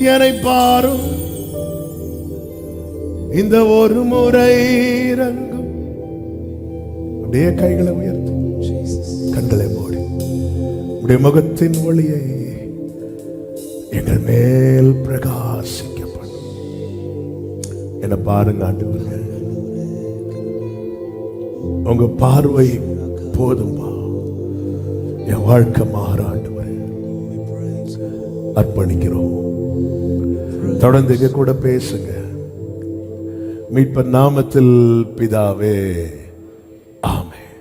என்னை பாரும், இந்த ஒரு முறை இறங்கும். அப்படியே கைகளை உயர்த்து, கண்களை மூடி, உடைய முகத்தின் ஒளியை எங்கள் மேல் பிரகாசிக்கப்படும். என்ன பாருங்க ஆண்டவரே, உங்க பார்வை போதும்பா, என் வாழ்க்கை மாற ஆண்டவரே அர்ப்பணிக்கிறோம். தொடர்ந்து எங்க கூட பேசுங்க. மீட்பர் நாமத்தில் பிதாவே, ஆமென்.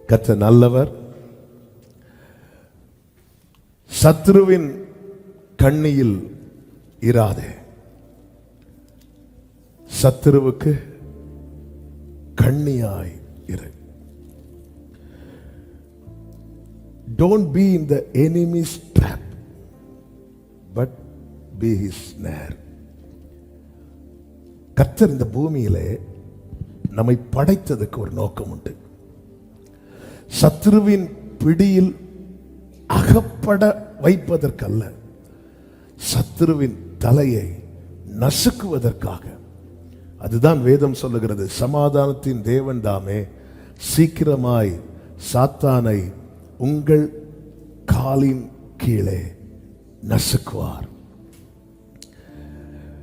கர்த்தர் நல்லவர். சத்ருவின் கண்ணியில் இராதே. சத்ருவுக்கு கண்ணியாய் இரு. Don't be in the enemy's trap, but be his snare. கர்த்தர் இந்த பூமியிலே நம்மை படைத்ததுக்கு ஒரு நோக்கம் உண்டு. சத்ருவின் பிடியில் அகப்பட வைப்பதற்கல்ல, சத்ருவின் தலையை நசுக்குவதற்காக. அதுதான் வேதம் சொல்லுகிறது, சமாதானத்தின் தேவன் தாமே சீக்கிரமாய் சாத்தானை உங்கள் காலின் கீழே நசுக்குவார்.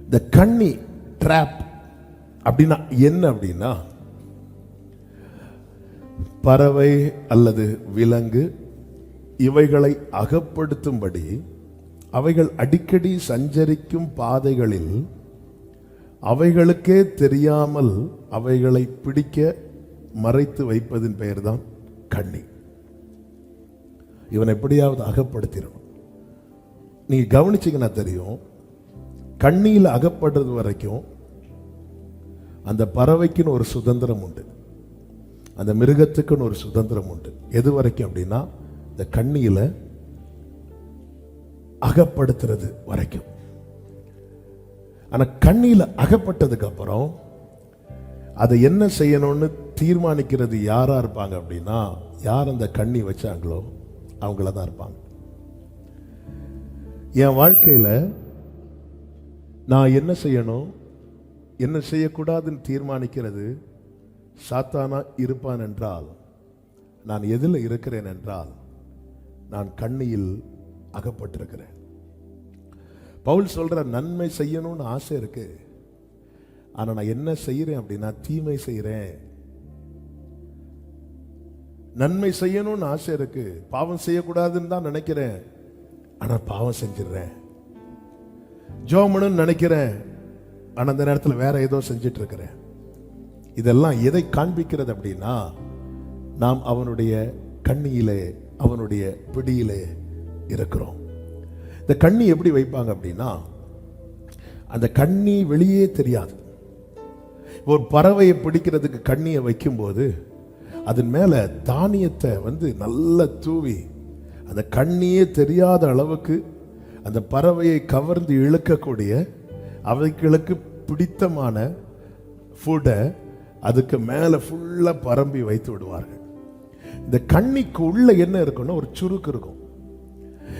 இந்த கண்ணி ட்ராப் அப்படின்னா என்ன அப்படின்னா, பறவை அல்லது விலங்கு இவைகளை அகப்படுத்தும்படி அவைகள் அடிக்கடி சஞ்சரிக்கும் பாதைகளில் அவைகளுக்கே தெரியாமல் அவைகளை பிடிக்க மறைத்து வைப்பதின் பெயர் தான் கண்ணி. இவன் எப்படியாவது அகப்படுத்திடணும். நீங்க கவனிச்சீங்கன்னா தெரியும், கண்ணியில் அகப்படுறது வரைக்கும் அந்த பறவைக்குன்னு ஒரு சுதந்திரம் உண்டு, அந்த மிருகத்துக்குன்னு ஒரு சுதந்திரம் உண்டு. எது வரைக்கும் அப்படின்னா, இந்த கண்ணியில அகப்படுத்துறது வரைக்கும். ஆனா கண்ணியில அகப்பட்டதுக்கு அப்புறம் அதை என்ன செய்யணும்னு தீர்மானிக்கிறது யாரா இருப்பாங்க அப்படின்னா, யார் அந்த கண்ணி வச்சாங்களோ அவங்களதான் இருப்பாங்க. என் வாழ்க்கையில நான் என்ன செய்யணும், என்ன செய்யக்கூடாதுன்னு தீர்மானிக்கிறது சாத்தானா இருப்பான் என்றால், நான் எதில் இருக்கிறேன் என்றால், நான் கண்ணியில் அகப்பட்டிருக்கிறேன். பவுல் சொல்ற, நன்மை செய்யணும்னு ஆசை இருக்கு, ஆனா நான் என்ன செய்யறேன் அப்படின்னா தீமை செய்யறேன். நன்மை செய்யணும்னு ஆசை இருக்கு, பாவம் செய்யக்கூடாதுன்னு தான் நினைக்கிறேன், ஆனா பாவம் செஞ்சிடறேன். ஜோமனுன்னு நினைக்கிறேன், ஆனா அந்த நேரத்தில் வேற ஏதோ செஞ்சிட்டு இருக்கிறேன். இதெல்லாம் எதை காண்பிக்கிறது அப்படின்னா, நாம் அவனுடைய கண்ணியிலே, அவனுடைய பிடியிலே இருக்கிறோம். இந்த கண்ணி எப்படி வைப்பாங்க அப்படின்னா, அந்த கண்ணி வெளியே தெரியாது. ஒரு பறவையை பிடிக்கிறதுக்கு கண்ணியை வைக்கும்போது அதன் மேல தானியத்தை நல்லா தூவி, அந்த கண்ணியே தெரியாத அளவுக்கு அந்த பறவையை கவர்ந்து இழுக்கக்கூடிய, அவைகளுக்கு பிடித்தமான ஃபுட்டை அதுக்கு மேல ஃபுல்லா பரம்பி வைத்து விடுவார்கள். இந்த கண்ணிக்கு உள்ள என்ன இருக்குன்னா ஒரு சுருக்கு இருக்கும்.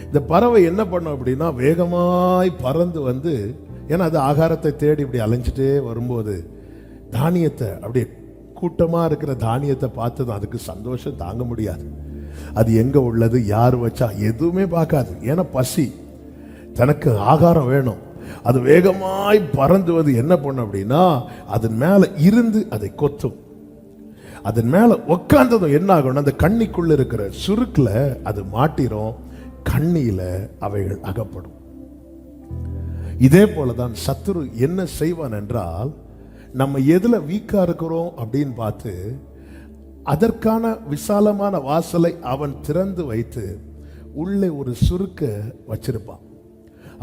இந்த பறவை என்ன பண்ணும் அப்படின்னா, வேகமாய் பறந்து ஏன்னா அது ஆகாரத்தை தேடி இப்படி அலைஞ்சிட்டே வரும்போது தானியத்தை, அப்படியே கூட்டமா இருக்கிற தானியத்தை பார்த்து தான் அதுக்கு சந்தோஷம் தாங்க முடியாது. அது எங்க உள்ளது, யார் வச்சா எதுவுமே பார்க்காது. ஏன்னா பசி, தனக்கு ஆகாரம் வேணும். அது வேகமாய் பறந்துவது என்ன பண்ணும் அப்படின்னா, அதன் மேல இருந்து அதை கொத்தும். அதன் மேல உட்கார்ந்ததும் என்ன ஆகும், அந்த கண்ணிக்குள்ள இருக்கிற சுருக்குல அது மாட்டிரும், கண்ணியில அவைகள் அகப்படும். இதே போலதான் சத்துரு என்ன செய்வான் என்றால், நம்ம எதுல வீக்கா இருக்கிறோம் அப்படின்னு பார்த்து அதற்கான விசாலமான வாசலை அவன் திறந்து வைத்து உள்ளே ஒரு சுருக்க வச்சிருப்பான்.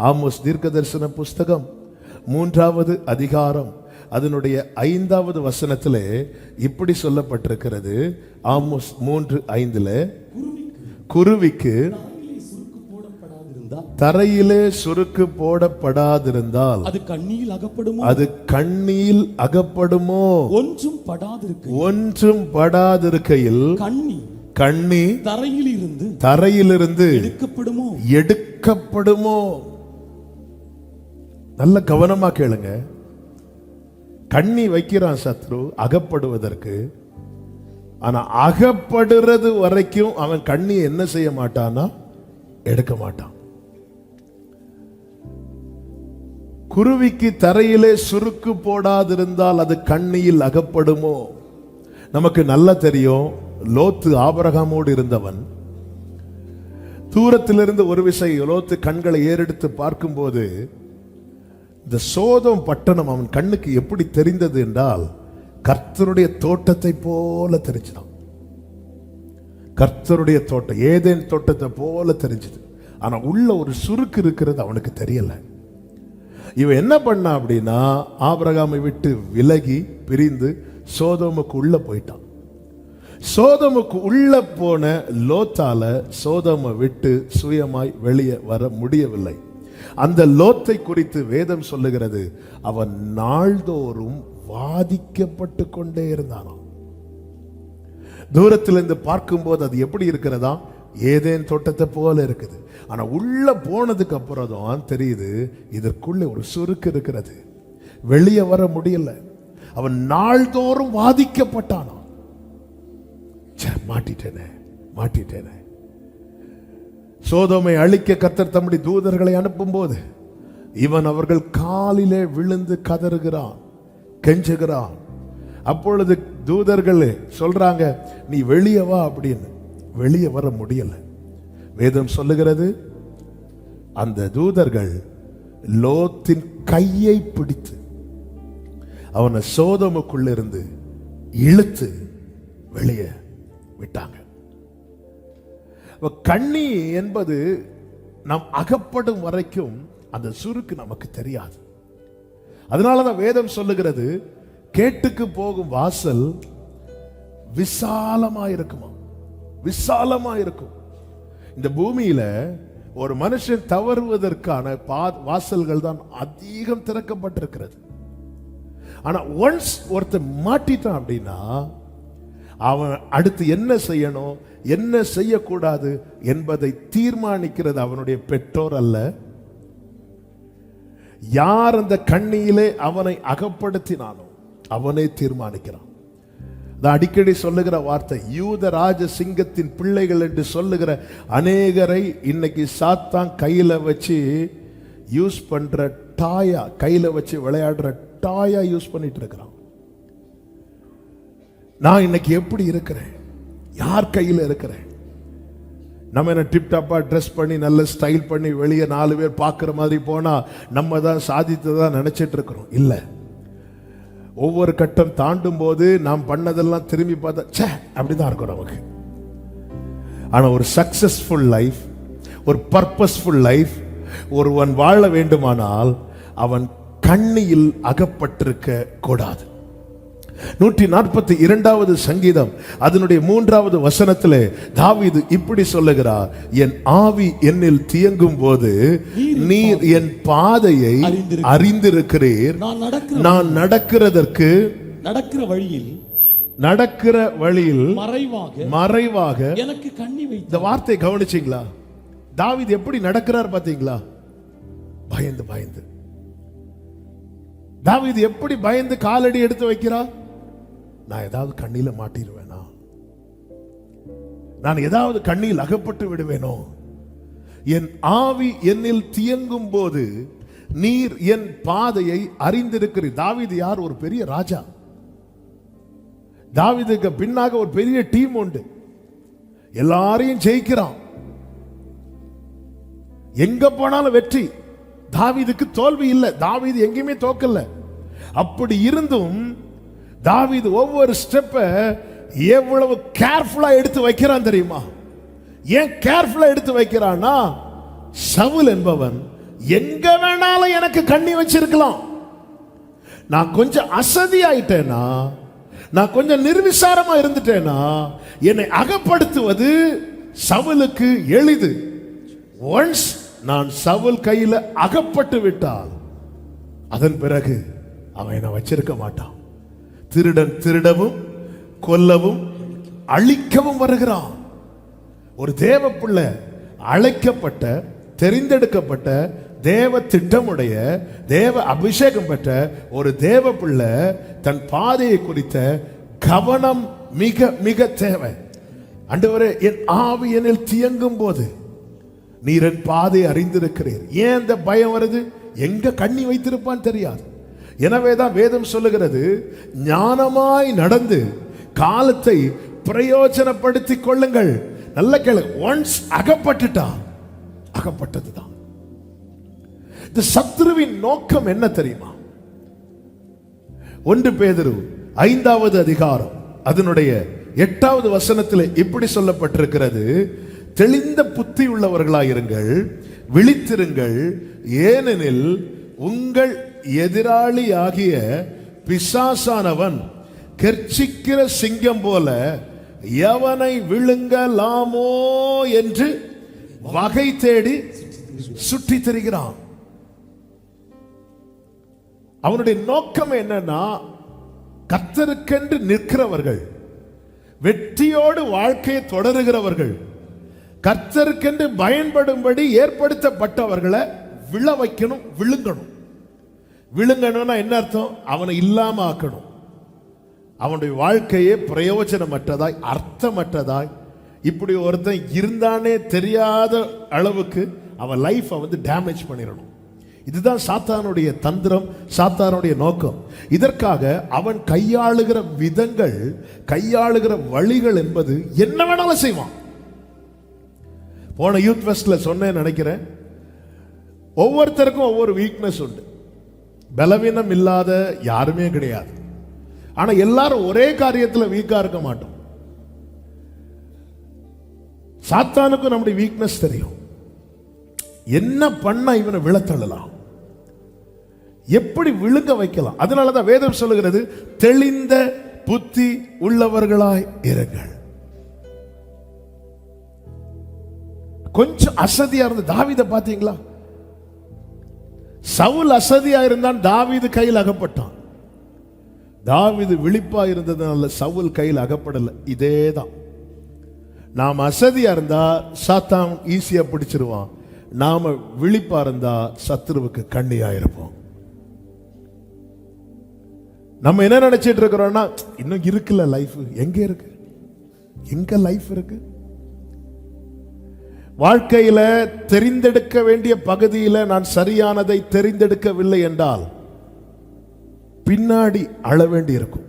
ஆமோஸ் தீர்க்கதரிசன புஸ்தகம் 3வது அதிகாரம் அதனுடைய 5வது வசனத்திலே இப்படி சொல்லப்பட்டிருக்கிறது. ஆமோஸ் 3:5, குருவிக்கு தரையிலே சுருக்கு போடப்படாதிருந்தால் அது கண்ணியில் அகப்படுமோ, அது கண்ணியில் அகப்படுமோ, ஒன்றும் படாதிருக்கையில் கண்ணி தரையிலிருந்து எடுக்கப்படுமோ. நல்ல கவனமா கேளுங்க. கண்ணி வைக்கிறான் சத்ரு அகப்படுவதற்கு. ஆனா அகப்படுறது வரைக்கும் அவன் கண்ணி என்ன செய்ய மாட்டானா, எடுக்க மாட்டான். குருவிக்கு தரையிலே சுருக்கு போடாதிருந்தால் அது கண்ணியில் அகப்படுமோ? நமக்கு நல்லா தெரியும். லோத்து ஆபிரகாமோடு இருந்தவன். தூரத்திலிருந்து ஒரு விசை லோத்து கண்களை ஏறெடுத்து பார்க்கும்போது இந்த சோதோம் பட்டணம் அவன் கண்ணுக்கு எப்படி தெரிந்தது என்றால், கர்த்தருடைய தோட்டத்தை போல தெரிஞ்சான். கர்த்தருடைய தோட்டம், ஏதேன் தோட்டத்தை போல தெரிஞ்சது. ஆனா உள்ள ஒரு சுருக்கு இருக்கிறது அவனுக்கு தெரியல. இவன் என்ன பண்ணா அப்படின்னா, ஆபிரகாமை விட்டு விலகி பிரிந்து சோதோமுக்கு உள்ள போயிட்டான். சோதோமுக்கு உள்ள போன லோத்தால சோதோமை விட்டு சுயமாய் வெளியே வர முடியவில்லை. அந்த லோத்தை குறித்து வேதம் சொல்லுகிறது, அவன் நாள்தோறும் வாதிக்கப்பட்டு கொண்டே இருந்தானாம். தூரத்திலிருந்து பார்க்கும்போது அது எப்படி இருக்கிறதா, ஏதேன் தோட்டத்தை போல இருக்குது. ஆனா உள்ள போனதுக்கு அப்புறம் தான் தெரியுது, இதற்குள்ளே ஒரு சுருக்கு இருக்கிறது, வெளியே வர முடியல. அவன் நாள்தோறும் வாதிக்கப்பட்டானா. மாட்டிட்டேனே. சோதோமை அழிக்க கர்த்தர் தம்முடைய தூதர்களை அனுப்பும் போது இவன் அவர்கள் காலிலே விழுந்து கதறுகிறான், கெஞ்சுகிறான். அப்பொழுது தூதர்கள் சொல்றாங்க, நீ வெளியே வா அப்படின்னு. வெளியே வர முடியல. வேதம் சொல்லுகிறது, அந்த தூதர்கள் லோத்தின் கையை பிடித்து அவனை சோதோமுக்குள்ள இருந்து இழுத்து வெளியே விட்டாங்க. கண்ணி என்பது நாம் அகப்படும் வரைக்கும் அந்த சுருக்கு நமக்கு தெரியாது. அதனாலதான் வேதம் சொல்லுகிறது, கேட்டுக்கு போகும் வாசல் விசாலமா இருக்குமா, விசாலமா இருக்கும். இந்த பூமியில ஒரு மனுஷன் தவறுவதற்கான வாசல்கள் தான் அதிகம் திறக்கப்பட்டிருக்கிறது. ஆனா ஒன்ஸ் ஒருத்தர் மாட்டிட்டான் அப்படின்னா அவன் அடுத்து என்ன செய்யணும், என்ன செய்யக்கூடாது என்பதை தீர்மானிக்கிறது அவனுடைய பெற்றோர் அல்ல. யார் அந்த கண்ணியிலே அவனை அகப்படுத்தினானோ அவனை தீர்மானிக்கிறான். அடிக்கடி சொல்லுகிற வார்த்தை, யூத ராஜ சிங்கத்தின் பிள்ளைகள் என்று சொல்லுகிற அநேகரை இன்னைக்கு சாத்தான் கையில வச்சு யூஸ் பண்ற டாயா, கையில வச்சு விளையாடுற டாயா யூஸ் பண்ணிட்டு இருக்கிறான். நான் இன்னைக்கு எப்படி இருக்கிறேன், யார் கையில் இருக்கிறேன்? நம்ம என்ன டிப் டாப்பா ட்ரெஸ் பண்ணி நல்ல ஸ்டைல் பண்ணி வெளியே 4 பேர் பார்க்குற மாதிரி போனா நம்ம தான் சாதித்ததா நினைச்சிட்டு இருக்கிறோம். இல்லை, ஒவ்வொரு கட்டம் தாண்டும் போது நாம் பண்ணதெல்லாம் திரும்பி பார்த்தா ச்சே அப்படிதான் இருக்கும் நமக்கு. ஆனா ஒரு சக்சஸ்ஃபுல் லைஃப், ஒரு பர்பஸ்ஃபுல் லைஃப் ஒருவன் வாழ வேண்டுமானால் அவன் கண்ணியில் அகப்பட்டிருக்க கூடாது. 142வது சங்கீதம் அதனுடைய 3வது வசனத்திலே தாவீது இப்படி சொல்லுகிறார், என் ஆவி என்னில் தியங்கும் போது நீர் என் பாதையை அறிந்திருக்கிறீர். நான் நடக்கிறதற்கு நடக்கிற வழியில் மறைவாக எனக்கு கண்ணி வைத்தார். இந்த வார்த்தையை கவனிச்சீங்களா? தாவீது எப்படி நடக்கிறார் பாத்தீங்களா? பயந்து பயந்து. தாவீது எப்படி பயந்து காலடி எடுத்து வைக்கிறார்? நான் ஏதாவது கண்ணில மாட்டிடுவேனா, நான் ஏதாவது கண்ணில் அகப்பட்டு விடுவேனோ, என் ஆவி என்னில் தியங்கும் போது நீர் என் பாதையை அறிந்திருக்கிறீர். தாவீது யார்? ஒரு பெரிய ராஜா. தாவீதுக்கு பின்னாக ஒரு பெரிய டீம் உண்டு, எல்லாரையும் ஜெயிக்கிறான், எங்க போனாலும் வெற்றி. தாவீதுக்கு தோல்வி இல்லை, தாவீது எங்கேயுமே தோக்கல. அப்படி இருந்தும் தாவீது ஒவ்வொரு ஸ்டெப்ப எவ்வளவு கேர்ஃபுல்லா எடுத்து வைக்கிறான் தெரியுமா? ஏன் கேர்ஃபுல்லா எடுத்து வைக்கிறான்னா, சவுல் என்பவன் எங்க வேணாலும் எனக்கு கண்ணி வச்சிருக்கலாம். நான் கொஞ்சம் அசதி ஆயிட்டேனா, நான் கொஞ்சம் நிர்விசாரமா இருந்துட்டேனா, என்னை அகப்படுத்துவது சவுலுக்கு எளிது. ஒன்ஸ் நான் சவுல் கையில அகப்பட்டு விட்டால் அதன் பிறகு அவன் என்னை வச்சிருக்க மாட்டான். திருடன் திருடவும் கொல்லவும் அழிக்கவும் வருகிறான். ஒரு தேவ பிள்ளை, அழைக்கப்பட்ட தெரிந்தெடுக்கப்பட்ட தேவ திட்டமுடைய தேவ அபிஷேகம் பெற்ற ஒரு தேவ பிள்ளை தன் பாதையை குறித்த கவனம் மிக மிக தேவை. ஆண்டவரே, என் ஆவி என்னில் தியங்கும் போது நீர் என் பாதை அறிந்திருக்கிறீர். ஏன் இந்த பயம் வருது? எங்க கண்ணி வைத்திருப்பான் தெரியாது. எனவேதான் வேதம் சொல்லுகிறது, ஞானமாய் நடந்து காலத்தை பிரயோஜனப்படுத்திக் கொள்ளுங்கள். நல்ல கேளு, ஒன்ஸ் அகப்பட்டுட்டா அகப்பட்டதுதான். இந்த சத்துருவின் நோக்கம் என்ன தெரியுமா? 1 பேதுரு 5வது அதிகாரம் அதனுடைய 8வது வசனத்தில் இப்படி சொல்லப்பட்டிருக்கிறது, தெளிந்த புத்தி உள்ளவர்களாயிருங்கள், விழித்திருங்கள், ஏனெனில் உங்கள் எதிராளி ஆகிய பிசாசானவன் கெர்ச்சிக்கிற சிங்கம் போல எவனை விழுங்கலாமோ என்று வகை தேடி சுற்றி திரிகிறான். அவனுடைய நோக்கம் என்னன்னா, கர்த்தருக்கென்று நிற்கிறவர்கள், வெற்றியோடு வாழ்க்கையை தொடருகிறவர்கள், கர்த்தருக்கென்று பயன்படும்படி ஏற்படுத்தப்பட்டவர்களை விழ வைக்கணும், விழுங்கணும். விழுங்கணும்னா என்ன அர்த்தம்? அவனை இல்லாம ஆக்கணும். அவனுடைய வாழ்க்கையே பிரயோஜனமற்றதாய், அர்த்தமற்றதாய், இப்படி ஒருத்தன் இருந்தானே தெரியாத அளவுக்கு அவன் லைஃபை டேமேஜ் பண்ணிடணும். இதுதான் சாத்தானுடைய தந்திரம், சாத்தானுடைய நோக்கம். இதற்காக அவன் கையாளுகிற விதங்கள், கையாளுகிற வழிகள் என்பது என்ன வேணாலும் செய்வான். போன யூத் ஃபெஸ்ட்ல சொன்னேன் நினைக்கிறேன், ஒவ்வொருத்தருக்கும் ஒவ்வொரு வீக்னஸ் உண்டு. பலவீனம் இல்லாத யாருமே கிடையாது. ஆனா எல்லாரும் ஒரே காரியத்தில் வீக்கா இருக்க மாட்டோம். சாத்தானுக்கும் நம்முடைய வீக்னஸ் தெரியும். என்ன பண்ண இவனை விழத்தள்ளலாம், எப்படி விழுங்க வைக்கலாம். அதனாலதான் வேதம் சொல்லுகிறது, தெளிந்த புத்தி உள்ளவர்களாய் இருங்கள். கொஞ்சம் அசதியா இருந்த தாவீதை பாத்தீங்களா? சவுல் அசதியா இருந்தான், தாவீது கையில் அகப்பட்டான். தாவீது விழிப்பா இருந்ததுனால சவுல் கையில் அகப்படல. இதேதான், நாம் அசதியா இருந்தா சாத்தான் ஈஸியா பிடிச்சிருவான். நாம விழிப்பா இருந்தா சத்துருவுக்கு கண்ணியா இருப்போம். நம்ம என்ன நினைச்சிட்டு இருக்கிறோம்னா, இன்னும் இருக்குல்ல லைஃப். எங்க இருக்கு? எங்க லைஃப் இருக்கு? வாழ்க்கையில தெரிந்தெடுக்க வேண்டிய பகுதியில நான் சரியானதை தெரிந்தெடுக்கவில்லை என்றால் பின்னாடி அழ வேண்டி இருக்கும்.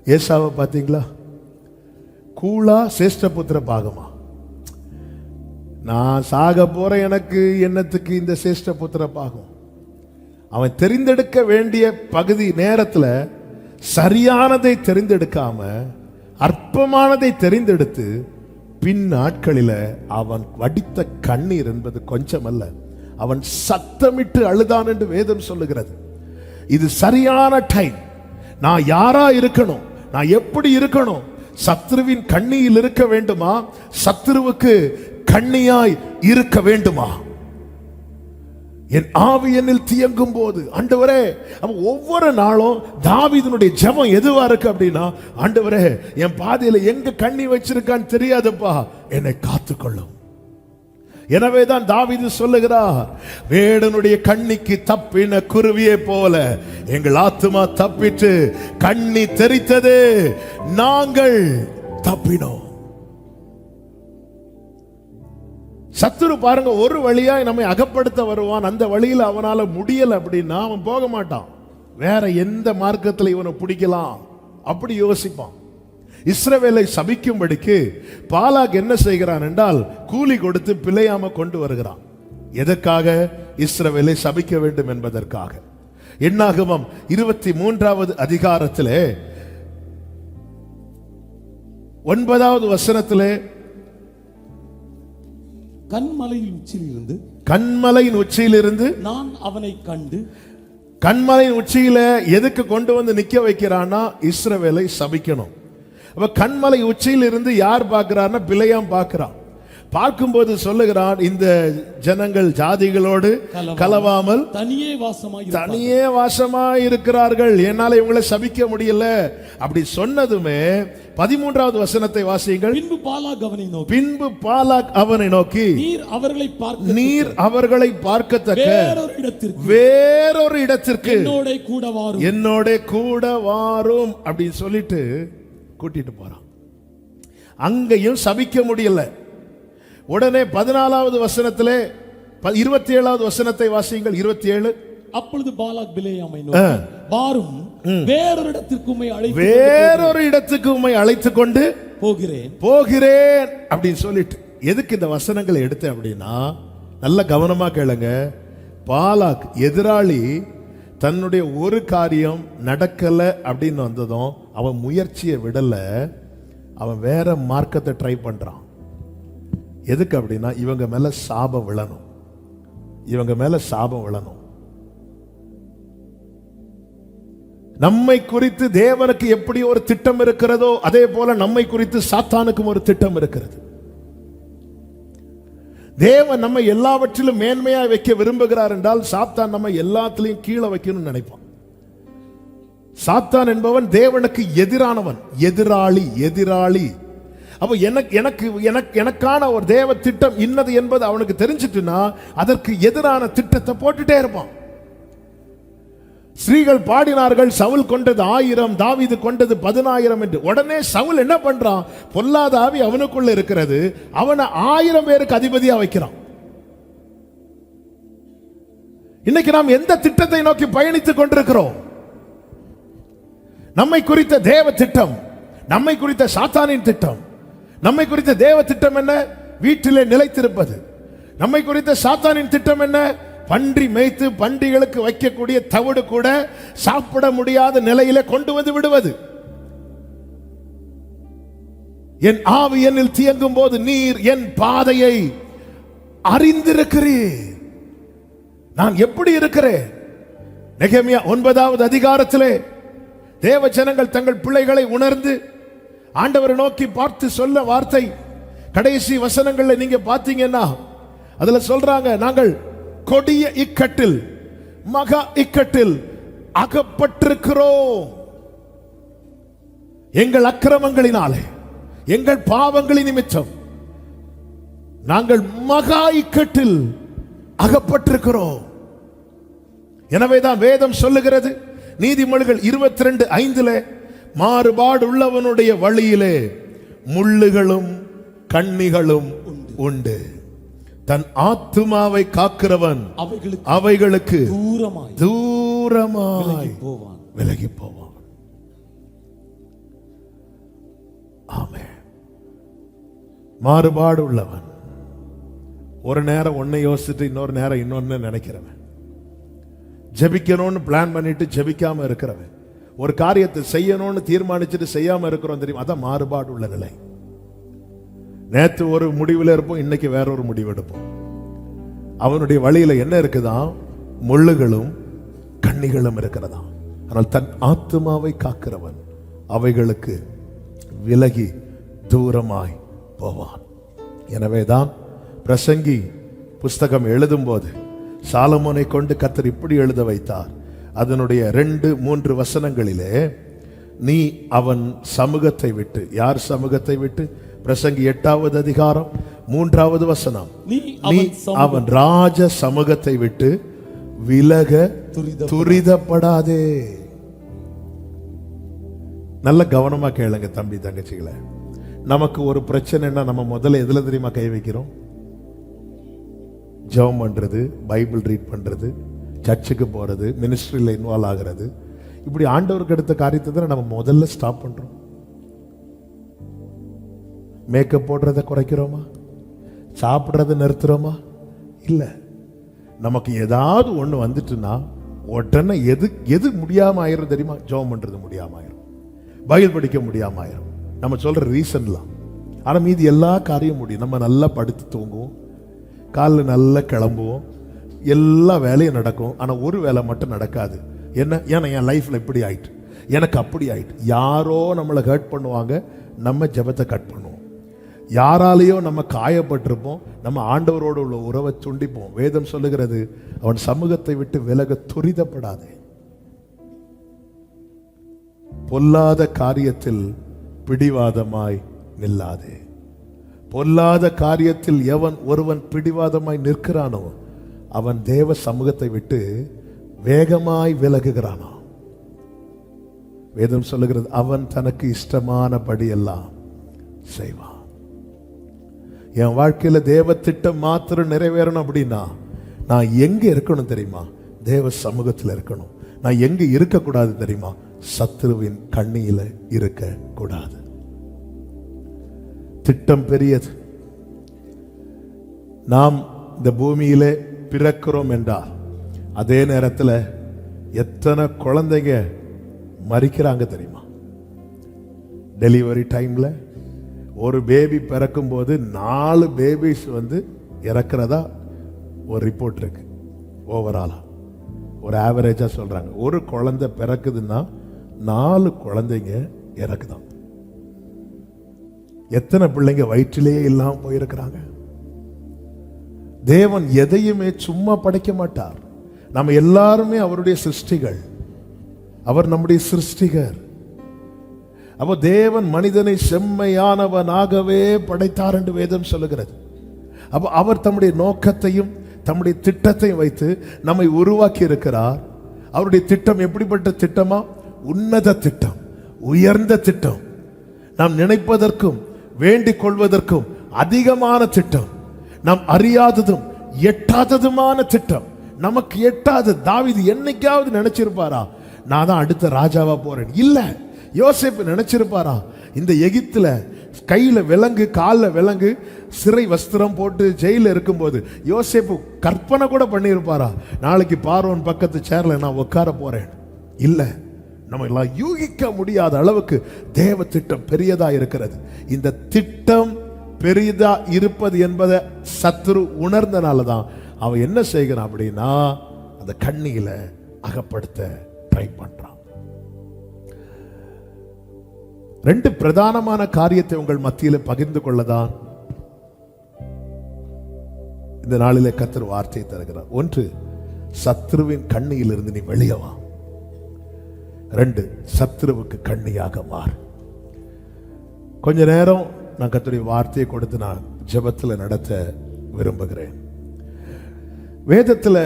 ஏசாவை பாத்தீங்களா? கூலா சேஷ்டபுத்திர பாகமா, நான் சாக போற எனக்கு என்னத்துக்கு இந்த சேஷ்டபுத்திர பாகம்? அவன் தெரிந்தெடுக்க வேண்டிய பகுதி நேரத்தில் சரியானதை தெரிந்தெடுக்காம அற்பமானதை தெரிந்தெடுத்து பின் நாட்களில் அவன் வடித்த கண்ணீர் என்பது கொஞ்சமல்ல, அவன் சத்தமிட்டு அழுதான் என்று வேதம் சொல்லுகிறது. இது சரியான டைம். நான் யாரா இருக்கணும், நான் எப்படி இருக்கணும்? சத்ருவின் கண்ணியில் இருக்க வேண்டுமா? சத்ருவுக்கு கண்ணியாய் இருக்க வேண்டுமா? என் ஆவி என்னில் தியங்கும் போது, ஆண்டவரே, அவன் ஒவ்வொரு நாளும் தாவீதுனுடைய ஜெபம் எதுவா இருக்கு அப்படின்னா, ஆண்டவரே, என் பாதையில எங்க கண்ணி வச்சிருக்கான்னு தெரியாதுப்பா, என்னை காத்துக்கொள்ளும். எனவேதான் தாவீது சொல்லுகிறார், வேடனுடைய கண்ணிக்கு தப்பின குருவியை போல எங்கள் ஆத்துமா தப்பிட்டு கண்ணி தெரித்தது, நாங்கள் தப்பினோம். சத்துரு பாருங்க, ஒரு வழியா நம்மை அகப்படுத்த வருவான். அந்த வழியில் அவனால முடியல அப்படின்னா அவன் போக மாட்டான். வேற எந்த மார்க்கத்தில் இவனை பிடிக்கலாம் அப்படி யோசிப்பான். இஸ்ரவேலை சபிக்கும்படிக்கு பாலாக் என்ன செய்கிறான் என்றால், கூலி கொடுத்து பிழையாம கொண்டு வருகிறான். எதற்காக? இஸ்ரவேலை சபிக்க வேண்டும் என்பதற்காக. என்னாகமம் 23வது அதிகாரத்திலே 9வது வசனத்திலே, கண்மலையின் உச்சியிலிருந்து நான் அவனை கண்டு. கண்மலையின் உச்சியில எதுக்கு கொண்டு வந்து நிக்க வைக்கிறான்னா, இஸ்ரவேலை சபிக்கணும். அப்ப கண்மலை உச்சியில் இருந்து யார் பார்க்கிறார்னா, பிழையாம் பார்க்கிறான். பார்க்கும்போது சொல்லுகிறான், இந்த ஜனங்கள் ஜாதிகளோடு கலவாமல் தனியே வாசமாய் இருக்கிறார்கள், என்னால இவங்களை சபிக்க முடியல. அப்படி சொன்னதுமே 13வது வசனத்தை வாசியுங்கள். பின்பு பாலாக் அவனை நோக்கி நீர் அவர்களை பார்க்கத்தக்க வேறொரு இடத்திற்கு என்னோட கூட வாரும் அப்படின்னு சொல்லிட்டு கூட்டிட்டு போறான். அங்கேயும் சபிக்க முடியல. உடனே 14வது வசனத்திலே 27வது வசனத்தை வாசியுங்கள். 27. அப்பொழுது பாலாக் பிலேயாமை நோக்கி, வாரும் வேறொரு இடத்துக்கு உம்மை அழைத்துக் கொண்டு போகிறேன் அப்படின்னு சொல்லிட்டு. எதுக்கு இந்த வசனங்களை எடுத்தேன் அப்படின்னா, நல்ல கவனமா கேளுங்க. பாலாக் எதிராளி தன்னுடைய ஒரு காரியம் நடக்கல அப்படின்னு வந்ததும் அவன் முயற்சியை விடல, அவன் வேற மார்க்கத்தை ட்ரை பண்றான். எதுக்கு அப்படின்னா, இவங்க மேல சாபம் விழணும், இவங்க மேல சாபம் விழணும். நம்மை குறித்து தேவனுக்கு எப்படி ஒரு திட்டம் இருக்கிறதோ அதே போல நம்மை குறித்து சாத்தானுக்கும் ஒரு திட்டம் இருக்கிறது. தேவன் நம்ம எல்லாவற்றிலும் மேன்மையா வைக்க விரும்புகிறார் என்றால் சாத்தான் நம்ம எல்லாத்திலையும் கீழே வைக்கணும்னு நினைப்பான். சாத்தான் என்பவன் தேவனுக்கு எதிரானவன், எதிராளி. அப்ப எனக்கான ஒரு தேவ திட்டம் இன்னது என்பது அவனுக்கு தெரிஞ்சிட்டுனா அதற்கு எதிரான திட்டத்தை போட்டுட்டே இருப்பான். ஸ்ரீகள் பாடினார்கள், சவுல் கொண்டது 1000, தாவீது கொண்டது 10000 என்று. உடனே சவுல் என்ன பண்றான், பொல்லாத ஆவி அவனுக்குள்ள இருக்கிறது, அவனை 1000 பேருக்கு அதிபதியா வைக்கிறான். இன்னைக்கு நாம் எந்த திட்டத்தை நோக்கி பயணித்துக் கொண்டிருக்கிறோம்? நம்மை குறித்த தேவ திட்டம், நம்மை குறித்த சாத்தானின் திட்டம். நம்மை குறித்த தேவ திட்டம் என்ன? வீட்டிலே நிலைத்திருப்பது. நம்மை குறித்த சாத்தானின் திட்டம் என்ன? பன்றி மேய்த்து பன்றிகளுக்கு வைக்கக்கூடிய தவிடு கூட சாப்பிட முடியாத நிலையில கொண்டு வந்து விடுவது. என் ஆவி என்னில் தியங்கும் போது நீர் என் பாதையை அறிந்திருக்கிறீர். நான் எப்படி இருக்கிறேன்? நெகேமியா 9வது அதிகாரத்திலே தேவ ஜனங்கள் தங்கள் பிள்ளைகளை உணர்ந்து ஆண்டவரை நோக்கி பார்த்து சொல்ல வார்த்தை கடைசி வசனங்கள்ல நீங்க பாத்தீங்கன்னா அதுல சொல்றாங்க, நாங்கள் கொடிய இக்கட்டில் மகா இக்கட்டில் அகப்பட்டிருக்கிறோம். எங்கள் அக்கிரமங்களினாலே எங்கள் பாவங்களின் நிமித்தம் நாங்கள் மகா இக்கட்டில் அகப்பட்டிருக்கிறோம். எனவேதான் வேதம் சொல்லுகிறது, நீதிமொழிகள் 22:5 மாறுபாடு உள்ளவனுடைய வழியிலே முள்ளுகளும் கண்ணிகளும் உண்டு, தன் ஆத்துமாவை காக்கிறவன் அவைகளுக்கு தூரமாய் விலகி போவான். ஆமென். மாறுபாடு உள்ளவன் ஒரு நேரம் ஒன்னை யோசிச்சுட்டு இன்னொரு நேரம் இன்னொன்னு நினைக்கிறவன், ஜெபிக்கணும்னு பிளான் பண்ணிட்டு ஜெபிக்காம இருக்கிறவன், ஒரு காரியத்தை செய்யணும்னு தீர்மானிச்சுட்டு செய்யாம இருக்கிறோம் தெரியும். அதான் மாறுபாடு உள்ள நிலை. நேற்று ஒரு முடிவில் இருப்போம், இன்னைக்கு வேற ஒரு முடிவு எடுப்போம். அவனுடைய வழியில என்ன இருக்குதான்? முள்ளுகளும் கண்ணிகளும் இருக்கிறதா. ஆனால் தன் ஆத்துமாவை காக்கிறவன் அவைகளுக்கு விலகி தூரமாய் போவான். எனவேதான் பிரசங்கி புஸ்தகம் எழுதும் போது சாலமோனை கொண்டு கர்த்தர் இப்படி எழுத வைத்தார். அதனுடைய 2-3 வசனங்களிலே நீ அவன் சமூகத்தை விட்டு, யார் சமூகத்தை விட்டு? பிரசங்கி 8வது அதிகாரம் 3வது வசனம், நீ அவன் ராஜ சமூகத்தை விட்டு விலக துரிதப்படாதே. நல்ல கவனமா கேளுங்க தம்பி தங்கச்சிகளை. நமக்கு ஒரு பிரச்சனைனா நம்ம முதல்ல எதுல தெரியுமா கை வைக்கிறோம்? ஜெபம் பண்றது, பைபிள் ரீட் பண்றது, சர்ச்சுக்கு போறது, மினிஸ்ட்ரியில இன்வால்வ் ஆகிறது, இப்படி ஆண்டவருக்கு எடுத்த காரியத்தை தான் நம்ம முதல்ல ஸ்டாப் பண்றோம். மேக்கப் போடுறத குறைக்கிறோமா? சாப்பிட்றத நிறுத்துறோமா? இல்ல. நமக்கு ஏதாவது ஒண்ணு வந்துட்டுன்னா உடனே எது முடியாம ஆயிரும் தெரியுமா? ஜெபம் பண்றது முடியாம ஆயிரும், பைபிள் படிக்க முடியாம ஆயிரும். நம்ம சொல்ற ரீசன்லாம். ஆனா மீதி எல்லா காரியம் முடியும். நம்ம நல்லா படுத்து தூங்குவோம், காலில் நல்லா கிளம்புவோம், எல்லா வேலையும் நடக்கும். ஆனா ஒரு வேலை மட்டும் நடக்காது. என்ன? ஏன்னா என் லைஃப்ல இப்படி ஆயிட்டு, எனக்கு அப்படி ஆயிட்டு. யாரோ நம்மளை ஹர்ட் பண்ணுவாங்க, நம்ம ஜெபத்தை கட் பண்ணுவோம். யாராலேயோ நம்ம காயப்பட்டிருப்போம், நம்ம ஆண்டவரோடு உள்ள உறவை துண்டிப்போம். வேதம் சொல்லுகிறது, அவன் சமூகத்தை விட்டு விலக துரிதப்படாதே. பொல்லாத காரியத்தில் பிடிவாதமாய் நில்லாதே. பொல்லாத காரியத்தில் எவன் ஒருவன் பிடிவாதமாய் நிற்கிறானோ அவன் தேவ சமூகத்தை விட்டு வேகமாய் விலகுகிறானோ. வேதம் சொல்லுகிறது, அவன் தனக்கு இஷ்டமானபடி எல்லாம் செய்வான். என் வாழ்க்கையில தேவ திட்டம் மாத்திரம் நிறைவேறணும் அப்படின்னா நான் எங்க இருக்கணும் தெரியுமா? தேவ சமூகத்தில் இருக்கணும். நான் எங்க இருக்கக்கூடாது தெரியுமா? சத்துருவின் கண்ணியில இருக்க கூடாது. திட்டம் பெரியது. நாம் இந்த பூமியிலே பிறக்கிறோம் என்றால் அதே நேரத்தில் எத்தனை குழந்தைங்க மரிக்கிறாங்க தெரியுமா? டெலிவரி டைம்ல ஒரு பேபி பிறக்கும் போது 4 பேபிஸ் இறக்கிறதா ஒரு ரிப்போர்ட் இருக்கு. ஓவராலா ஒரு ஆவரேஜா சொல்றாங்க, ஒரு குழந்தை பிறக்குதுன்னா 4 குழந்தைங்க இறக்குதான். எத்தனை பிள்ளைங்க வயிற்றிலேயே இல்லாம போயிருக்கிறாங்க. தேவன் எதையுமே சும்மா படைக்க மாட்டார். நம்ம எல்லாருமே அவருடைய சிருஷ்டிகள். அவர் நம்முடைய சிருஷ்டிகர். அப்போ தேவன் மனிதனை செம்மையானவனாகவே படைத்தார் என்று வேதம் சொல்லுகிறது. அப்போ அவர் தம்முடைய நோக்கத்தையும் தம்முடைய திட்டத்தையும் வைத்து நம்மை உருவாக்கி இருக்கிறார். அவருடைய திட்டம் எப்படிப்பட்ட திட்டமா? உன்னத திட்டம், உயர்ந்த திட்டம், நாம் நினைப்பதற்கும் வேண்டிக் கொள்வதற்கும் அதிகமான திட்டம், நாம் அறியாததும் எட்டாததுமான திட்டம். நமக்கு எட்டாது. தாவீது என்னைக்காவது நினைச்சிருப்பாரா நான் தான் அடுத்த ராஜாவா போறேன்? இல்ல. யோசேப்பு நினைச்சிருப்பாரா இந்த எகிப்துல கையில விலங்கு காலில் விலங்கு சிறை வஸ்திரம் போட்டு ஜெயில இருக்கும்போது யோசேப்பு கற்பனை கூட பண்ணியிருப்பாரா நாளைக்கு பார்வோன் பக்கத்து சேர்ல நான் உட்கார போறேன்? இல்ல. நம்ம எல்லாம் யூகிக்க முடியாத அளவுக்கு தேவ திட்டம் பெரியதா இருக்கிறது. இந்த திட்டம் பெரியதா இருப்பது என்பதை சத்துரு உணர்ந்தனாலதான் அவன் என்ன செய்கிறான் அப்படின்னா அந்த கண்ணியில அகப்படுத்த ட்ரை பண்றான். 2 பிரதானமான காரியத்தை உங்கள் மத்தியில் பகிர்ந்து கொள்ளதான் இந்த நாளிலே கர்த்தர் வார்த்தையை தருகிறார். 1, சத்துருவின் கண்ணியில் இருந்து நீ வெளியே வா. 2, சத்துருவுக்கு கண்ணியாக மாறு. கொஞ்ச நேரம் நான் கர்த்தருடைய வார்த்தையை கொடுத்து நான் ஜெபத்தில் நடத்த விரும்புகிறேன். வேதத்தில்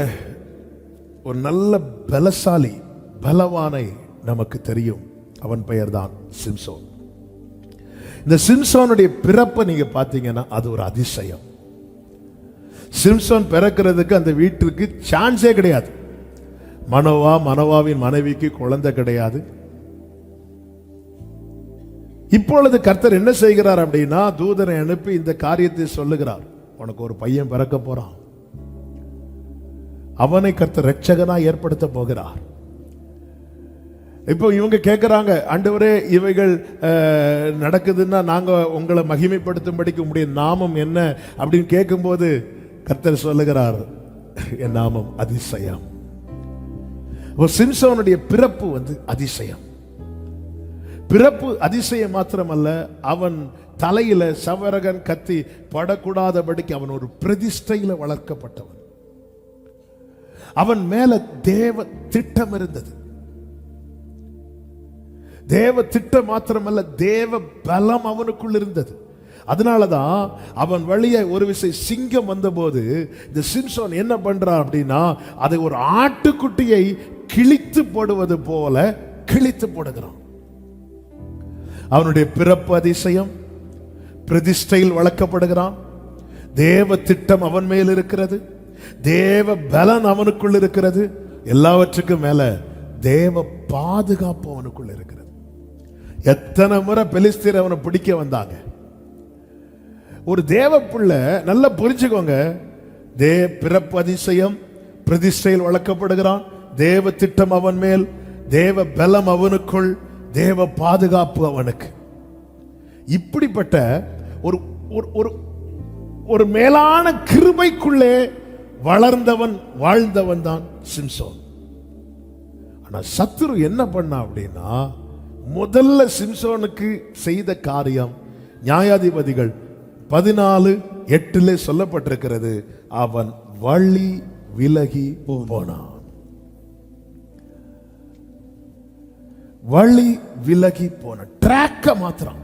ஒரு நல்ல பலசாலி பலவானை நமக்கு தெரியும். அவன் பெயர் தான் சிம்சோன். இந்த சிம்சோனுடைய பிறப்பை நீங்க பார்த்தீங்கன்னா அது ஒரு அதிசயம். சிம்சோன் பிறக்கிறதுக்கு அந்த வீட்டிற்கு சான்ஸே கிடையாது. மனோவாவின் மனைவிக்கு குழந்தை கிடையாது. இப்பொழுது கர்த்தர் என்ன செய்கிறார் அப்படின்னா தூதனை அனுப்பி இந்த காரியத்தை சொல்லுகிறார். உனக்கு ஒரு பையன் பிறக்க போறான். அவனை கர்த்தர் இரட்சகனா ஏற்படுத்த போகிறார். இப்போ இவங்க கேட்கிறாங்க, ஆண்டவரே இவைகள் நடக்குதுன்னா நாங்க உங்களை மகிமைப்படுத்தும்படிக்கு உங்களுடைய நாமம் என்ன அப்படின்னு கேட்கும்போது கர்த்தர் சொல்லுகிறார், என் நாமம் அதிசயம். சிம்சோனுடைய பிறப்பு அதிசயம். பிறப்பு அதிசயம் மாத்திரமல்ல, அவன் தலையில சவரகன் கத்தி படக்கூடாதபடிக்கு அவன் ஒரு பிரதிஷ்டையில வளர்க்கப்பட்டவன். அவன் மேல தேவ திட்டம் இருந்தது. தேவ திட்டம் மாத்திரமல்ல, தேவ பலம் அவனுக்குள் இருந்தது. அதனாலதான் அவன் வழியை ஒரு விசை சிங்கம் வந்தபோது இந்த சிம்சோன் என்ன பண்றான் அப்படின்னா அதை ஒரு ஆட்டுக்குட்டியை கிழித்து போடுவது போல கிழித்து போடுகிறான். அவனுடைய பிறப்பு அதிசயம். பிரதிஷ்டையில் வளர்க்கப்படுகிறான். தேவ திட்டம் அவன் மேல் இருக்கிறது. தேவ பலன் அவனுக்குள் இருக்கிறது. எல்லாவற்றுக்கும் மேல தேவ பாதுகாப்பு அவனுக்குள் இருக்கிறது. எத்தனை முறை பெலிஸ்தீர் அவனை பிடிக்க வந்தாங்க. ஒரு தேவ பிள்ளை நல்லா புரிஞ்சுக்கோங்க. பிறப்பு அதிசயம், பிரதிஷ்டையில் வளர்க்கப்படுகிறான். தேவ திட்டம் அவன் மேல், தேவ பலம் அவனுக்குள், தேவ பாதுகாப்பு அவனுக்கு. இப்படிப்பட்ட ஒரு மேலான கிருபைக்குள்ளே வளர்ந்தவன் வாழ்ந்தவன் தான் சிம்சோன். ஆனா சத்துரு என்ன பண்ணா அப்படின்னா முதல்ல சிம்சோனுக்கு செய்த காரியம், நியாயாதிபதிகள் 14:8 சொல்லப்பட்டிருக்கிறது, அவன் வழி விலகி போனான். வழி விலகி போன ட்ராக்க மாத்திரம்.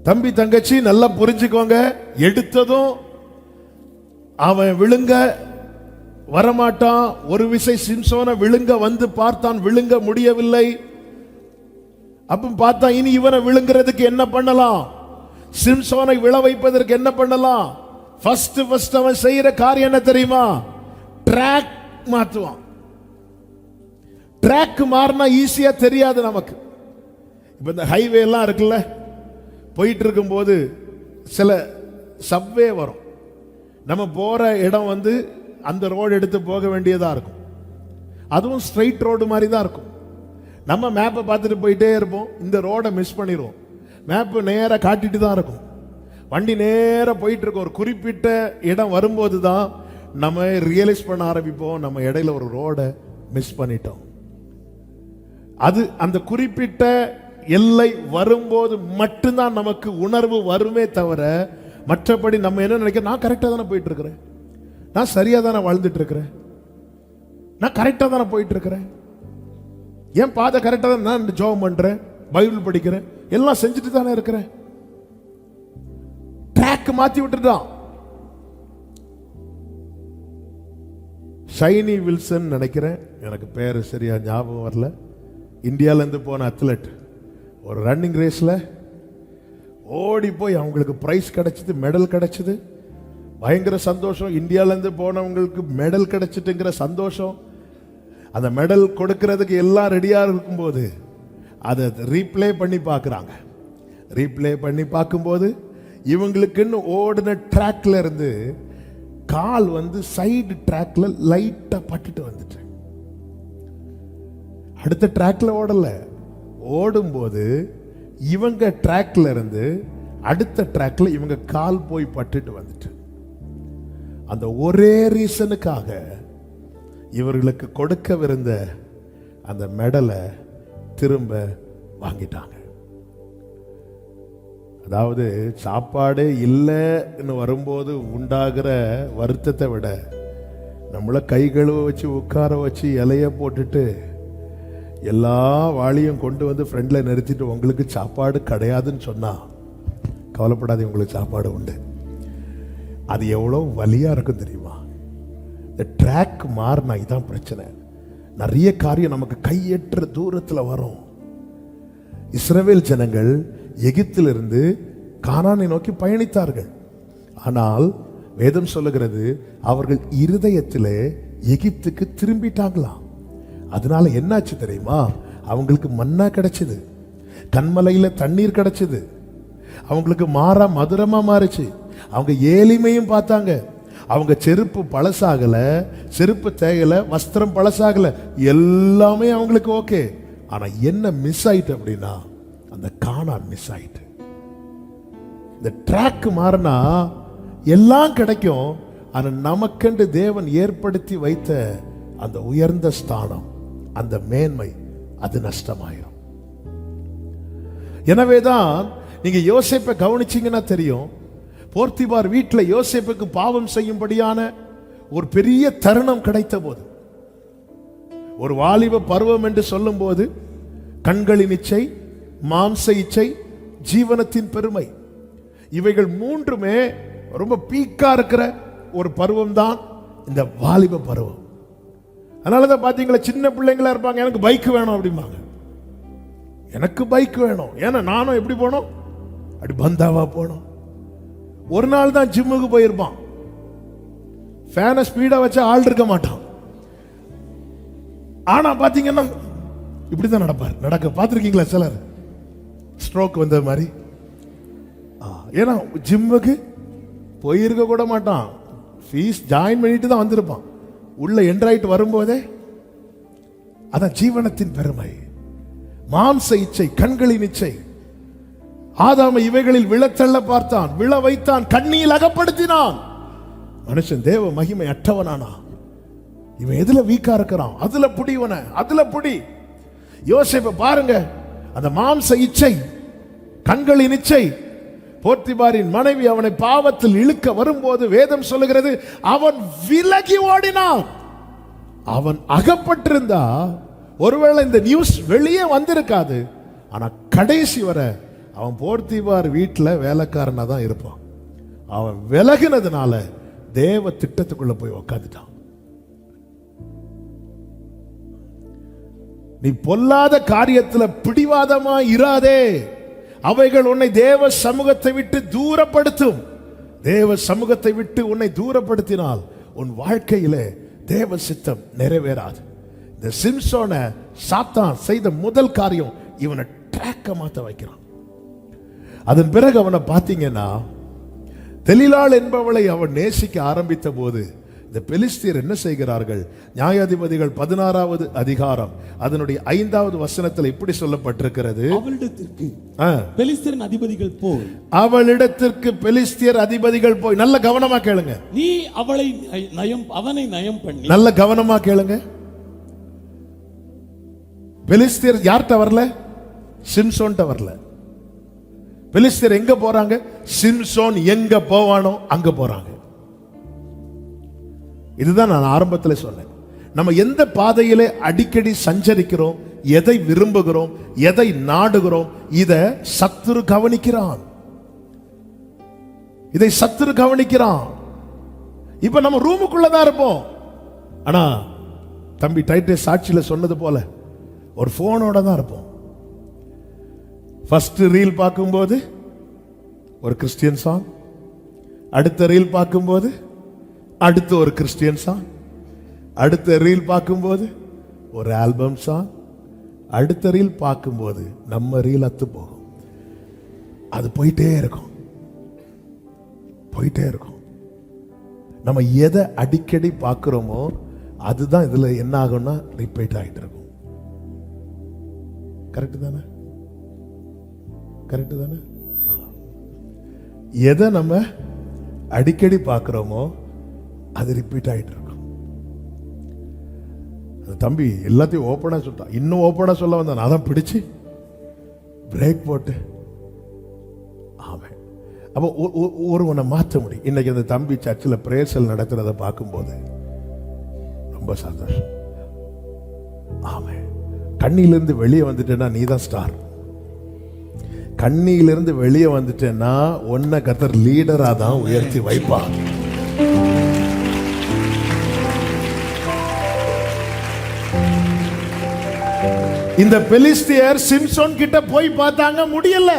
தம்பி தங்கச்சி நல்லா புரிஞ்சுக்கோங்க, எடுத்ததும் அவன் விழுங்க வரமாட்டான். ஒரு விசை சிம்சோனை விழுங்க வந்து பார்த்தான், விழுங்க முடியவில்லை. அப்ப பார்த்தா இனி இவனை விழுங்குறதுக்கு என்ன பண்ணலாம், சிம்சோனை விழ வைப்பதற்கு என்ன பண்ணலாம். ஃபர்ஸ்ட் அவன் செய்யற காரியம் என்ன தெரியுமா, ட்ராக் மாத்துவான். ட்ராக் மாறினா ஈஸியா தெரியாது நமக்கு. இப்ப இந்த ஹைவே எல்லாம் இருக்குல்ல, போயிட்டு இருக்கும் போது சில சப்வே வரும். நம்ம போற இடம் வந்து அந்த ரோடு எடுத்து போக வேண்டியதா இருக்கும். அதுவும் ஸ்ட்ரைட் ரோடு மாதிரி தான் இருக்கும். நம்ம மேப்பை பார்த்துட்டு போயிட்டே இருப்போம், இந்த ரோடை மிஸ் பண்ணிடுவோம். மேப்பு நேராக காட்டிட்டு தான் இருக்கும். வண்டி நேராக போயிட்டு இருக்கோம். ஒரு குறிப்பிட்ட இடம் வரும்போது தான் நம்ம ரியலைஸ் பண்ண ஆரம்பிப்போம், நம்ம இடையில ஒரு ரோடை மிஸ் பண்ணிட்டோம். அது அந்த குறிப்பிட்ட எல்லை வரும்போது மட்டும்தான் நமக்கு உணர்வு வருமே தவிர, மற்றபடி நம்ம என்ன நினைக்கிறோம், நான் கரெக்டாக தானே போயிட்டு இருக்கிறேன், நான் சரியாக தானே வாழ்ந்துட்டு இருக்கிறேன், நான் கரெக்டாக தானே போயிட்டு இருக்கிறேன், ஏன் பாதை கரெக்டாக தான், நான் ஜெபம் பண்றேன், பைபிள் படிக்கிறேன், எல்லாம் செஞ்சுட்டு தானே இருக்கிறேன். ட்ராக் மாத்தி விட்டுட்டான். ஷைனி வில்சன் நினைக்கிறேன், எனக்கு பேர் சரியா ஞாபகம் வரல. இந்தியால இருந்து போன அத்லெட். ஒரு ரன்னிங் ரேஸ்ல ஓடி போய் அவங்களுக்கு பிரைஸ் கிடைச்சது, மெடல் கிடைச்சது. பயங்கர சந்தோஷம். இந்தியால இருந்து போனவங்களுக்கு மெடல் கிடைச்சிட்டுங்கிற சந்தோஷம். அந்த மெடல் கொடுக்கிறதுக்கு எல்லாம் ரெடியா இருக்கும்போது அதை ரீப்ளே பண்ணி பார்க்குறாங்க. ரீப்ளே பண்ணி பார்க்கும்போது இவங்களுக்குன்னு ஓடின ட்ராக்ல இருந்து கால் வந்து சைடு ட்ராக்ல லைட்டா பட்டுட்டு வந்துட்டு, அடுத்த ட்ராக்ல ஓடல. ஓடும்போது இவங்க ட்ராக்ல இருந்து அடுத்த ட்ராக்ல இவங்க கால் போய் பட்டுட்டு வந்துட்டு, அந்த ஒரே ரீசனுக்காக இவர்களுக்கு கொடுக்கவிருந்த அந்த மெடலை திரும்ப வாங்கிட்டாங்க. அதாவது சாப்பாடே இல்லைன்னு வரும்போது உண்டாகிற வருத்தத்தை விட, நம்மள கை கழுவ வச்சு உட்கார வச்சு இலைய போட்டுட்டு எல்லா வாளியும் கொண்டு வந்து ஃப்ரெண்ட்ல நிறுத்திட்டு உங்களுக்கு சாப்பாடு கிடையாதுன்னு சொன்னா, கவலைப்படாது, உங்களுக்கு சாப்பாடு உண்டு. அது எவ்வளோ வலியா இருக்கும் தெரியுமா? இந்த ட்ராக் மாறினா இதான் பிரச்சனை. நிறைய காரியம் நமக்கு கையற்ற தூரத்தில் வரும். இஸ்ரவேல் ஜனங்கள் எகிப்திலிருந்து கானானை நோக்கி பயணித்தார்கள். ஆனால் வேதம் சொல்லுகிறது, அவர்கள் இருதயத்திலே எகிப்துக்கு திரும்பிட்டாங்களாம். அதனால என்னாச்சு தெரியுமா? அவங்களுக்கு மன்னா கிடைச்சது, கண்மலையில தண்ணீர் கிடைச்சது, அவங்களுக்கு மாறா மதுரமா மாறுச்சு. அவங்க ஏழ்மையும் பார்த்தாங்க. அவங்க செருப்பு பழசாகல, செருப்பு தேயல, வஸ்திரம் பழசாகல, எல்லாமே அவங்களுக்கு ஓகே. ஆனா என்ன மிஸ் ஆயிட்டு அப்படின்னா, அந்த கானான் மிஸ் ஆயிட்டு. இந்த ட்ராக் மாறினா எல்லாம் கிடைக்கும். ஆனா நமக்கென்று தேவன் ஏற்படுத்தி வைத்த அந்த உயர்ந்த ஸ்தானம், அந்த மேன்மை, அது நஷ்டமாயிரும். எனவேதான் நீங்க யோசேப்பை கவனிச்சீங்கன்னா தெரியும், போர்த்திபார் வீட்டில் யோசேப்புக்கு பாவம் செய்யும்படியான ஒரு பெரிய தருணம் கிடைத்த போது, ஒரு வாலிப பருவம் என்று சொல்லும் போது, கண்களின் இச்சை, மாம்ச இச்சை, ஜீவனத்தின் பெருமை, இவைகள் மூன்றுமே ரொம்ப பீக்கா இருக்கிற ஒரு பருவம் தான் இந்த வாலிப பருவம். அதனாலதான் பாத்தீங்களா, சின்ன பிள்ளைங்களா இருப்பாங்க, எனக்கு பைக் வேணும் அப்படிம்பாங்க. எனக்கு பைக் வேணும், ஏன்னா நானும் எப்படி போனோம், அப்படி பந்தாவா போனோம். ஒரு நாள் தான் ஜிம்முக்கு போயிருப்பான், ஃபேனை ஸ்பீடா வச்சா ஆள் இருக்க மாட்டான். ஆனா பாத்தீங்கன்னா இப்படிதான் நடக்க பார்த்திருக்கீங்களா? சிலர் ஸ்ட்ரோக் வந்த மாதிரி. ஏன்னா ஜிம்முக்கு போயிருக்க கூட மாட்டான், ஃபீஸ் ஜாயின் பண்ணிட்டு தான் வந்திருப்பான். உள்ள என்ட்ராயிட்டு வரும்போதே அதான் ஜீவனத்தின் பெருமை, மாம்ச இச்சை, கண்களின் இச்சை. ஆதாமை இவைகளில் விழத்தள்ள பார்த்தான், விழ வைத்தான், கண்ணியில் அகப்படுத்தினான். மனுஷன் தேவ மகிமை அற்றவனானா? இவன் எதுல வீக்கா இருக்கிறான், அதுல புடிவன, அதுல புடி. யோசேப்பை பாருங்க, அந்த மாம்ச இச்சை, கண்களின் இச்சை, போர்த்திபாரின் மனைவி அவனை பாவத்தில் இழுக்க வரும்போது வேதம் சொல்லுகிறது அவன் விலகி ஓடினான். அவன் அகப்பட்டிருந்தா ஒருவேளை இந்த நியூஸ் வெளியே வந்திருக்காது. ஆனா கடைசி வரை அவன் போர்த்திபார் வீட்டில் வேலைக்காரனா தான் இருப்பான். அவன் விலகினதுனால தேவ திட்டத்துக்குள்ள போய் உக்காந்துட்டான். நீ பொல்லாத காரியத்துல பிடிவாதமா இராதே. அவைகள் உன்னை தேவ சமூகத்தை விட்டு தூரப்படுத்தும். தேவ சமூகத்தை விட்டு உன்னை தூரப்படுத்தினால் உன் வாழ்க்கையிலே தேவ சித்தம் நிறைவேறாது. இந்த சிம்சோனை சாத்தான் செய்த முதல் காரியம் இவனை ட்ராக்க மாத்த வைக்கிறான். அதன் பிறகு அவனை பார்த்தீங்கன்னா தெலீலாள் என்பவளை அவன் நேசிக்க ஆரம்பித்த போது இந்த பெலிஸ்தியர் என்ன செய்கிறார்கள்? நியாயாதிபதிகள் 16வது அதிகாரம் அதனுடைய 5வது வசனத்தில் இப்படி சொல்லப்பட்டிருக்கிறது, அவளிடத்திற்கு பெலிஸ்தியரின் அதிபதிகள் போய், அவளிடத்திற்கு பெலிஸ்தியர் அதிபதிகள் போய். நல்ல கவனமா கேளுங்க. நீ அவனை நயம் பண்ணி. நல்ல கவனமா கேளுங்க. பெலிஸ்தியர் யார்கிட்ட வரல? சிம்சோன்ட்ட வரல. பெலிஸ்தியர் எங்க போறாங்க? சிம்சோன் எங்க போவானோ அங்க போறாங்க. இதுதான் நான் ஆரம்பத்தில் சொன்னேன். நம்ம எந்த பாதையிலே அடிக்கடி சஞ்சரிக்கிறோம், எதை விரும்புகிறோம், எதை நாடுகிறோம், இதை சத்துரு கவனிக்கிறான். இதை சத்துரு கவனிக்கிறான். இப்ப நம்ம ரூமுக்குள்ளதான் இருப்போம். ஆனா தம்பி டைட்டஸ் சாட்சியில சொன்னது போல ஒரு போனோட தான் இருப்போம். ஃபர்ஸ்ட் ரீல் பார்க்கும்போது ஒரு கிறிஸ்டியன் சாங், அடுத்த ரீல் பார்க்கும்போது அடுத்து ஒரு கிறிஸ்டியன் சாங், அடுத்த ரீல் பார்க்கும்போது ஒரு ஆல்பம் சாங், அடுத்த ரீல் பார்க்கும்போது நம்ம ரீல் அத்து போகும். அது போயிட்டே இருக்கும், போயிட்டே இருக்கும். நம்ம எதை அடிக்கடி பார்க்கிறோமோ அதுதான் இதுல என்ன ஆகும்னா ரிப்பீட் ஆகிட்டு இருக்கும். கரெக்ட் தானே? கரெக்ட் தானே? எதை நம்ம அடிக்கடி பார்க்கிறோமோ அது ரிப்பீட் ஆகிட்டு இருக்கும். தம்பி எல்லாத்தையும் ஓப்பனா சொல்லிட்டான். இன்னும் ஓப்பனா சொல்ல வந்தான், அதான் பிடிச்சு பிரேக் போட்டு. ஆமாம். அப்போ ஒருவனை மாற்ற முடியும். இன்னைக்கு அந்த தம்பி சர்ச்சில் பிரேசல் நடத்துறதை பார்க்கும்போது ரொம்ப சந்தோஷம். ஆமாம். கண்ணிலிருந்து வெளியே வந்துட்டேன்னா நீ தான் ஸ்டார். கண்ணியிலிருந்து வெளியே வந்துட்டேன்னா உன்னை கர்த்தர் லீடரா தான் உயர்த்தி வைப்பான். இந்த பெலிஸ்தியர் சிம்சோன் கிட்ட போய் பார்த்தாங்க, முடியல.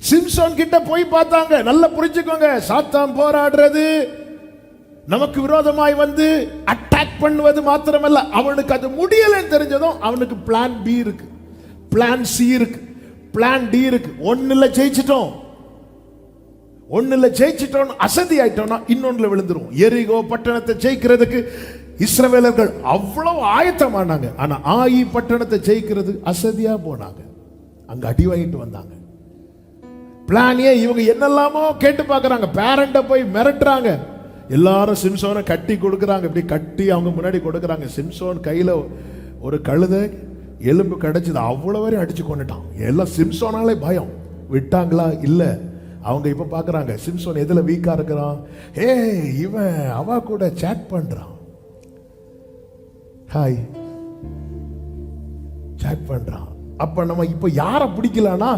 சிம்சோன் கிட்ட போய் பார்த்தாங்க. நல்லா புரிஞ்சுக்கோங்க, சாத்தான் போராடுறது நமக்கு விரோதமாய் வந்து அட்டாக் பண்ணுவது மாத்திரமல்ல, அவனுக்கு அது முடியலன்னு தெரிஞ்சதும் அவனுக்கு பிளான் பி இருக்கு, பிளான் சி இருக்கு, பிளான் டி இருக்கு. ஒண்ணுல ஜெயிச்சிட்டோம், ஒண்ணுல ஜெயிச்சிட்டோம் அசதி ஆயிட்டோம்னா இன்னொன்னுல விழுந்துரும். எரிகோ பட்டணத்தை ஜெயிக்கிறதுக்கு இஸ்ரவேலர்கள் அவ்வளவு ஆயத்தமானாங்க. ஆனா ஆயி பட்டணத்தை ஜெயிக்கிறது அசதியா போனாங்க. அங்க அடி வாங்கிட்டு வந்தாங்க. பிளானே இவங்க என்னெல்லாமோ கேட்டு பார்க்கறாங்க. பேரண்ட போய் மிரட்டுறாங்க. எல்லாரும் சிம்சோனை கட்டி கொடுக்கறாங்க. இப்படி கட்டி அவங்க முன்னாடி கொடுக்கறாங்க. சிம்சோன் கையில ஒரு கழுதை எலும்பு கிடைச்சது, அவ்வளவு வரையும் அடிச்சு கொண்டுட்டான். எல்லாம் சிம்சோனாலே பயம். விட்டாங்களா? இல்ல. அவங்க இப்ப பாக்குறாங்க சிம்சோன் எதுல வீக்கா இருக்கிறான். ஏ இவன் அவ கூட சேட் பண்றான், ஹாய் சேட் பண்றான். அப்ப நம்ம இப்ப யார பிடிக்கலாம்னா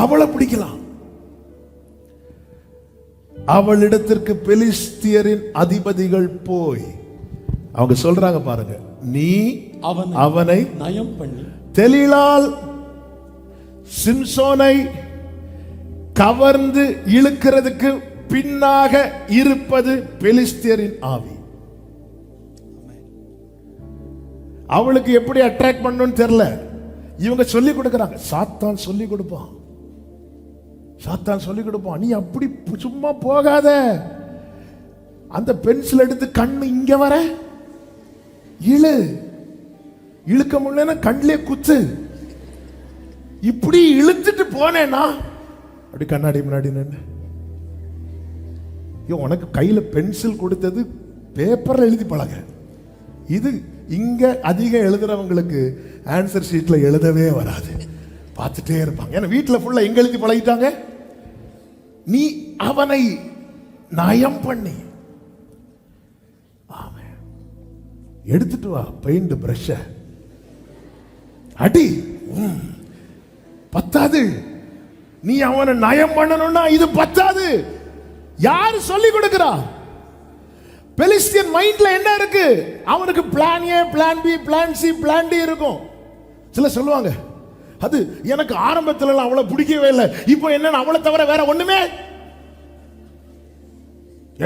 அவளை பிடிக்கலாம். அவளிடத்திற்கு பெலிஸ்தியரின் அதிபதிகள் போய் அவங்க சொல்றாங்க பாருங்க, நீ அவனை நயம் பண்ணி. தெலீலாள் சிம்சோனை கவர்ந்து இழுக்கிறதுக்கு பின்னாக இருப்பது பெலிஸ்தியரின் ஆவி. அவளுக்கு எப்படி அட்ராக்ட் பண்ணணும்னு தெரியல. இவங்க சொல்லி கொடுக்கறாங்க. சாத்தான் சொல்லி கொடுப்பான், சாத்தான் சொல்லி கொடுப்பான். நீ அப்படி சும்மா போகாத, அந்த பென்சில் எடுத்து கண்ணு இங்க வர இழு, இழுக்க முடியலன்னா கண்ணிலே குத்து. இப்படி இழுத்துட்டு போனேன்னா அப்படி கண்ணாடி முன்னாடி நின்று, உனக்கு கையில பென்சில் கொடுத்தது பேப்பர்ல எழுதி பழக. இது இங்க அதிகம் எழுதுறவங்களுக்கு ஆன்சர் ஷீட்ல எழுதவே வராது. பார்த்துட்டே இருப்பாங்க. ஏன்னா வீட்டுல ஃபுல்லா எங்க எழுதி பழகிட்டாங்க. நீ அவனை நயம் பண்ணி, ஆமென், எடுத்துட்டு வா பெயிண்ட் பிரஷ, அடி. பத்தாது, நீ அவனை நயம் பண்ணணும்னா இது பத்தாது. யாரு சொல்லி கொடுக்கிறா? பெலிஸ்தியன் மைண்ட்ல என்ன இருக்கு? அவனுக்கு plan A, plan B, plan C, plan D இருக்கும். சில சொல்லுவாங்க, அது எனக்கு ஆரம்பத்துல அவளை பிடிக்கவே இல்லை, இப்போ என்ன அவளை தவிர வேற ஒண்ணுமே,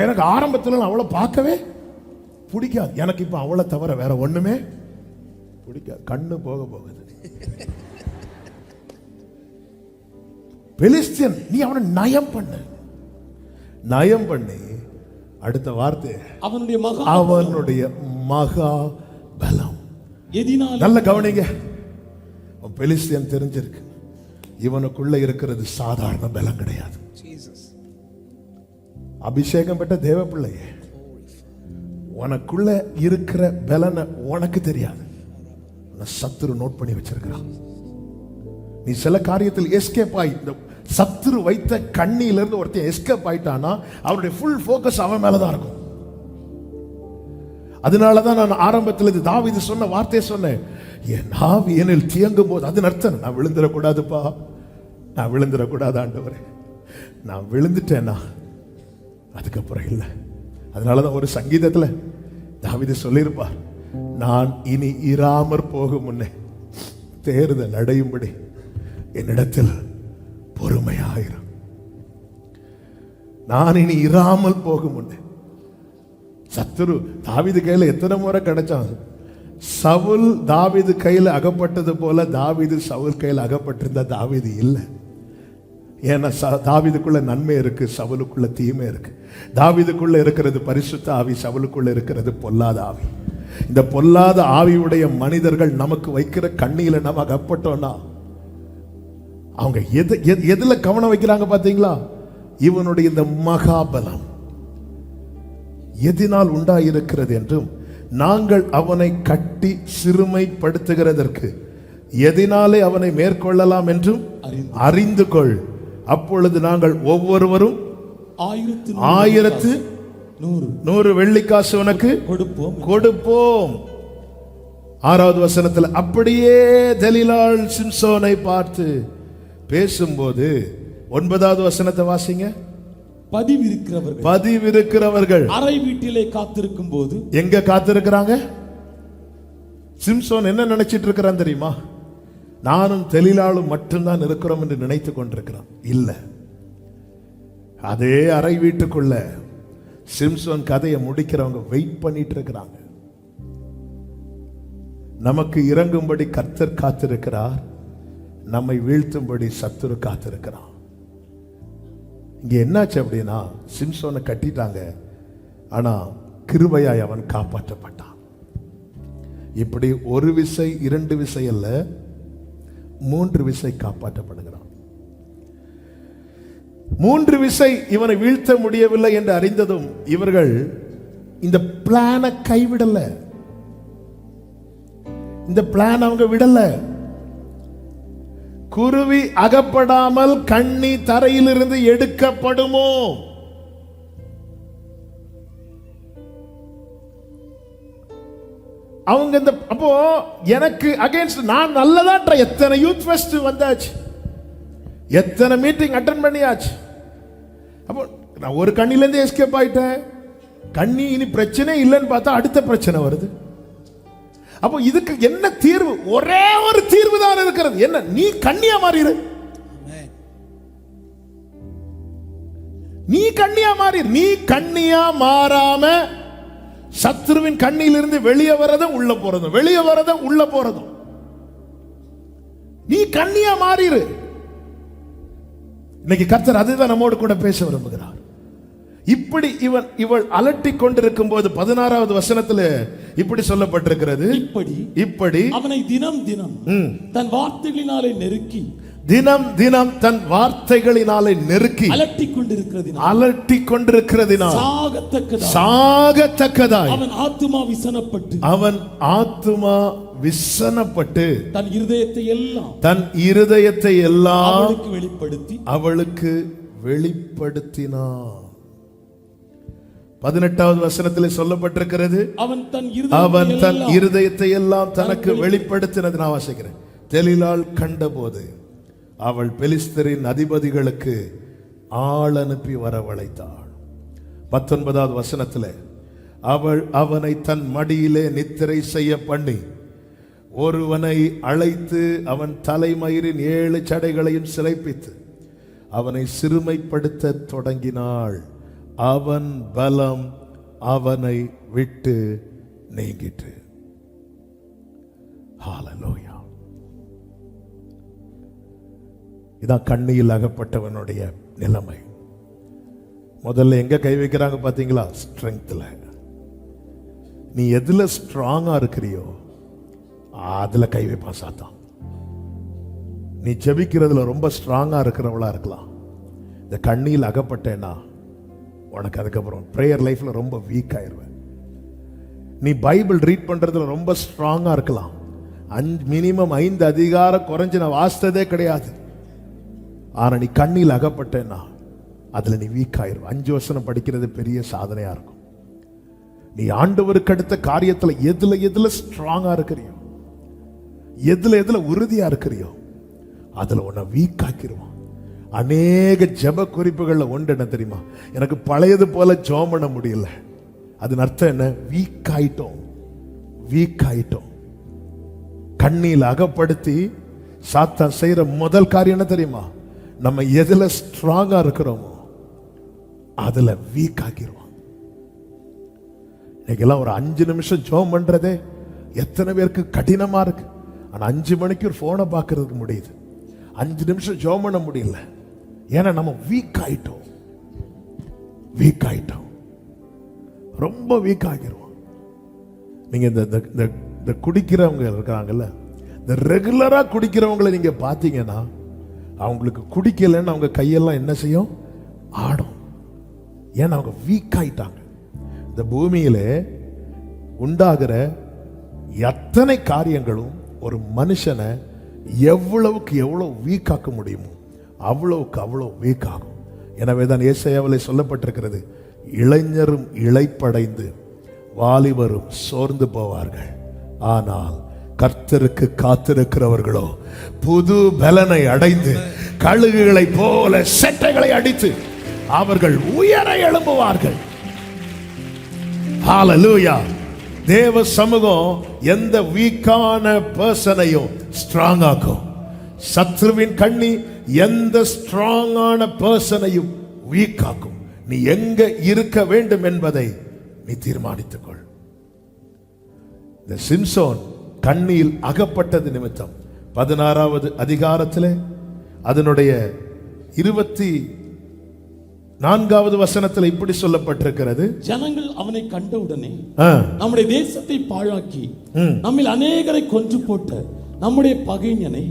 எனக்கு ஆரம்பத்துல அவளை பார்க்கவே பிடிக்காது, எனக்கு இப்ப அவளை தவிர வேற ஒண்ணுமே பிடிக்காது. கண்ணு போக போகுது. பெலிஸ்தியன், நீ அவனை நயம் பண்ணு. நயம் பண்ணி அடுத்த வார்த்தை அவனுடைய மகா பலம். நல்ல கவனிங்க. பெலிஸ்தியன் தெரிஞ்சிருக்கு, இவனுக்குள்ள இருக்கிறது சாதாரண பலம் கிடையாது. அபிஷேகம் பெற்ற தேவ பிள்ளையே, உனக்குள்ள இருக்கிற பலனை உனக்கு தெரியாது, சத்துரு நோட் பண்ணி வச்சிருக்கிறான். நீ சில காரியத்தில் எஸ்கேப் ஆகி, இந்த சத்துரு வைத்த கண்ணியில இருந்து ஒருத்தன் எஸ்கேப் ஆயிட்டானா அவருடைய ஃபுல் ஃபோக்கஸ் அவன் மேலதான் இருக்கும். அதனாலதான் நான் ஆரம்பத்தில் இது தாவீது சொன்ன வார்த்தையை சொன்னேன், என் ஆவி என்னில் தியங்கும் போது, அது அர்த்தம் நான் விழுந்துடக்கூடாதுப்பா, நான் விழுந்துடக்கூடாது ஆண்டவரே, நான் விழுந்துட்டேன்னா அதுக்கப்புறம் இல்லை. அதனாலதான் ஒரு சங்கீதத்துல தாவீது சொல்லியிருப்பார், நான் இனி இராமற் போகும் முன்னே தேர்தல் அடையும்படி என்னிடத்தில் பொறுமையாயிரும். நான் இனி இராமல் போகும் முன்னே. சத்துரு தாவீது கையில எத்தனை முறை கிடைச்சான்? சவுல் தாவீது கையில அகப்பட்டது போல தாவீது சவுல் கையில் அகப்பட்டிருந்த தாவீது இல்லை. ஏன்னா தாவீதுக்குள்ள நன்மை இருக்கு, சவுலுக்குள்ள தீமை இருக்கு. தாவீதுக்குள்ள இருக்கிறது பரிசுத்த ஆவி, சவுலுக்குள்ள இருக்கிறது பொல்லாத ஆவி. இந்த பொல்லாத ஆவியுடைய மனிதர்கள் நமக்கு வைக்கிற கண்ணியில நம்ம அகப்பட்டோம்னா அவங்க எதுல கவனம் வைக்கிறாங்க பாத்தீங்களா? இவனுடைய இந்த மகாபலம் எதினால் உண்டாயிருக்கிறது என்றும், நாங்கள் அவனை கட்டி சிறுமைப்படுத்துகிறதற்கு எதினாலே அவனை மேற்கொள்ளலாம் என்றும் அறிந்து கொள். அப்பொழுது நாங்கள் ஒவ்வொருவரும் 1100 வெள்ளிக்காசு உனக்கு கொடுப்போம். 6வது வசனத்தில் அப்படியே தெலீலாள் சிம்சோனை பார்த்து பேசும்போது, 9வது வசனத்தை வாசிங்க. பதிவிருக்கிறவர்கள் அறை வீட்டிலே காத்திருக்கும் போது, எங்க காத்திருக்கிறாங்க? சிம்சோன் என்ன நினைச்சிட்டு இருக்கிறான் தெரியுமா? நானும் தெலீலாளும் மட்டும்தான் இருக்கிறோம் என்று நினைத்து கொண்டிருக்கிறான். இல்ல, அதே அறை வீட்டுக்குள்ள சிம்சோன் கதையை முடிக்கிறவங்க வெயிட் பண்ணிட்டு இருக்கிறாங்க. நமக்கு இறங்கும்படி கர்த்தர் காத்திருக்கிறார், நம்மை வீழ்த்தும்படி சத்துரு காத்திருக்கிறான். இங்க என்னாச்சு அப்படின்னா, சிம்சோனை கட்டிட்டாங்க, ஆனா கிருபையாய் அவன் காப்பாற்றப்பட்டான். இப்படி ஒரு விசை 2 விசை அல்ல, 3 விசை காப்பாற்றப்படுகிறான். 3 விசை இவனை வீழ்த்த முடியவில்லை என்று அறிந்ததும் இவர்கள் இந்த பிளான கைவிடல. இந்த பிளான் அவங்க விடல. குருவி அகப்படாமல் கண்ணி தரையிலிருந்து எடுக்கப்படுமோ? அவங்க இந்த அப்போ எனக்கு அகைன்ஸ்ட் நான் நல்லதா எத்தனை யூத் ஃபெஸ்ட் வந்தாச்சு, எத்தனை மீட்டிங் அட்டெண்ட் பண்ணியாச்சு. அப்போ நான் ஒரு கண்ணிலேருந்து எஸ்கேப் ஆயிட்டேன். கண்ணி இனி பிரச்சனை இல்லைன்னு பார்த்தா அடுத்த பிரச்சனை வருது. அப்போ இதுக்கு என்ன தீர்வு? ஒரே ஒரு தீர்வு தான் இருக்கிறது. என்ன? நீ கண்ணியா மாறிடு. நீ கண்ணியா மாறிடு. நீ கண்ணியா மாறாம சத்ருவின் கண்ணியிலிருந்து வெளியே வரதும் உள்ள போறதும், வெளியே வரதும் உள்ள போறதும். நீ கண்ணியா மாறிடு. இன்னைக்கு கர்த்தர் அதுதான் நம்மோடு கூட பேச விரும்புகிறார். இப்படி இவள் அலட்டி கொண்டிருக்கும் போது 16வது வசனத்துல இப்படி சொல்லப்பட்டிருக்கிறது, இப்படி அவனை தினம் தினம் தன் வார்த்தைகளினாலே நெருக்கி தினம் தினம் தன் வார்த்தைகளினாலே நெருக்கி அலட்டிக் கொண்டிருக்கிறதினால் சாகத்தக்கதாய் அவன் ஆத்துமா விசனப்பட்டு தன் இருதயத்தை எல்லாம் அவளுக்கு வெளிப்படுத்தினான். 18வது வசனத்திலே சொல்லப்பட்டிருக்கிறது, அவன் தன் இருதயத்தை எல்லாம் தனக்கு வெளிப்படுத்தினது. நான் வாசிக்கிறேன். தெலீலாள் கண்டபோது அவள் பெலிஸ்தரின் அதிபதிகளுக்கு ஆள் அனுப்பி வரவழைத்தாள். 19வது வசனத்திலே அவள் அவனை தன் மடியிலே நித்திரை செய்ய பண்ணி ஒருவனை அழைத்து அவன் தலைமயிரின் 7 சடைகளையும் சிறைப்பித்து அவனை சிறுமைப்படுத்த தொடங்கினாள். அவன் பலம் அவனை விட்டு நீங்கிற்று. ஹல்லேலூயா. இதான் கண்ணியில் அகப்பட்டவனுடைய நிலைமை. முதல்ல எங்க கை வைக்கிறாங்க பாத்தீங்களா? ஸ்ட்ரெங்க்ல. நீ எதுல ஸ்ட்ராங்கா இருக்கிறியோ அதுல கை வைப்பான் சாத்தான். நீ ஜெபிக்கிறதுல ரொம்ப ஸ்ட்ராங்கா இருக்கிறவளா இருக்கலாம். இந்த கண்ணியில் அகப்பட்டேன்னா உனக்கு அதுக்கப்புறம் பிரேயர் லைஃப்ல ரொம்ப வீக் ஆயிருவேன். நீ பைபிள் ரீட் பண்றதுல ரொம்ப ஸ்ட்ராங்கா இருக்கலாம். மினிமம் 5 அதிகாரம் குறைஞ்சு நான் வாசித்ததே கிடையாது. ஆனா நீ கண்ணியில் அகப்பட்டேன்னா அதுல நீ வீக் ஆயிருவ. 5 வசனம் படிக்கிறது பெரிய சாதனையா இருக்கும். நீ ஆண்டவருக்கு அடுத்த காரியத்துல எதுல ஸ்ட்ராங்கா இருக்கிறியோ, எதுல உறுதியா இருக்கிறியோ அதுல உன்னை வீக் ஆக்கிடுவான். அநேக ஜெப குறிப்புகள்ல ஒன்று என்ன தெரியுமா? எனக்கு பழையது போல ஜெபம் பண்ண முடியல. அதன் அர்த்தம் என்ன? வீக் ஆயிட்டோம். கண்ணியில் அகப்படுத்தி சாத்தான் செய்யற முதல் காரியம் என்ன தெரியுமா? நம்ம எதுல ஸ்ட்ராங்கா இருக்கிறோமோ அதுல வீக் ஆக்கிடுவான். இன்னைக்கெல்லாம் ஒரு 5 நிமிஷம் ஜெபம் பண்றதே எத்தனை பேருக்கு கடினமா இருக்கு. ஆனா 5 மணிக்கு ஒரு போனை பார்க்கறதுக்கு முடியுது. 5 நிமிஷம் ஜெபம் பண்ண முடியல. ஏன்னா நம்ம வீக் ஆயிட்டோம். ரொம்ப வீக் ஆகிடுவோம். நீங்க இந்த குடிக்கிறவங்க இருக்காங்கல்ல, இந்த ரெகுலரா குடிக்கிறவங்களை நீங்க பாத்தீங்கன்னா அவங்களுக்கு குடிக்கலன்னு அவங்க கையெல்லாம் என்ன செய்யும்? ஆடும். ஏன்னா அவங்க வீக் ஆயிட்டாங்க. இந்த பூமியில உண்டாகிற எத்தனை காரியங்களும் ஒரு மனுஷனை எவ்வளவுக்கு எவ்வளவு வீக் ஆக்க முடியுமோ அவ்வளவுக்கு அவ்வளவு வீக் ஆகும். எனவே தான் ஏசாயாவிலே சொல்லப்பட்டிருக்கிறது, இளைஞரும் இளைப்படைந்து வாலிபரும் சோர்ந்து போவார்கள், ஆனால் கர்த்தருக்கு காத்திருக்கிறவர்களோ புது பலனை அடைந்து கழுகுகளை போல செட்டைகளை அடித்து அவர்கள் உயர எழும்புவார்கள். ஹல்லேலூயா. தேவ சமூகம் எந்த வீக்கான பர்சனையும் ஸ்ட்ராங் ஆக்கும். சத்ருவின் கண்ணி எந்த ஸ்ட்ராங்கான பர்சனையும் வீக் ஆக்கும். நீ எங்க இருக்க வேண்டும் என்பதை நீ தீர்மானித்துக்கொள். இந்த சிம்சோன் கண்ணியில் அகப்பட்டது நிமித்தம் 16வது அதிகாரத்திலே அதனுடைய 24வது வசனத்தில் இப்படி சொல்லப்பட்டிருக்கிறது, ஜனங்கள் அவனை கண்டவுடனே நம்முடைய தேசத்தை பாழாக்கி நம்மில் அநேகரை கொன்று போட்ட நம்முடைய பகைஞனை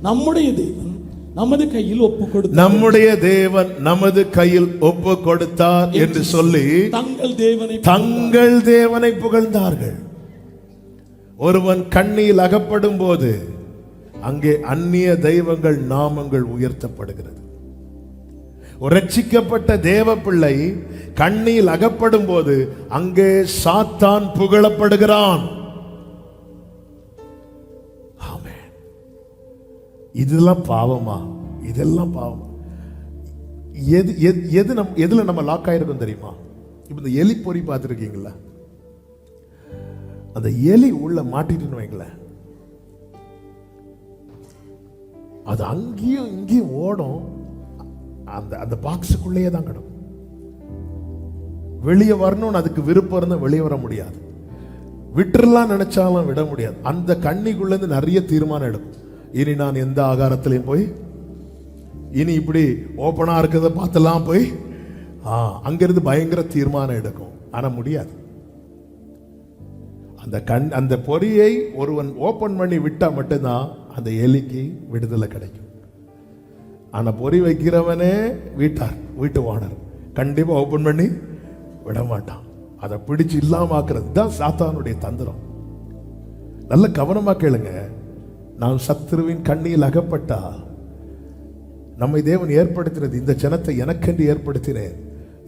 நம்முடைய தேவன் நமது கையில் ஒப்பு கொடுத்தார் என்று சொல்லி தங்கள் தேவனை புகழ்ந்தார்கள். ஒருவன் கண்ணியில் அகப்படும் போது அங்கே அந்நிய தெய்வங்கள் நாமங்கள் உயர்த்தப்படுகிறது. ஒரு ரட்சிக்கப்பட்ட தேவ பிள்ளை கண்ணியில் அகப்படும் போது அங்கே சாத்தான் புகழப்படுகிறான். இதெல்லாம் பாவமா? இதெல்லாம் பாவம். எதுல நம்ம லாக் ஆயிருக்கும் தெரியுமா? இப்ப இந்த எலி பொறி பார்த்துருக்கீங்களா? அந்த எலி உள்ள மாட்டிட்டு வைங்களேன், அது அங்கேயும் இங்கேயும் ஓடும். அந்த பாக்ஸுக்குள்ளேயே தான் கிடக்கும். வெளியே வரணும்னு அதுக்கு விருப்பம் இருந்தால் வெளியே வர முடியாது. விட்டுறலாம் நினைச்சாலும் விட முடியாது. அந்த கண்ணிக்குள்ள இருந்து நிறைய தீர்மானம் எடுக்கும். இனி நான் எந்த ஆகாரத்திலையும் போய் இனி இப்படி ஓப்பனா இருக்கிறத பார்த்தெல்லாம் போய் அங்கிருந்து பயங்கர தீர்மானம் எடுக்கும். ஆனா முடியாது. அந்த பொறியை ஒருவன் ஓபன் பண்ணி விட்டா மட்டும்தான் அந்த எலிக்கு விடுதலை கிடைக்கும். ஆனா பொறி வைக்கிறவனே வீட்டு ஓனர் கண்டிப்பா ஓபன் பண்ணி விட மாட்டான். அதை பிடிச்சு இல்லாம ஆக்குறது தான் சாத்தானுடைய தந்திரம். நல்ல கவனமா கேளுங்க. நாம் சத்துருவின் கண்ணியில் அகப்பட்டா நம்மை தேவன் ஏற்படுத்தினது, இந்த ஜனத்தை எனக்கென்று ஏற்படுத்தினேன்,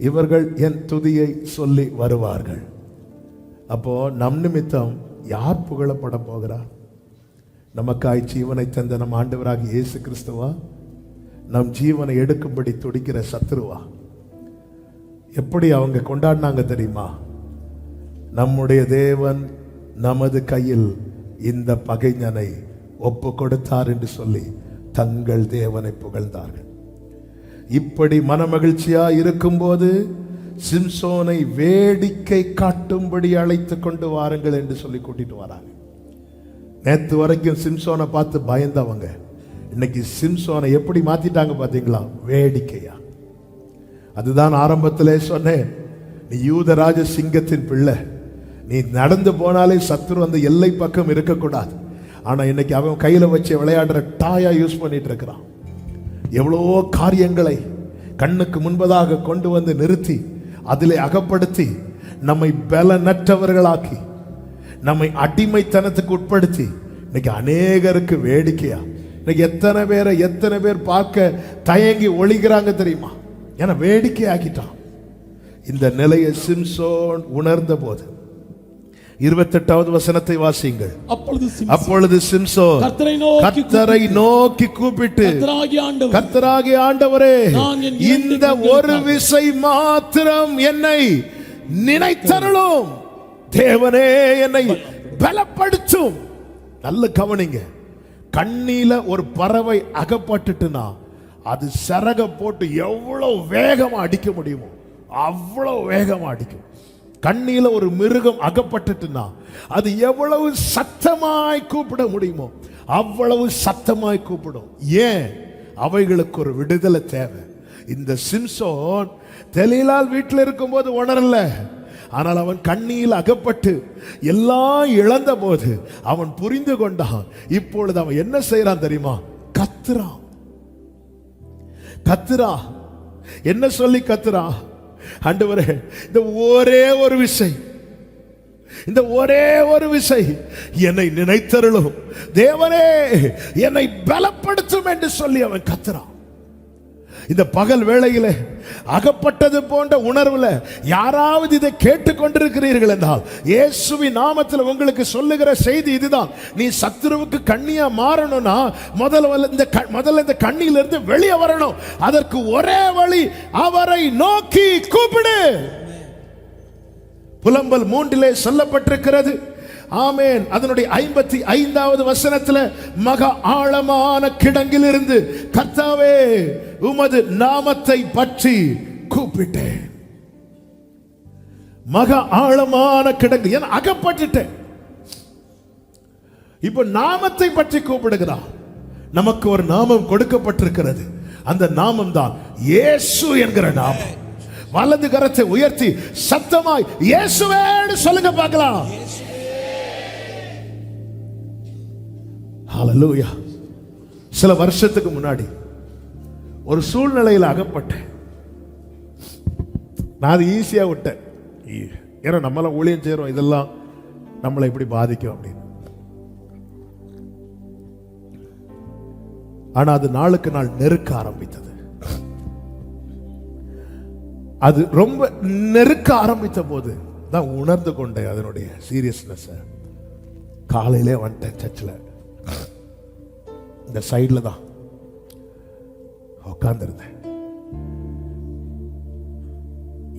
இவர்கள் என் துதியை சொல்லி வருவார்கள். அப்போ நம் நிமித்தம் யார் புகழப்பட போகிறார்? நமக்காய் ஜீவனை தந்த நம் ஆண்டவராக இயேசு கிறிஸ்துவா? நம் ஜீவனை எடுக்கும்படி துடிக்கிற சத்துருவா? எப்படி அவங்க கொண்டாடினாங்க தெரியுமா? நம்முடைய தேவன் நமது கையில் இந்த பகைஞனை ஒப்பு கொடுத்தார் என்று சொல்லி தங்கள் தேவனை புகழ்ந்தார்கள். இப்படி மனமகிழ்ச்சியா இருக்கும்போது சிம்சோனை வேடிக்கை காட்டும்படி அழைத்து கொண்டு வாருங்கள் என்று சொல்லி கூட்டிட்டு வராங்க. நேற்று வரைக்கும் சிம்சோனை பார்த்து பயந்தவங்க இன்னைக்கு சிம்சோனை எப்படி மாத்திட்டாங்க பாத்தீங்களா? வேடிக்கையா. அதுதான் ஆரம்பத்திலே சொன்னேன், நீ யூதராஜ சிங்கத்தின் பிள்ளை, நீ நடந்து போனாலே சத்துரு அந்த எல்லை பக்கம் இருக்கக்கூடாது. ஆனா இன்னைக்கு அவன் கையில வச்சு விளையாடுற டாயா யூஸ் பண்ணிட்டு இருக்கிறான். எவ்வளோ காரியங்களை கண்ணுக்கு முன்பதாக கொண்டு வந்து நிறுத்தி அதிலே அகப்படுத்தி நம்மை பலனற்றவர்களாக்கி நம்மை அடிமைத்தனத்துக்கு உட்படுத்தி இன்னைக்கு அநேகருக்கு வேடிக்கையா. இன்னைக்கு எத்தனை பேர் பார்க்க தயங்கி ஒளிகிறாங்க தெரியுமா? ஏன்னா வேடிக்கை ஆக்கிட்டான். இந்த நிலையை சிம்சோன் உணர்ந்த போது 28வது வசனத்தை வாசியுங்கள். அப்பொழுது சிம்சோன் கர்த்தரை நோக்கி கூப்பிட்டு, கர்த்தராகிய ஆண்டவரே, இந்த ஒரு விசை மாத்திரம் என்னை நினைத்தருளும். தேவனே, என்னை பலப்படுத்தும். நல்ல கவனிங்க. கண்ணில ஒரு பறவை அகப்பட்டுட்டுனா அது சரக போட்டு எவ்வளவு வேகமா அடிக்க முடியுமோ அவ்வளவு வேகமா அடிக்கும். கண்ணில ஒரு மிருகம் அகப்பட்டுட்டுனா அது எவ்வளவு சத்தமாய் கூப்பிட முடியுமோ அவ்வளவு சத்தமாய் கூப்பிடும். ஏன்? அவைகளுக்கு ஒரு விடுதலை தேவை. இந்த சிம்சோன் தெலீலால் வீட்டில் இருக்கும்போது உணரல. ஆனால் அவன் கண்ணியில் அகப்பட்டு எல்லாம் இழந்த போது அவன் புரிந்து கொண்டான். இப்பொழுது அவன் என்ன செய்யறான் தெரியுமா? கத்துறான். என்ன சொல்லி கத்துறான்? ஆண்டவரே, இந்த ஒரே ஒரு விசை என்னை நினைத்தருளும். தேவனே, என்னை பலப்படுத்தும் என்று சொல்லி அவன் கத்துறான். இந்த பகல் வேளையில அகப்பட்டது போன்ற உணர்வுல யாராவது இதை கேட்டுக்கொண்டிருக்கிறீர்கள் என்றால் இயேசுவின் நாமத்தில் உங்களுக்கு சொல்லுகிற செய்தி இதுதான். நீ சத்துருவுக்கு கண்ணியா மாறணும்னா முதல்ல இந்த கண்ணியிலிருந்து வெளியே வரணும். அதற்கு ஒரே வழி, அவரை நோக்கி கூப்பிடு. புலம்பல் 3 சொல்லப்பட்டிருக்கிறது. ஆமென். அதனுடைய 55வது வசனத்துல மகா ஆழமான கிடங்கிலிருந்து கர்த்தாவே உமது நாமத்தை பற்றி கூப்பிட்டேன். மகா ஆழமான கிடங்கு, என அகப்பட்டுட்டேன். இப்ப நாமத்தை பற்றி கூப்பிடுகிறான். நமக்கு ஒரு நாமம் கொடுக்கப்பட்டிருக்கிறது. அந்த நாமம் தான் இயேசு என்கிற நாமம். வலது கரத்தை உயர்த்தி சத்தமாய் இயேசுவேன்னு சொல்லுங்க பார்க்கலாம். ஹல்லேலூயா. சில வருஷத்துக்கு முன்னாடி ஒரு சூழ்நிலையில் அகப்பட்டேன். நான் அது ஈஸியா விட்டேன். ஏன்னா நம்மள ஊழியம் செய்யறோம், இதெல்லாம் நம்மளை எப்படி பாதிக்கும் அப்படின்னு. ஆனா அது நாளுக்கு நாள் நெருக்க ஆரம்பித்தது. அது ரொம்ப நெருக்க ஆரம்பித்த போது தான் உணர்ந்து கொண்டேன் அதனுடைய சீரியஸ்னஸ். காலையிலே வந்துட்டேன் சர்ச்சில். இந்த சைடில் தான் உட்கார்ந்திருந்தேன்.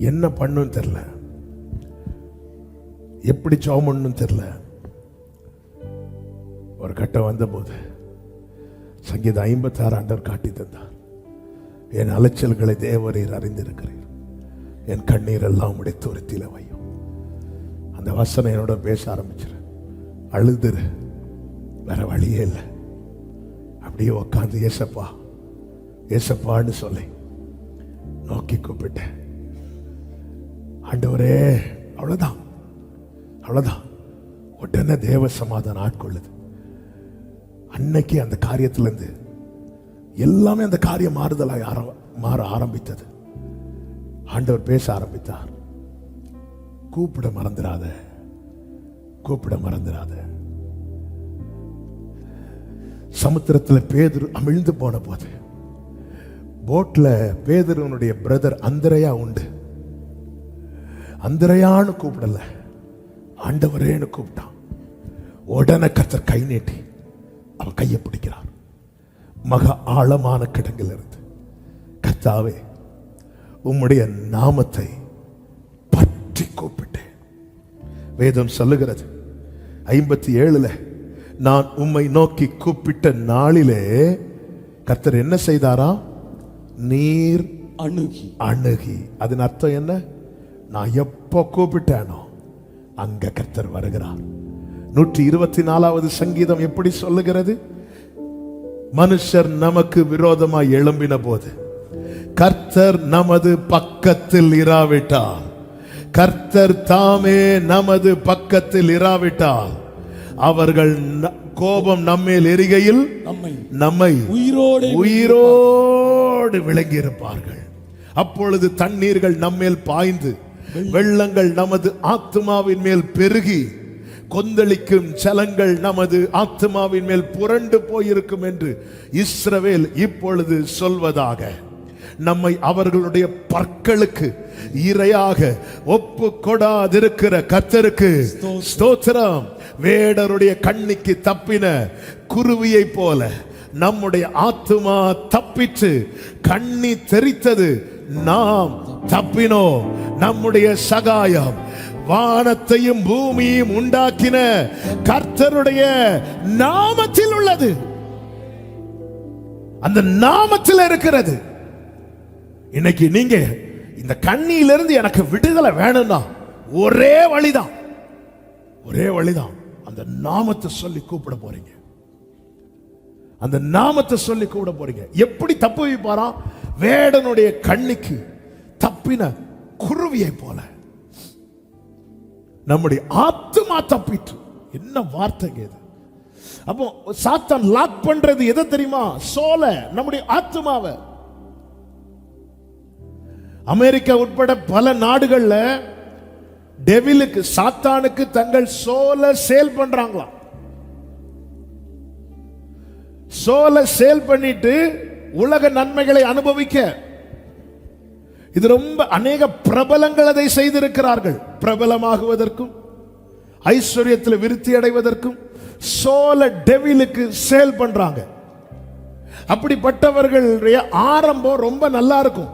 என்ன பண்ணுன்னு தெரியல, எப்படி சோமன்னு தெரியல. ஒரு கட்டம் வந்த போது சங்கீதம் 56 ஆண்டவர் காட்டி தந்தார். என் அலைச்சல்களை தேவரீர் அறிந்திருக்கிறீர், என் கண்ணீர் எல்லாம் உடைய துருத்தில வையும். அந்த வசனம் என்னோட பேச ஆரம்பிச்சிரு. அழுதுரு, வேற வழியே இல்லை. அப்படியே உட்காந்து ஏசப்பா ஏசப்பான்னு சொல்லி நோக்கி கூப்பிட்டேன். ஆண்டவரே, அவ்வளவுதான். உடனே தேவ சமாதானம் ஆட்கொள்ளுது. அன்னைக்கு அந்த காரியத்திலிருந்து எல்லாமே அந்த காரியம் மாறுதலாய் மாற ஆரம்பித்தது. ஆண்டவர் பேச ஆரம்பித்தார். கூப்பிட மறந்துடாத, கூப்பிட மறந்துடாத. சமுத்திரத்தில் பேதுரு அமிழ்ந்து போன போது போட்ல பேதுருவனுடைய பிரதர் அந்திரையா உண்டு. அந்திரையான்னு கூப்பிடல, ஆண்டவரேன்னு கூப்பிட்டான். உடனே கர்த்தர் கை நீட்டி அவன் கையை பிடிக்கிறார். மக ஆழமான கிடங்கில் இருந்து, கர்த்தாவே உம்முடைய நாமத்தை பற்றி கூப்பிட்டேன். வேதம் சொல்லுகிறது 57 நான் உம்மை நோக்கி கூப்பிட்ட நாளிலே கர்த்தர் என்ன செய்தாரா? நீர் அணுகி. அணுகி. அதன் அர்த்தம் என்ன? நான் எப்போ கூப்பிட்டேனோ அங்க கர்த்தர் வருகிறார். 124வது சங்கீதம் எப்படி சொல்லுகிறது? மனுஷர் நமக்கு விரோதமாய் எழும்பின போது கர்த்தர் நமது பக்கத்தில் இராவிட்டால், கர்த்தர் தாமே நமது பக்கத்தில் இராவிட்டால், அவர்கள் கோபம் நம்மேல் எரிகையில் நம்மை உயிரோடு விளங்கி இருப்பார்கள். அப்பொழுது தண்ணீர்கள் நம்மேல் பாய்ந்து வெள்ளங்கள் நமது ஆத்துமாவின் மேல் பெருகி கொந்தளிக்கும் ஜலங்கள் நமது ஆத்துமாவின் மேல் புரண்டு போயிருக்கும் என்று இஸ்ரவேல் இப்பொழுது சொல்வதாக. நம்மை அவர்களுடைய பற்களுக்கு இரையாக ஒப்பு கொடாதிருக்கிற கர்த்தருக்கு ஸ்தோத்திரம். வேடருடைய கண்ணிக்கு தப்பின குருவியை போல நம்முடைய ஆத்துமா தப்பிச்சு கண்ணி தெரித்தது, நாம் தப்பினோம். நம்முடைய சகாயம் வானத்தையும் பூமியையும் உண்டாக்கின கர்த்தருடைய நாமத்தில் உள்ளது. அந்த நாமத்தில் இருக்கிறது. இன்னைக்கு நீங்க இந்த கண்ணியிலிருந்து எனக்கு விடுதலை வேணும்னா ஒரே வழிதான், ஒரே வழிதான். அந்த நாமத்தை சொல்லி கூப்பிட போறீங்க. அந்த நாமத்தை சொல்லி கூப்பிட போறீங்க. எப்படி தப்பு வைப்பாரா? வேடனுடைய கண்ணிக்கு தப்பின குருவியை போல நம்முடைய ஆத்துமா தப்பிட்டு. என்ன வார்த்தைங்க இது! அப்போ சாத்தான் லாக் பண்றது எதை தெரியுமா? சோலை, நம்முடைய ஆத்துமாவை. அமெரிக்கா உட்பட பல நாடுகள்ல டெவிலுக்கு, சாத்தானுக்கு தங்கள் சோலை சேல் பண்றாங்களாம். சோலை சேல் பண்ணிட்டு உலக நன்மைகளை அனுபவிக்க இது ரொம்ப அநேக பிரபலங்கள் அதை செய்திருக்கிறார்கள். பிரபலமாகுவதற்கும் ஐஸ்வர்யத்தில் விருத்தி அடைவதற்கும் சோலை டெவிலுக்கு சேல் பண்றாங்க. அப்படிப்பட்டவர்களுடைய ஆரம்பம் ரொம்ப நல்லா இருக்கும்,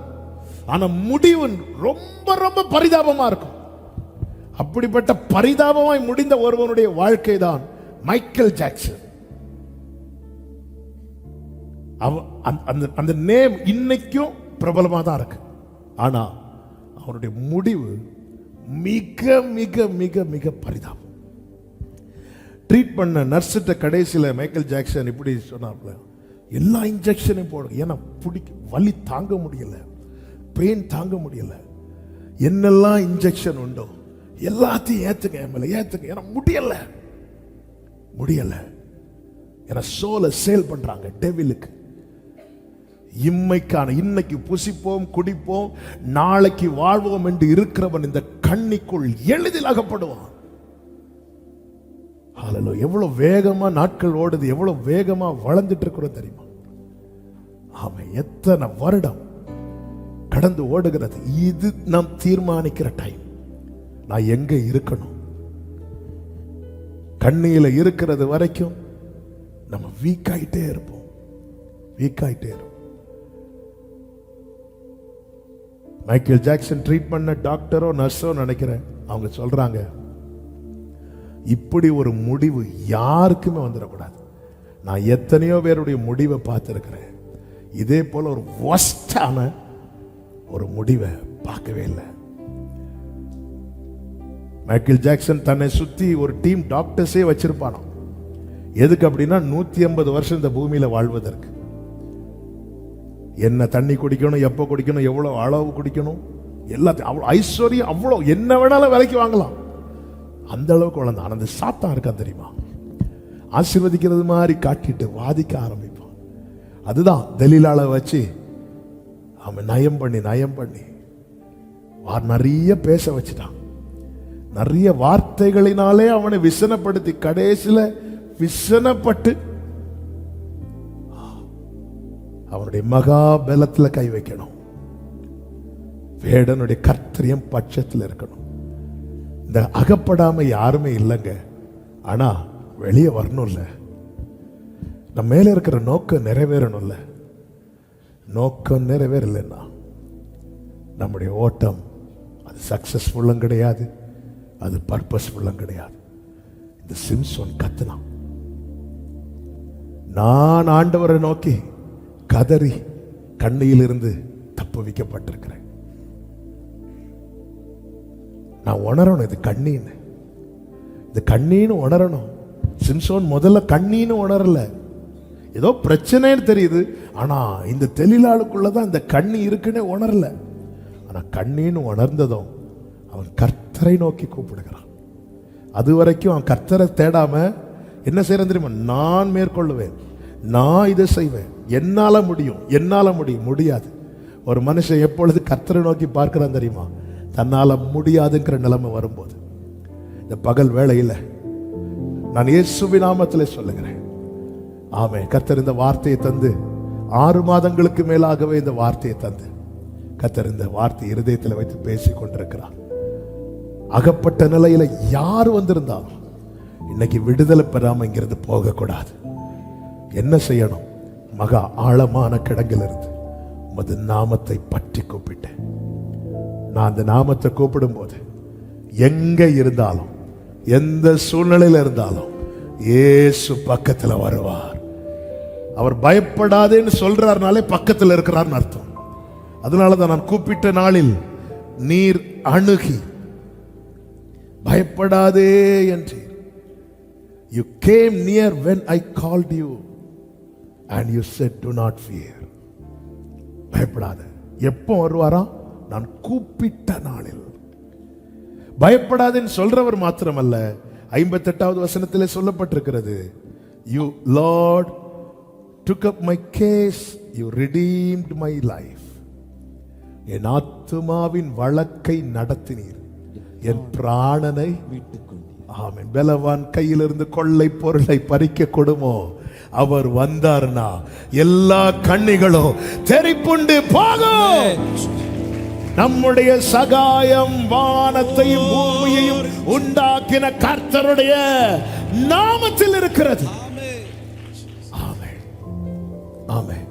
ஆனா முடிவு ரொம்ப ரொம்ப பரிதாபமா இருக்கும். அப்படிப்பட்ட பரிதாபமாய் முடிந்த ஒருவனுடைய வாழ்க்கை தான் மைக்கேல் ஜாக்சன். அந்த நேம் இன்னைக்கும் பிரபலமா தான் இருக்கு. ஆனா அவனுடைய முடிவு மிக மிக மிக மிக பரிதாபம். ட்ரீட் பண்ண நர்ஸ்கிட்ட கடைசியில் மைக்கேல் ஜாக்சன் இப்படி சொன்னாப்ல, எல்லா இன்ஜெக்ஷனையும் போடும், ஏன்னா வலி தாங்க முடியல, பெயின் தாங்க முடியல, என்னெல்லாம் இன்ஜெக்ஷன் உண்டோ எல்லாத்தையும் ஏத்துங்க, மேல ஏத்துங்க, ஏன்னா முடியல முடியல. ஏன்னா சோலை சேல் பண்றாங்க டெவிலுக்கு. இம்மைக்கான இன்னைக்கு புசிப்போம் குடிப்போம் நாளைக்கு வாழ்வோம் என்று இருக்கிறவன் இந்த கண்ணிக்குள் எளிதில் அகப்படுவான். எவ்வளவு வேகமா நாட்கள் ஓடுது, எவ்வளவு வேகமா வளர்ந்துட்டு இருக்கிறோம் தெரியுமா? ஆமா, எத்தனை வருடம் கடந்து ஓடுகிறது. இது நாம் தீர்மானிக்கிற டைம். நான் எங்க இருக்கணும்? கண்ணியில இருக்கிறது வரைக்கும் நம்ம வீக் ஆயிட்டே இருப்போம், வீக் ஆயிட்டே இருப்போம். மைக்கேல் ஜாக்சன் ட்ரீட் பண்ண டாக்டரோ நர்ஸோ நினைக்கிறேன், அவங்க சொல்றாங்க, இப்படி ஒரு முடிவு யாருக்குமே வந்துடக்கூடாது. நான் எத்தனையோ பேருடைய முடிவை பார்த்திருக்கிறேன், இதே போல ஒரு வொஸ்டான ஒரு முடிவை பார்க்கவே இல்லை. மைக்கேல் ஜாக்சன் தன்னை சுத்தி ஒரு டீம் டாக்டர்ஸே வச்சிருப்பானோ. எதுக்கு அப்படின்னா 150 வருஷம் இந்த பூமியில வாழ்வதற்கு. என்ன தண்ணி குடிக்கணும், எப்போ குடிக்கணும், எவ்வளவு அளவு குடிக்கணும், எல்லாத்தையும் அவ்வளோ ஐஸ்வர்யம், அவ்வளோ என்ன வேணாலும் விலைக்கு வாங்கலாம், அந்த அளவுக்கு வளர்ந்தான். அந்த சாத்தான் இருக்கான் தெரியுமா, ஆசீர்வதிக்கிறது மாதிரி காட்டிட்டு வாதிக்க ஆரம்பிப்பான். அதுதான் தெலீலாளை வச்சு அவன் நயம் பண்ணி நிறைய பேச வச்சுட்டான். நிறைய வார்த்தைகளினாலே அவனை விசனப்படுத்தி கடைசியில விசனப்பட்டு அவனுடைய மகா பலத்துல கை வைக்கணும். வேடனுடைய கர்த்தரியம் பட்சத்தில் இருக்கணும். இந்த அகப்படாம யாருமே இல்லைங்க. ஆனா வெளியே வரணும்ல, நம்ம மேல இருக்கிற நோக்கம் நிறைவேறணும்ல. நோக்கம் நிறைவேறலைன்னா நம்முடைய ஓட்டம் அது சக்சஸ்ஃபுல்லும் கிடையாது, அது பர்பஸ்ஃபுல்லும் கிடையாது. இந்த சிம்சோன் கத்துனான், நான் ஆண்டவரை நோக்கி கதறி கண்ணியிலிருந்து தப்பு வைக்கப்பட்டிருக்கிறேன். நான் உணரணும் இது கண்ணீன்னு, இது கண்ணீன்னு உணரணும். சிம்சோன் முதல்ல கண்ணீன்னு உணரல, ஏதோ பிரச்சனைன்னு தெரியுது. ஆனா இந்த தெளிலாளுக்குள்ளதான் இந்த கண்ணி இருக்குன்னு உணரல. ஆனா கண்ணீன்னு உணர்ந்ததும் அவன் கர்த்தரை நோக்கி கூப்பிடுகிறான். அது வரைக்கும் அவன் கர்த்தரை தேடாம என்ன செய்யறது தெரியுமா? நான் மேற்கொள்ளுவேன், நான் இதை செய்வேன், என்னால முடியும். முடியாது. ஒரு மனுஷன் எப்பொழுது கர்த்தரை நோக்கி பார்க்கிறான் தெரியுமா? தன்னால முடியாதுங்கிற நிலைமை வரும்போது. இந்த பகல் வேளையில் நான் இயேசுவின் நாமத்தில் சொல்லுகிறேன், ஆமே. கர்த்தர் இந்த வார்த்தையை தந்து 6 மாதங்களுக்கு மேலாகவே இந்த வார்த்தையை தந்து கர்த்தர் இந்த வார்த்தை இருதயத்தில் வைத்து பேசி கொண்டிருக்கிறார். அகப்பட்ட நிலையில யார் வந்திருந்தாலும் இன்னைக்கு விடுதலை பெறாம இங்கிருந்து போகக்கூடாது. என்ன செய்யணும்? மகா ஆழமான கிடங்கிலிருந்து உமது நாமத்தை பற்றி கூப்பிட்டேன். நான் அந்த நாமத்தை கூப்பிடும் போது எங்க இருந்தாலும் எந்த சூழ்நிலையில இருந்தாலும் இயேசு பக்கத்துல வருவார். அவர் பயப்படாதேன்னு சொல்றாருனாலே பக்கத்தில் இருக்கிறார்னு அர்த்தம். அதனாலதான் நான் கூப்பிட்ட நாளில் நீர் அணுகி பயப்படாதே என்று. You came near when I called you and you said do not fear. பயப்படாத. எப்போ வருவாரா? நான் கூப்பிட்ட நாளில். பயப்படாதேன்னு சொல்றவர் மாத்திரமல்ல, 58வது வசனத்திலே சொல்லப்பட்டிருக்கிறது, you Lord took up my case, you redeemed my life. என் ஆத்துமாவின் வழக்கை நடத்தினீர், என் பிராணனை மீட்டுக் கொண்டீர். ஆமென். பலவான் கையிலிருந்து கொள்ளை பொருளை பறிக்க கொடுமோ? அவர் வந்தார்னா எல்லா கண்ணிகளும் தெரிப்புண்டு போகும். நம்முடைய சகாயம் வானத்தையும் பூமியையும் உண்டாக்கின கர்த்தருடைய நாமத்தில் இருக்கிறது. ஆமென், ஆமென்.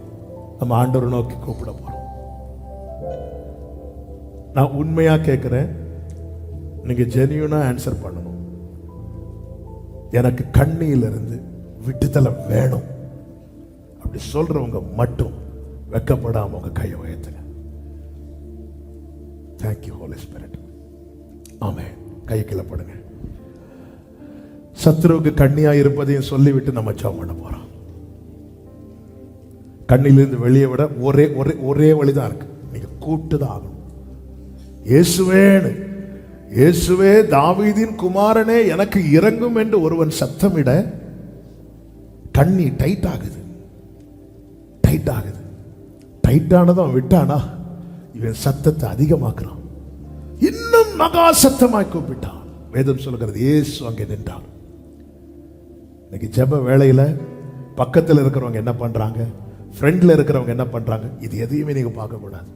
நம்ம ஆண்டவரை நோக்கி கூப்பிட போறோம். நான் உண்மையா கேட்கிறேன், நீங்க ஜெனியூனா ஆன்சர் பண்ணணும். எனக்கு கண்ணியிலிருந்து விடுதலை வேணும் அப்படி சொல்றவங்க மட்டும் வெக்கப்படாம உங்க கையை உயர்த்துங்க. Thank you Holy Spirit. ஆமென். கை கீழ போடுங்க. சத்துருவுக்கு கண்ணியா இருப்பதையும் சொல்லிவிட்டு நம்ம ஜெபம் பண்ண போறோம். கண்ணிலிருந்து வெளியே விட ஒரே வழிதான் இருக்கு. நீங்க கூப்பிட்டுதான் ஆகணும். இயேசுவே தாவீதின் குமாரனே எனக்கு இறங்கும் என்று ஒருவன் சத்தமிட கண்ணி டைட் ஆகுது. டைட்டானதும் விட்டானா இவன் சத்தத்தை அதிகமாக்குறான். இன்னும் மகா சத்தமாய் கூப்பிட்டான். வேதம் சொல்லுகிறது இயேசு அங்கே நின்றார். இன்னைக்கு ஜெப வேளையில பக்கத்தில் இருக்கிறவங்க என்ன பண்றாங்க, ஃப்ரெண்ட்ல இருக்கிறவங்க என்ன பண்றாங்க, இது எதையுமே நீங்க பார்க்க கூடாது.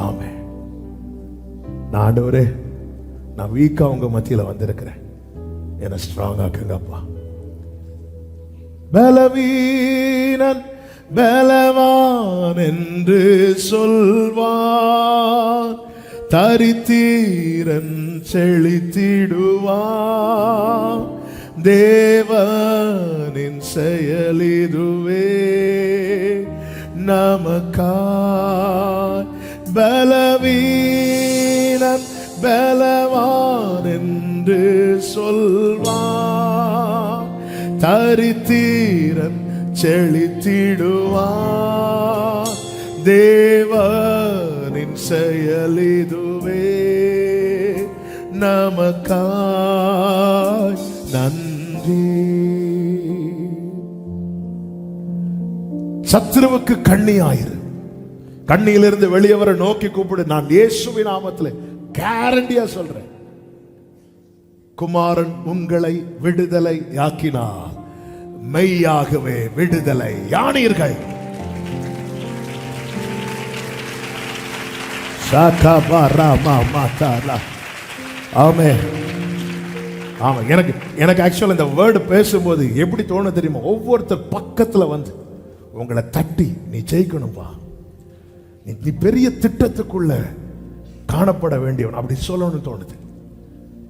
ஆமென். நான் ஆண்டவரே, நான் வீக்கா உங்க மத்தியில வந்திருக்கிறேன், என்ன ஸ்ட்ராங் ஆக்குங்கப்பா. பலவீனன் பலவான் என்று சொல்வான், தரித்தீரன் செழித்திடுவான். தேவனின் செயலிதுவே நமக்காய். பலவீனன் பலவான் என்று சொல்வான், தரித்தீரன் செழித்திடுவான். தேவனின் செயலிதுவே நமக்காய். நன்றி சத்துருவுக்கு கண்ணியாயிரு. கண்ணியிலிருந்து வெளியே வர நோக்கி கூப்பிடு. நான் இயேசுவின் நாமத்தில் கேரண்டியா சொல்றேன், குமாரன் உங்களை விடுதலை ஆக்கினார், மெய்யாகவே விடுதலை யானீர்கள். ஆமென். ஆமா, எனக்கு ஆக்சுவலா இந்த வேர்டு பேசும்போது எப்படி தோணு தெரியுமா, ஒவ்வொருத்தர் பக்கத்துல வந்து உங்களை தட்டி நீ ஜெயிக்கணும்பா, நீ பெரிய திட்டத்துக்குள்ள காணப்பட வேண்டியவன் அப்படி சொல்லணும்னு தோணுது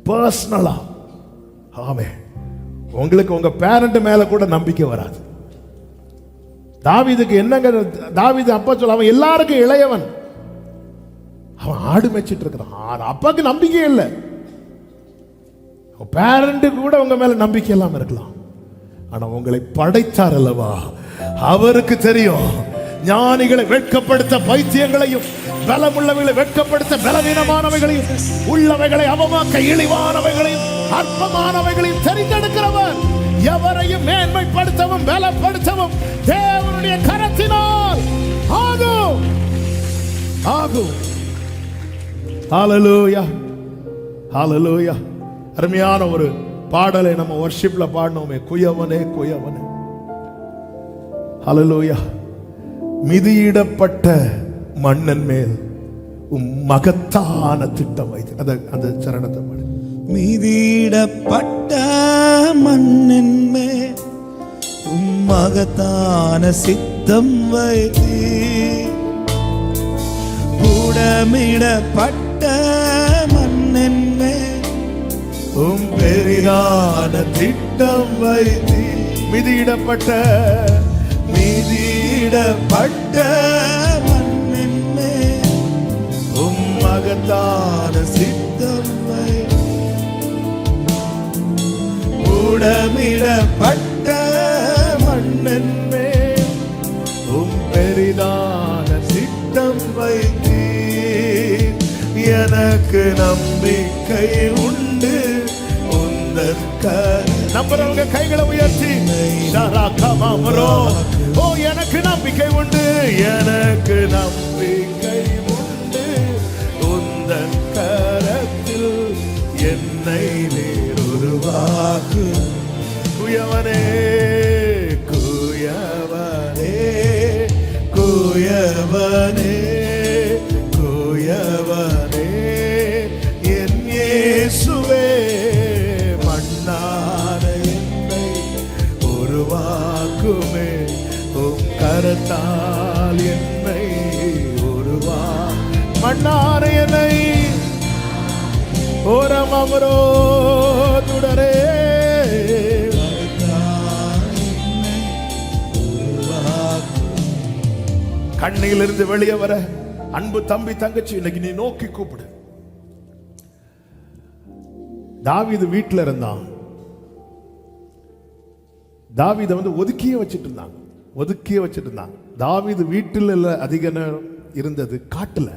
பர்சனலா. ஆமென். உங்களுக்கு உங்க பேரண்ட் மேல கூட நம்பிக்கை வராது. தாவீதுக்கு என்னங்க, தாவீது அப்பா சொல்ல, அவன் எல்லாருக்கும் இளையவன், அவன் ஆடு மேய்ச்சிட்டு இருக்கிறான், அப்பாக்கு நம்பிக்கை இல்லை. பேரண்ட்டுக்கு கூட உங்க மேல நம்பிக்கை இல்லாம இருக்கலாம், ஆனா உங்களை படைத்தார் அல்லவா, அவருக்கு தெரியும். ஞானிகளை வெட்கப்படுத்த பைத்தியங்களையும், பலமுள்ளவைகளை வெட்கப்படுத்த பலவீனமானவைகளையும், உள்ளவைகளை அவமாக்க இழிவானவைகளையும், அற்பமானவைகளையும் தெரிந்தெடுக்கிறவர், எவரையும் மேன்மைப்படுத்தவும் பலப்படுத்தவும் தேவனுடைய கரத்தினால் ஆகும். ஆகும். ஹalleluya, ஹalleluya. அருமையான ஒரு பாடலை நம்ம வர்ஷிப்ல பாடினோமே, குயவனே குயவனே. ஹalleluya. மிதியிடப்பட்ட மண்ணன் மேல் மகத்தான திட்டம் வைத்து, அந்த சரணத்தை பாடு. மிதியிடப்பட்ட மண்ணன் மேல் மகத்தான சித்தம் வைத்து, புடமிடப்பட்ட மண்ணன் மேல் பெரிதான திட்டம் வைத்து, மிதியிடப்பட்ட மண்ணின் மேல் மகத்தான சித்தம் வைத்து, புடமிடப்பட்ட மண்ணின் மேல் பெரிதான திட்டம் வைத்து, எனக்கு நம்பிக்கை உண்டு நம்புறவங்க கைகளை உயர்த்தி, ஓ எனக்கு நம்பிக்கை உண்டு, எனக்கு நம்பிக்கை உண்டு, உந்தன் கரத்தில் என்னை வேறொருவாக்கு. குயவனே குயவனே குயவனே குயவனே, என் இயேசுவே, மண்ணான என்னை உருவாக்குமே, உம் கரத்தால் என்னை உருவா. மண்ணான என்னை ஓரம் அமரோ துடரே, கண்ணிலிருந்து வெளியே வர அன்பு தம்பி தங்கச்சி இன்னைக்கு நீ நோக்கி கூப்பிடு. தாவீது வீட்டில் இருந்தான், தாவீதை ஒதுக்கியே வச்சிட்டு இருந்தாங்க. தாவீது வீட்டில் இல்ல, அதிக நேரம் இருந்தது காட்டுல.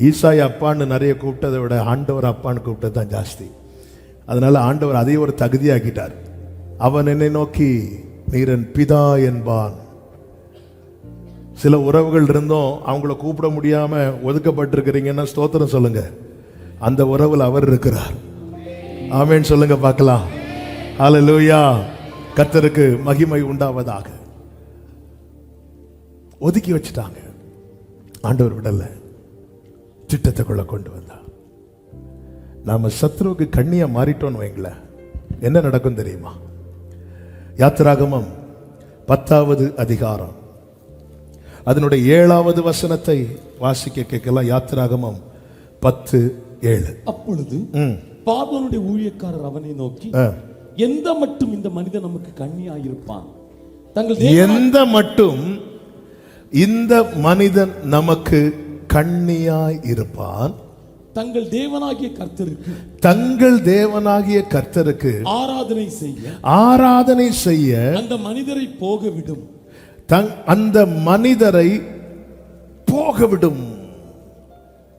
ஈசாய் அப்பான்னு நிறைய கூப்பிட்டதை விட ஆண்டவர் அப்பான்னு கூப்பிட்டது தான் ஜாஸ்தி. அதனால ஆண்டவர் அதை ஒரு தகுதியாக்கிட்டார். அவன் என்னை நோக்கி நீரன் பிதா என்பான். சில உறவுகள் இருந்தோம், அவங்கள கூப்பிட முடியாம ஒதுக்கப்பட்டிருக்கிறீங்கன்னா ஸ்தோத்திரம் சொல்லுங்க, அந்த உறவில் அவர் இருக்கிறார். ஆமென் சொல்லுங்க பார்க்கலாம். ஹல்லேலூயா. கர்த்தருக்கு மகிமை உண்டாவதாக. ஒதுக்கி வச்சுட்டாங்க, ஆண்டவர் விடல, திட்டத்துக்குள்ள கொண்டு வந்தார். நாம சத்ருவுக்கு கண்ணியா மாறிட்டோன்னு வைங்களேன், என்ன நடக்கும் தெரியுமா? யாத்திராகமம் 10வது அதிகாரம் அதனுடைய 7வது வசனத்தை வாசிக்க கேட்கலாம். யாத்திராகமம் 10:7. அப்பொழுது பார்வோனுடைய ஊழியக்காரர் அவனை நோக்கி, எந்த மட்டும் இந்த மனிதன் நமக்கு கண்ணியாயிருப்பான், எந்த மட்டும் இந்த மனிதன் நமக்கு கண்ணியாய் இருப்பான், தங்கள் தேவனாகிய கர்த்தருக்கு ஆராதனை செய்ய அந்த மனிதரை போகவிடும். அந்த மனிதரை போகவிடும்.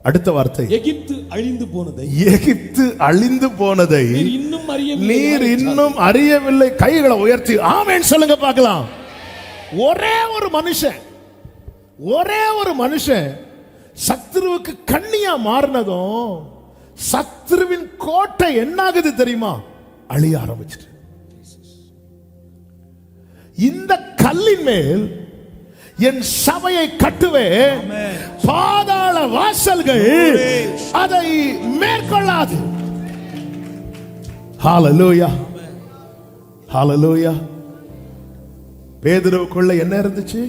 அடுத்த வார்த்தை, எகிப்து அழிந்து போனதை எகிப்து அழிந்து போனதை நீர் இன்னும் அறியவில்லை. நீர் இன்னும் அறியவில்லை. கைகளை உயர்த்தி ஆமென் சொல்லுங்க பார்க்கலாம். ஒரே ஒரு மனுஷன் சத்ருவுக்கு கண்ணியா மாறினதும் சத்ருவின் கோட்டை என்னாகுது தெரியுமா? அழிய ஆரம்பிச்சிட்டு. இந்த கல்லின் மேல் என் சபையை கட்டுவேன், பாதாள வாசல்கள் அதை மேற்கொள்ளாது. ஹalleluya, ஹalleluya. பேதுருவுக்குள்ள என்ன இருந்துச்சு?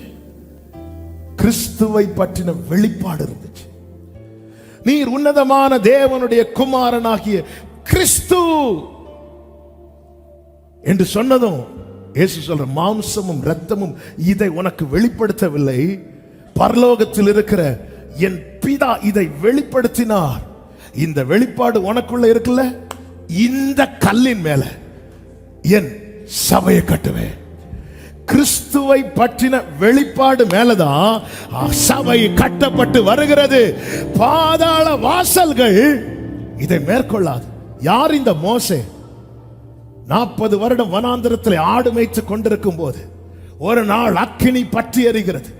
கிறிஸ்துவை பற்றின வெளிப்பாடு இருந்துச்சு. நீர் உன்னதமான தேவனுடைய குமாரனாகிய கிறிஸ்து என்று சொன்னதும் இயேசு சொல்ற, மாம்சமும் இரத்தமும் இதை உனக்கு வெளிப்படுத்தவில்லை, பரலோகத்தில் இருக்கிற என் பிதா இதை வெளிப்படுத்தினார். இந்த வெளிப்பாடு உனக்குள்ள இருக்குல்ல, இந்த கல்லின் மேல என் சபையை கட்டுவேன். கிறிஸ்துவை பற்றின வெளிப்பாடு மேலதான் சபை கட்டப்பட்டு வருகிறது. பாதாள வாசல்கள் இதை மேற்கொள்ளாது. யார் இந்த மோசே? 40 வருடம் வனாந்தரத்தில் ஆடு மேய்த்து கொண்டிருக்கும் போது ஒரு நாள் அக்கினி பற்றி எரிகிறது.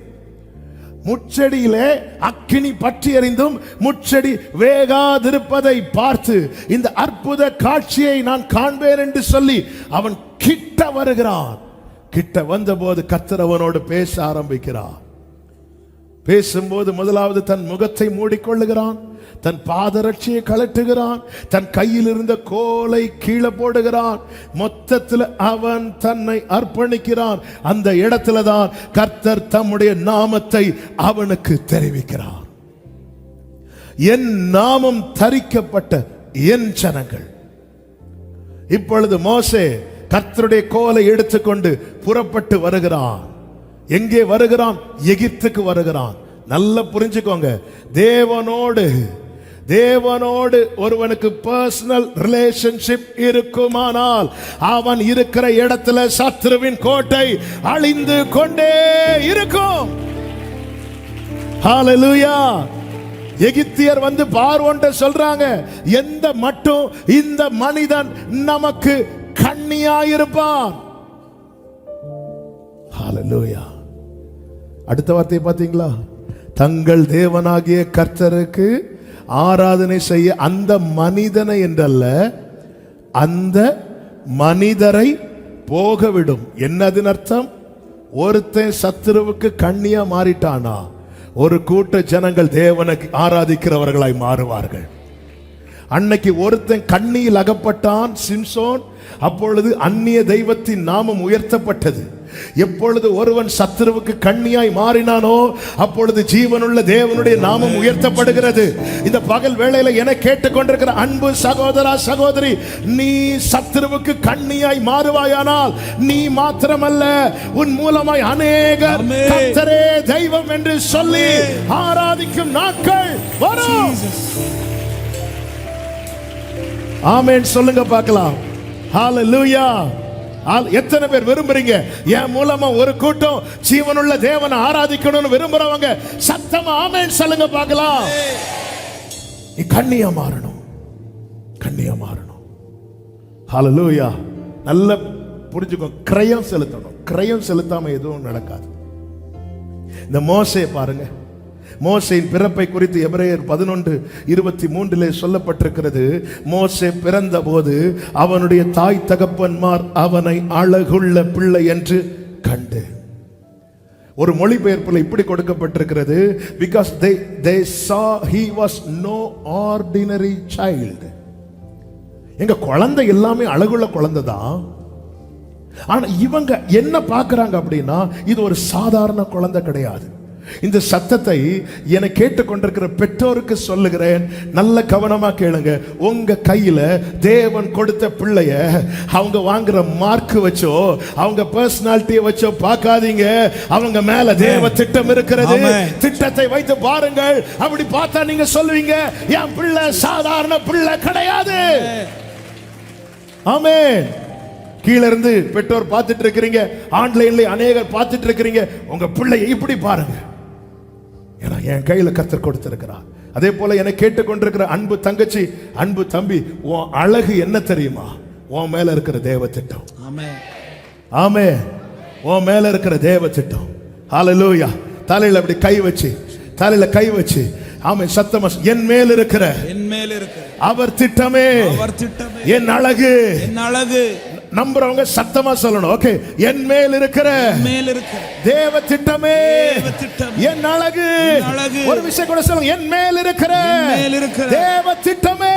முச்செடியிலே அக்கினி பற்றி எறிந்தும் முச்செடி வேகாதிருப்பதை பார்த்து இந்த அற்புத காட்சியை நான் காண்பேன் என்று சொல்லி அவன் கிட்ட வருகிறான். கிட்ட வந்தபோது கர்த்தர் அவனோடு பேச ஆரம்பிக்கிறார். பேசும்போது முதலாவது தன் முகத்தை மூடிக்கொள்ளுகிறான், தன் பாதரட்சியை கழட்டுகிறான், தன் கையில் இருந்த கோலை கீழே போடுகிறான். மொத்தத்தில் அவன் தன்னை அர்ப்பணிக்கிறான். அந்த இடத்துல தான் கர்த்தர் தம்முடைய நாமத்தை அவனுக்கு தெரிவிக்கிறார். என் நாமம் தரிக்கப்பட்ட என் ஜனங்கள். இப்பொழுது மோசே கர்த்தருடைய கோலை எடுத்துக்கொண்டு புறப்பட்டு வருகிறான். எங்கே வருகிறான்? எகிப்துக்கு வருகிறான். நல்லா புரிஞ்சுக்கோங்க, தேவனோடு ஒருவனுக்கு பர்சனல் ரிலேஷன்ஷிப் இருக்குமானால் அவன் இருக்கிற இடத்துல சத்ருவின் கோட்டை அழிந்து கொண்டே இருக்கும். ஹalleluya. எகிப்தியர் வந்து பார்வோன்ட்ட சொல்றாங்க, எந்த மட்டும் இந்த மனிதன் நமக்கு கண்ணியாயிருப்பான். ஹalleluya. அடுத்த வார்த்தையை பார்த்தீங்களா? தங்கள் தேவனாகிய கர்த்தருக்கு ஆராதனை செய்ய அந்த மனிதனை என்றல்ல, அந்த மனிதரை போகவிடும். என்னதின் அர்த்தம்? ஒருத்தன் சத்துருவுக்கு கண்ணியா மாறிட்டானா ஒரு கூட்ட ஜனங்கள் தேவனுக்கு ஆராதிக்கிறவர்களாய் மாறுவார்கள். அன்னைக்கு ஒருத்தன் கண்ணியில் அகப்பட்டான், சிம்சோன். அப்பொழுது அந்நிய தெய்வத்தின் நாமம் உயர்த்தப்பட்டது. எப்பொழுது ஒருவன் சத்துருவுக்கு கண்ணியாய் மாறினானோ அப்பொழுது ஜீவனுள்ள தேவனுடைய நாமம் உயர்த்தப்படுகிறது. இந்த பகல் வேளையில என கேட்டுக்கொண்டிருக்கிற அன்பு சகோதரா சகோதரி, நீ சத்துருவுக்கு கண்ணியாய் மாறுவாயானால் நீ மாத்திரமல்ல, உன் மூலமாய் அநேகர் கர்த்தரே தெய்வம் என்று சொல்லி ஆராதிக்கும் நாட்கள் வரும். ஆமென் சொல்லுங்க பார்க்கலாம். ஹalleluya. எத்தனை பேர் விரும்புறீங்க என் மூலமா ஒரு கூட்டம் ஜீவனுள்ள தேவனை ஆராதிக்கணும்னு விரும்புறவங்க சத்தமா ஆமென் சொல்லுங்க பார்க்கலாம். நீ கண்ணியா மாறணும், கண்ணியா மாறணும். ஹalleluya. நல்ல புரிஞ்சுக்கோ, கிரயம் செலுத்தணும். கிரயம் செலுத்தாம எதுவும் நடக்காது. இந்த மோசே பாருங்க, மோசேயின் பிறப்பை குறித்து எபிரேயர் 11:23 சொல்லப்பட்டிருக்கிறது. மோசே பிறந்த போது அவனுடைய தாய் தகப்பன்மார் அவனை அழகுள்ள பிள்ளை என்று கண்டு. ஒரு மொழிபெயர்ப்புல இப்படி கொடுக்கப்பட்டிருக்கிறது, because they saw he was no ordinary child. எங்க குழந்தை எல்லாமே அழகுள்ள குழந்தை தான். ஆனா இவங்க என்ன பார்க்கறாங்க அப்படின்னா இது ஒரு சாதாரண குழந்தை கிடையாது. இந்த சத்தத்தை என கேட்டுக்கொண்டிருக்கிற பெற்றோருக்கு சொல்லுகிறேன், நல்ல கவனமா கேளுங்க. உங்க கையில தேவன் கொடுத்த பிள்ளைய அவங்க வாங்குற மார்க் வச்சோ அவங்க பர்சனாலிட்டியை வச்சோ பார்க்காதீங்க. அவங்க மேல தேவ திட்டம் இருக்கிறது. திட்டத்தை வைத்து பாருங்கள். அப்படி பார்த்தா நீங்க சொல்லுவீங்க, என் பிள்ளை சாதாரண பிள்ளை கிடையாது. ஆமென். கீழ இருந்து பெற்றோர் பார்த்துட்டு இருக்கிறீங்க, ஆன்லைன்ல அநேகர் பார்த்துட்டு இருக்கிறீங்க. உங்க பிள்ளையை இப்படி பாருங்க, ஏன்னா என் கையில கர்த்தர் கொடுத்திருக்கிறார். அதே போல என்னை கேட்டுக்கொண்டிருக்கிற அன்பு தங்கச்சி, அன்பு தம்பி, உன் அழகு என்ன தெரியுமா? உன் மேல இருக்கிற தேவ திட்டம். ஆமென். ஆமே, உன் மேல இருக்கிற தேவ திட்டம். ஹalleluya. தலையில அப்படி கை வச்சு, தலையில கை வச்சு, ஆமே, சத்தமா, என் மேல் இருக்கிற அவர் திட்டமே, அவர் திட்டமே என் அழகு. என் அழகு. நம்புறவங்க சத்தமா சொல்லணும். ஓகே, என் மேல் இருக்கிற தேவ திட்டமே என் அழகு. ஒரு விஷயம் கூட சொல்லுங்க, என் மேல் இருக்கிற தேவ திட்டமே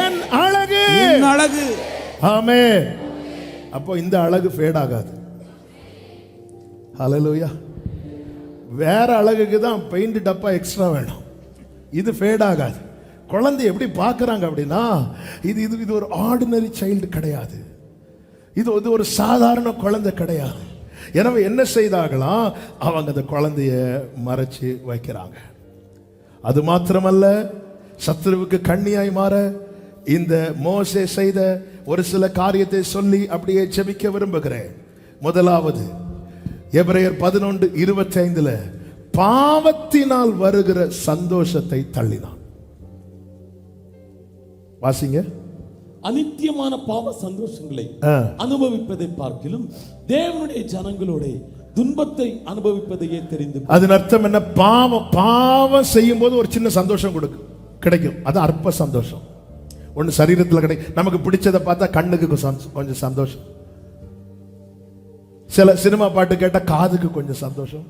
என் அழகு. ஆமே. அப்போ இந்த அழகு ஃபேட் ஆகாது. ஹalleluya. வேற அழகுக்கு தான் பெயிண்ட் டப்பா எக்ஸ்ட்ரா வேணும், இது ஃபேட் ஆகாது. குழந்தை எப்படி பார்க்குறாங்க அப்படின்னா, இது இது இது ஒரு ஆர்டினரி சைல்டு கிடையாது, இது ஒரு சாதாரண குழந்தை கிடையாது. எனவே என்ன செய்தார்களாம், அவங்க அந்த குழந்தைய மறைச்சு வைக்கிறாங்க. அது மாத்திரமல்ல, சத்துருவுக்கு கண்ணியாய் மாற இந்த மோசே செய்த ஒரு சில காரியத்தை சொல்லி அப்படியே ஜெபிக்க விரும்புகிறேன். முதலாவது, எபிரேயர் 11:25 பாவத்தினால் வருகிற சந்தோஷத்தை தள்ளினான். வாசிங்க. அநித்தியமான பாவ சந்தோஷங்களை அனுபவிப்பதை பார்க்கிலும் தேவனுடைய ஜனங்களோட துன்பத்தை அனுபவிப்பதையே தெரிந்து. அதன் அர்த்தம் என்ன? பாவம் செய்யும் போது ஒரு சின்ன சந்தோஷம் கிடைக்கும், அது அற்ப சந்தோஷம். ஒன்று சரீரத்தில் கிடைக்கும், நமக்கு பிடிச்சதை பார்த்தா கண்ணுக்கு கொஞ்சம் சந்தோஷம், சில சினிமா பாட்டு கேட்டா காதுக்கு கொஞ்சம் சந்தோஷம்.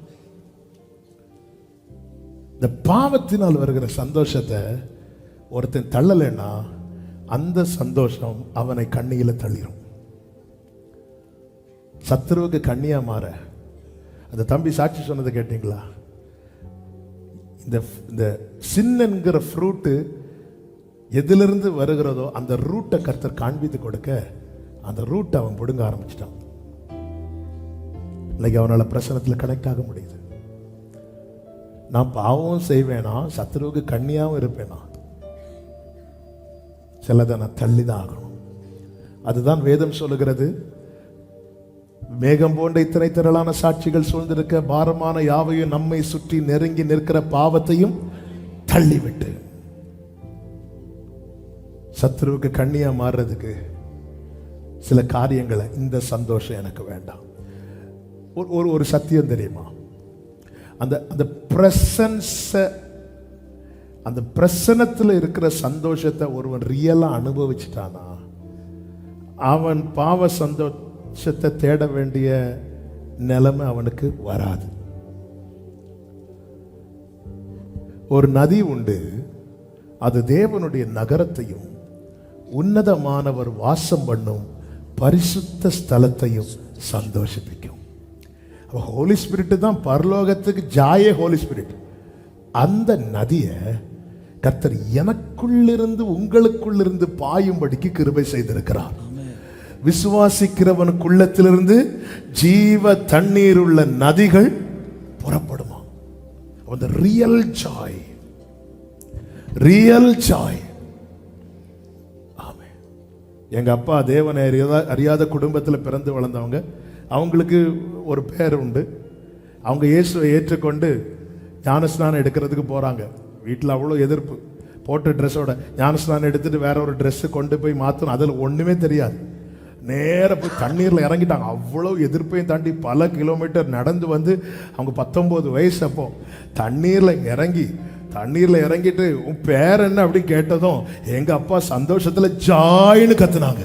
இந்த பாவத்தினால் வருகிற சந்தோஷத்தை ஒருத்தன் தள்ளலைன்னா அந்த சந்தோஷம் அவனை கண்ணியில தள்ளிடும். சத்துருவுக்கு கண்ணியா மாற அந்த தம்பி சாட்சி சொன்னதை கேட்டீங்களா? இந்த சின் என்கிற ஃப்ரூட்டு எதிலிருந்து வருகிறதோ அந்த ரூட்டை கர்த்தர் காண்பித்து கொடுக்க அந்த ரூட்டை அவன் பிடுங்க ஆரம்பிச்சிட்டான். இன்னைக்கு அவனால பிரசனத்தில் கனெக்ட் ஆக முடியுது. நான் பாவம் செய்வேனா, சத்துருவுக்கு கண்ணியாவும் இருப்பேனா, சிலதை நான் தள்ளிதான் ஆகணும். அதுதான் வேதம் சொல்லுகிறது. மேகம் போன்ற இத்தனை திரளான சாட்சிகள் சூழ்ந்திருக்க பாரமான யாவையும் நம்மை சுற்றி நெருங்கி நிற்கிற பாவத்தையும் தள்ளிவிட்டு சத்துருவுக்கு கண்ணியா மாறுறதுக்கு சில காரியங்களை, இந்த சந்தோஷம் எனக்கு வேண்டாம். ஒரு சத்தியம் தெரியுமா? அந்த பிரசன்னத்தில் இருக்கிற சந்தோஷத்தை ஒருவன் ரியலா அனுபவிச்சுட்டானா அவன் பாவ சந்தோஷத்தை தேட வேண்டிய நிலைமை அவனுக்கு வராது. ஒரு நதி உண்டு, அது தேவனுடைய நகரத்தையும் உன்னதமானவர் வாசம் பண்ணும் பரிசுத்த ஸ்தலத்தையும் சந்தோஷிப்பிக்கும். ஹோலி ஸ்பிரிட் தான் பரலோகத்துக்கு ஜாயே ஹோலி ஸ்பிரிட். அந்த நதியை கர்த்தர் எனக்குள்ளிருந்து உங்களுக்குள்ளிருந்து பாயும்படிக்கு கிருபை செய்திருக்கிறார். விசுவாசிக்கிறவனுக்குள்ளத்திலிருந்து ஜீவ தண்ணீர் உள்ள நதிகள் புறப்படுமா. அந்த ரியல் ஜாய், ரியல் ஜாய். ஆமே. எங்க அப்பா தேவனை அறியாத குடும்பத்தில் பிறந்து வளர்ந்தவங்க. அவங்களுக்கு ஒரு பேர் உண்டு. அவங்க இயேசுவை ஏற்றுக்கொண்டு ஞானஸ்நானம் எடுக்கிறதுக்கு போறாங்க. வீட்டில் அவ்வளோ எதிர்ப்பு. போட்ட ட்ரெஸ்ஸோட ஞானஸ்நானம் எடுத்துட்டு வேற ஒரு ட்ரெஸ்ஸு கொண்டு போய் மாற்றணும். அதில் ஒன்றுமே தெரியாது. நேராக போய் தண்ணீரில் இறங்கிட்டாங்க. அவ்வளோ எதிர்ப்பையும் தாண்டி பல கிலோமீட்டர் நடந்து வந்து அவங்க 19 வயசு. அப்போ தண்ணீரில் இறங்கிட்டு உன் பேர் என்ன அப்படி கேட்டதும் எங்க அப்பா சந்தோஷத்தில் ஜாயின்னு கத்துனாங்க.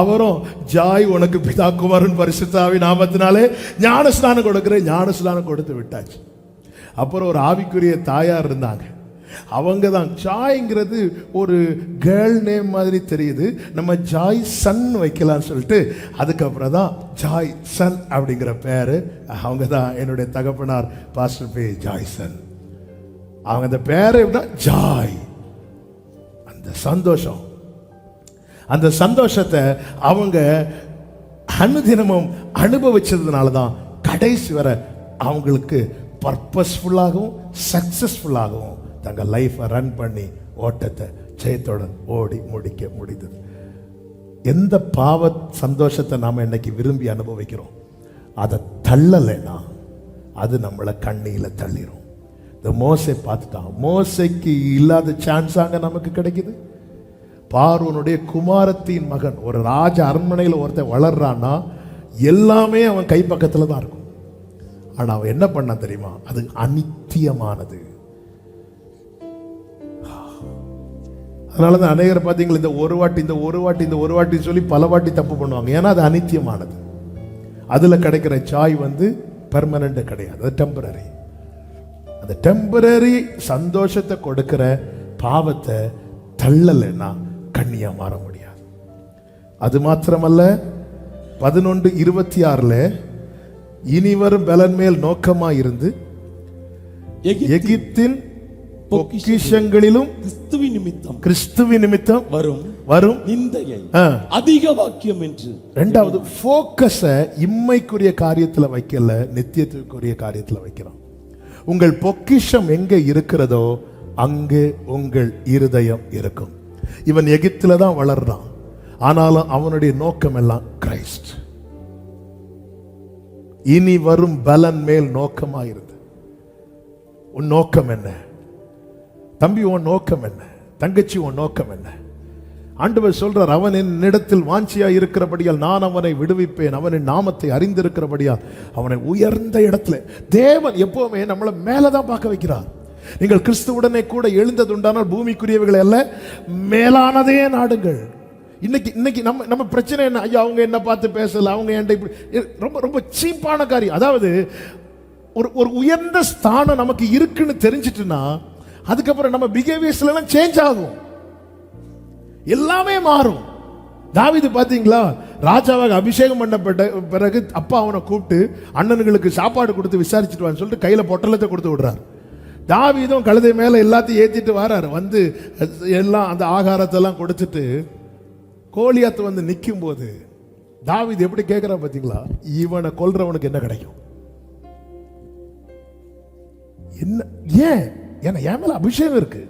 அவரும் ஜாய் உனக்கு பிதா குமாரன் பரிசுத்த ஆவியின் நாமத்தினாலே ஞானஸ்நானம் கொடுக்கிறேன், ஞானஸ்நானம் கொடுத்து விட்டாச்சு. அப்புறம் ஒரு ஆவிக்குரிய தாயார் இருந்தாங்க. அவங்க தான் ஜாய்ங்கிறது ஒரு கேர்ள் நேம் மாதிரி தெரியுது, நம்ம ஜாய் சன் வைக்கலாம்னு சொல்லிட்டு அதுக்கப்புறம் தான் ஜாய் சன் அப்படிங்கிற பேரு. அவங்க தான் என்னுடைய தகப்பனார் பாஸ்டர் பே ஜாய் சன். அவங்க அந்த பேரை எப்படின்னா ஜாய். அந்த சந்தோஷத்தை அவங்க அனுதினமும் அனுபவிச்சதுனால தான் கடைசி வரை அவங்களுக்கு பர்பஸ்ஃபுல்லாகவும் சக்சஸ்ஃபுல்லாகவும் தங்கள் லைஃப்பை ரன் பண்ணி ஓட்டத்தை ஜெயத்துடன் ஓடி முடிக்க முடிந்தது. எந்த பாவ சந்தோஷத்தை நாம் இன்னைக்கு விரும்பி அனுபவிக்கிறோம், அதை தள்ளலைன்னா அது நம்மளை கண்ணியில் தள்ளிடும். இந்த மோசே பார்த்துட்டான். மோசைக்கு இல்லாத சான்ஸ் அங்க நமக்கு கிடைக்குது. பார்வோனுடைய குமாரத்தின் மகன், ஒரு ராஜ அரண்மனையில் ஒருத்தன் வளர்றான்னா எல்லாமே அவன் கை பக்கத்துல தான் இருக்கும். ஆனா அவன் என்ன பண்ணான் தெரியுமா? அது அநித்தியமானது. அதனாலதான் அநேகர் பார்த்தீங்களா, இந்த ஒரு வாட்டி சொல்லி பல வாட்டி தப்பு பண்ணுவாங்க. ஏன்னா அது அநித்தியமானது. அதுல கிடைக்கிற சாய் பெர்மனன்ட் கிடையாது, அது டெம்பரரி. அந்த டெம்பரரி சந்தோஷத்தை கொடுக்கிற பாவத்தை தள்ளலைன்னா கண்ணியா மாற முடியாது. அது மாத்திரமல்ல, 11:26 இனி வரும் பலன் மேல் நோக்கமா இருந்து எகிப்தின் பொக்கிஷங்களிலும் கிறிஸ்துவின் நிமித்தம் வரும் நிந்தையை அதிக வாக்கியம் என்று. இரண்டாவது போக்கஸ இம்மைக்குரிய காரியத்துல வைக்கல, நித்தியத்துக்குரிய காரியத்துல வைக்கிறோம். உங்கள் பொக்கிஷம் எங்க இருக்கிறதோ அங்கே உங்கள் இருதயம் இருக்கும். இவன் எகிப்தில தான் வளர்றான், ஆனாலும் அவனுடைய நோக்கம் எல்லாம் கிரைஸ்ட். இனி வரும் பலன் மேல் நோக்கமா இருந்து. உன் நோக்கம் என்ன தம்பி? உன் நோக்கம் என்ன தங்கச்சி? உன் நோக்கம் என்ன? ஆண்டவர் சொல்றார், அவன் என்னிடத்தில் வாஞ்சியா இருக்கிறபடியால் நான் அவனை விடுவிப்பேன், அவனின் நாமத்தை அறிந்திருக்கிறபடியால் அவனை உயர்ந்த இடத்துல. தேவன் எப்பவுமே நம்மளை மேலதான் பார்க்க வைக்கிறார். நீங்கள் கிறிஸ்துவுடனே கூட எழுந்ததுண்டானால் பூமிக்குரியவைகளை அல்ல மேலானதே நாடுங்கள். இன்னைக்கு நம்ம பிரச்சனை என்ன? ஐயா அவங்க என்ன பார்த்து பேசல, அவங்க என்ன இப்படி, ரொம்ப ரொம்ப சீப்பான காரியம். அதாவது ஒரு உயர்ந்த ஸ்தானம் நமக்கு இருக்குன்னு தெரிஞ்சிட்டுனா அதுக்கப்புறம் நம்ம பிஹேவியர்ஸ்ல எல்லாம் சேஞ்ச் ஆகும், எல்லாமே மாறும். தாவீது பாத்தீங்களா, ராஜாவாக அபிஷேகம் பண்ணப்பட்ட பிறகு அப்பா அவனை கூப்பிட்டு அண்ணன்களுக்கு சாப்பாடு கொடுத்து விசாரிச்சுட்டு வான்னு சொல்லிட்டு கையில பொட்டலத்தை கொடுத்து விடுறாரு. தாவீதும் கழுதை மேல எல்லாத்தையும் ஏத்திட்டு வராரு. எல்லாம் அந்த ஆகாரத்தை எல்லாம் கொடுத்துட்டு கோலியாத்து நிற்கும் போது தாவீது எப்படி கேட்கிறா பாத்தீங்களா, இவனை கொல்றவனுக்கு என்ன கிடைக்கும்? என்ன? ஏன்? ஏன்னா என் மேல அபிஷேகம் இருக்கு,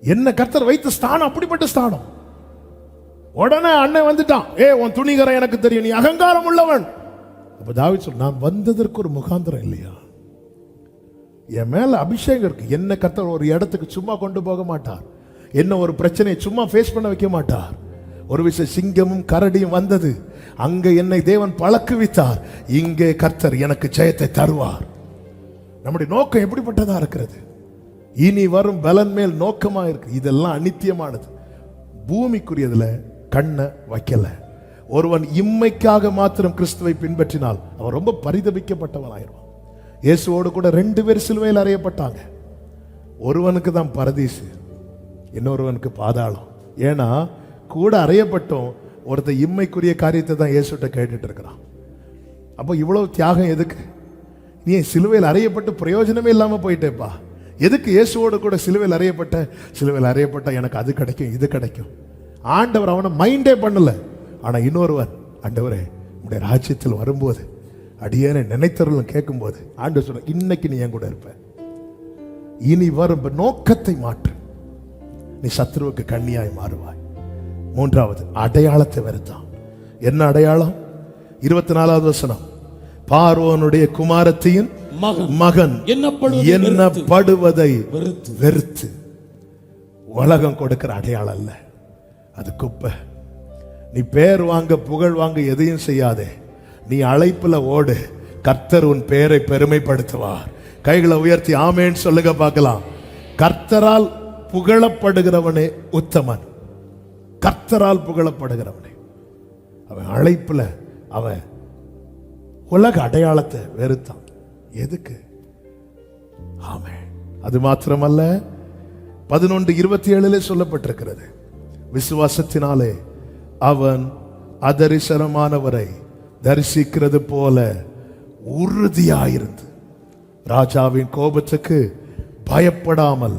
என்ன கர்த்தர் வைத்த ஸ்தானம் அப்படிப்பட்ட ஸ்தானம். உடனே அண்ணன் வந்துட்டான், உன் துணிகரை எனக்கு தெரியும், நீ அகங்காரம் உள்ளவன். அப்ப தாவீது சொல்ல, நான் வந்ததற்கு ஒரு முகாந்திரம் இல்லையா? என் மேல அபிஷேகம் இருக்கு. என்ன கர்த்தர் ஒரு இடத்துக்கு சும்மா கொண்டு போக மாட்டார், என்ன ஒரு பிரச்சனையை சும்மா ஃபேஸ் பண்ண வைக்க மாட்டார். ஒரு விஷயம், சிங்கமும் கரடியும் வந்தது, அங்க என்னை தேவன் பழக்குவித்தார், இங்கே கர்த்தர் எனக்கு ஜெயத்தை தருவார். நம்முடைய நோக்கம் எப்படிப்பட்டதா இருக்கிறது? இனி வரும் பலன் மேல் நோக்கமா இருக்கு. இதெல்லாம் அநித்தியமானது, பூமிக்குரியதுல கண்ணை வைக்கல. ஒருவன் இம்மைக்காக மாத்திரம் கிறிஸ்துவை பின்பற்றினால் அவன் ரொம்ப பரிதபிக்கப்பட்டவன் ஆயிடுவான். இயேசுவோடு கூட 2 பேர் சிலுவையில் அறையப்பட்டாங்க. ஒருவனுக்கு தான் பரதீசு, இன்னொருவனுக்கு பாதாளம். ஏன்னா கூட அறையப்பட்டோம், ஒருத்தர் இம்மைக்குரிய காரியத்தை தான் இயேசுட்ட கேட்டுட்டு இருக்கிறான். அப்போ இவ்வளவு தியாகம் எதுக்கு? நீ சிலுவையில் அறையப்பட்டு பிரயோஜனமே இல்லாம போயிட்டேப்பா. எதுக்கு இயேசுவோடு கூட சிலுவையில் அறையப்பட்ட எனக்கு அது கிடைக்கும் இது கிடைக்கும். ஆண்டவர் அவனை மைண்டே பண்ணல. ஆனா இன்னொருவன், ஆண்டவரே உடைய ராஜ்யத்தில் வரும்போது அடியேனை நினைத்தருளும் கேட்கும் போது ஆண்டவர் சொல்ற, இன்னைக்கு நீ என் கூட இருப்ப, இனி வரும் நோக்கத்தை மாற்று, நீ சத்ருவுக்கு கண்ணியாய் மாறுவாய். 3வது அடையாளத்தை வெறுத்தான். என்ன அடையாளம்? 24வது வசனம், பார்வோனுடைய குமாரத்தின் மகன் என்னப்படுவதை வெறுத்து. உலகம் கொடுக்கிற அடையாளம் அல்ல, அது குப்பை. நீ பேர் வாங்க புகழ் வாங்க எதையும் செய்யாதே, நீ அழைப்புல ஓடு, கர்த்தர் உன் பெயரை பெருமைப்படுத்துவார். கைகளை உயர்த்தி ஆமேன்னு சொல்லுங்க பார்க்கலாம். கர்த்தரால் புகழப்படுகிறவனே உத்தமன், கர்த்தரால் புகழப்படுகிறவனே. அவன் அழைப்புல அவன் உலக அடையாளத்தை வெறுத்தான். எதுக்கு? ஆமென். அது மாத்திரமல்ல, 11:27 சொல்லப்பட்டிருக்கிறது, விசுவாசத்தினாலே அவன் அதரிசனமானவரை தரிசிக்கிறது போல உறுதியாயிருந்து ராஜாவின் கோபத்துக்கு பயப்படாமல்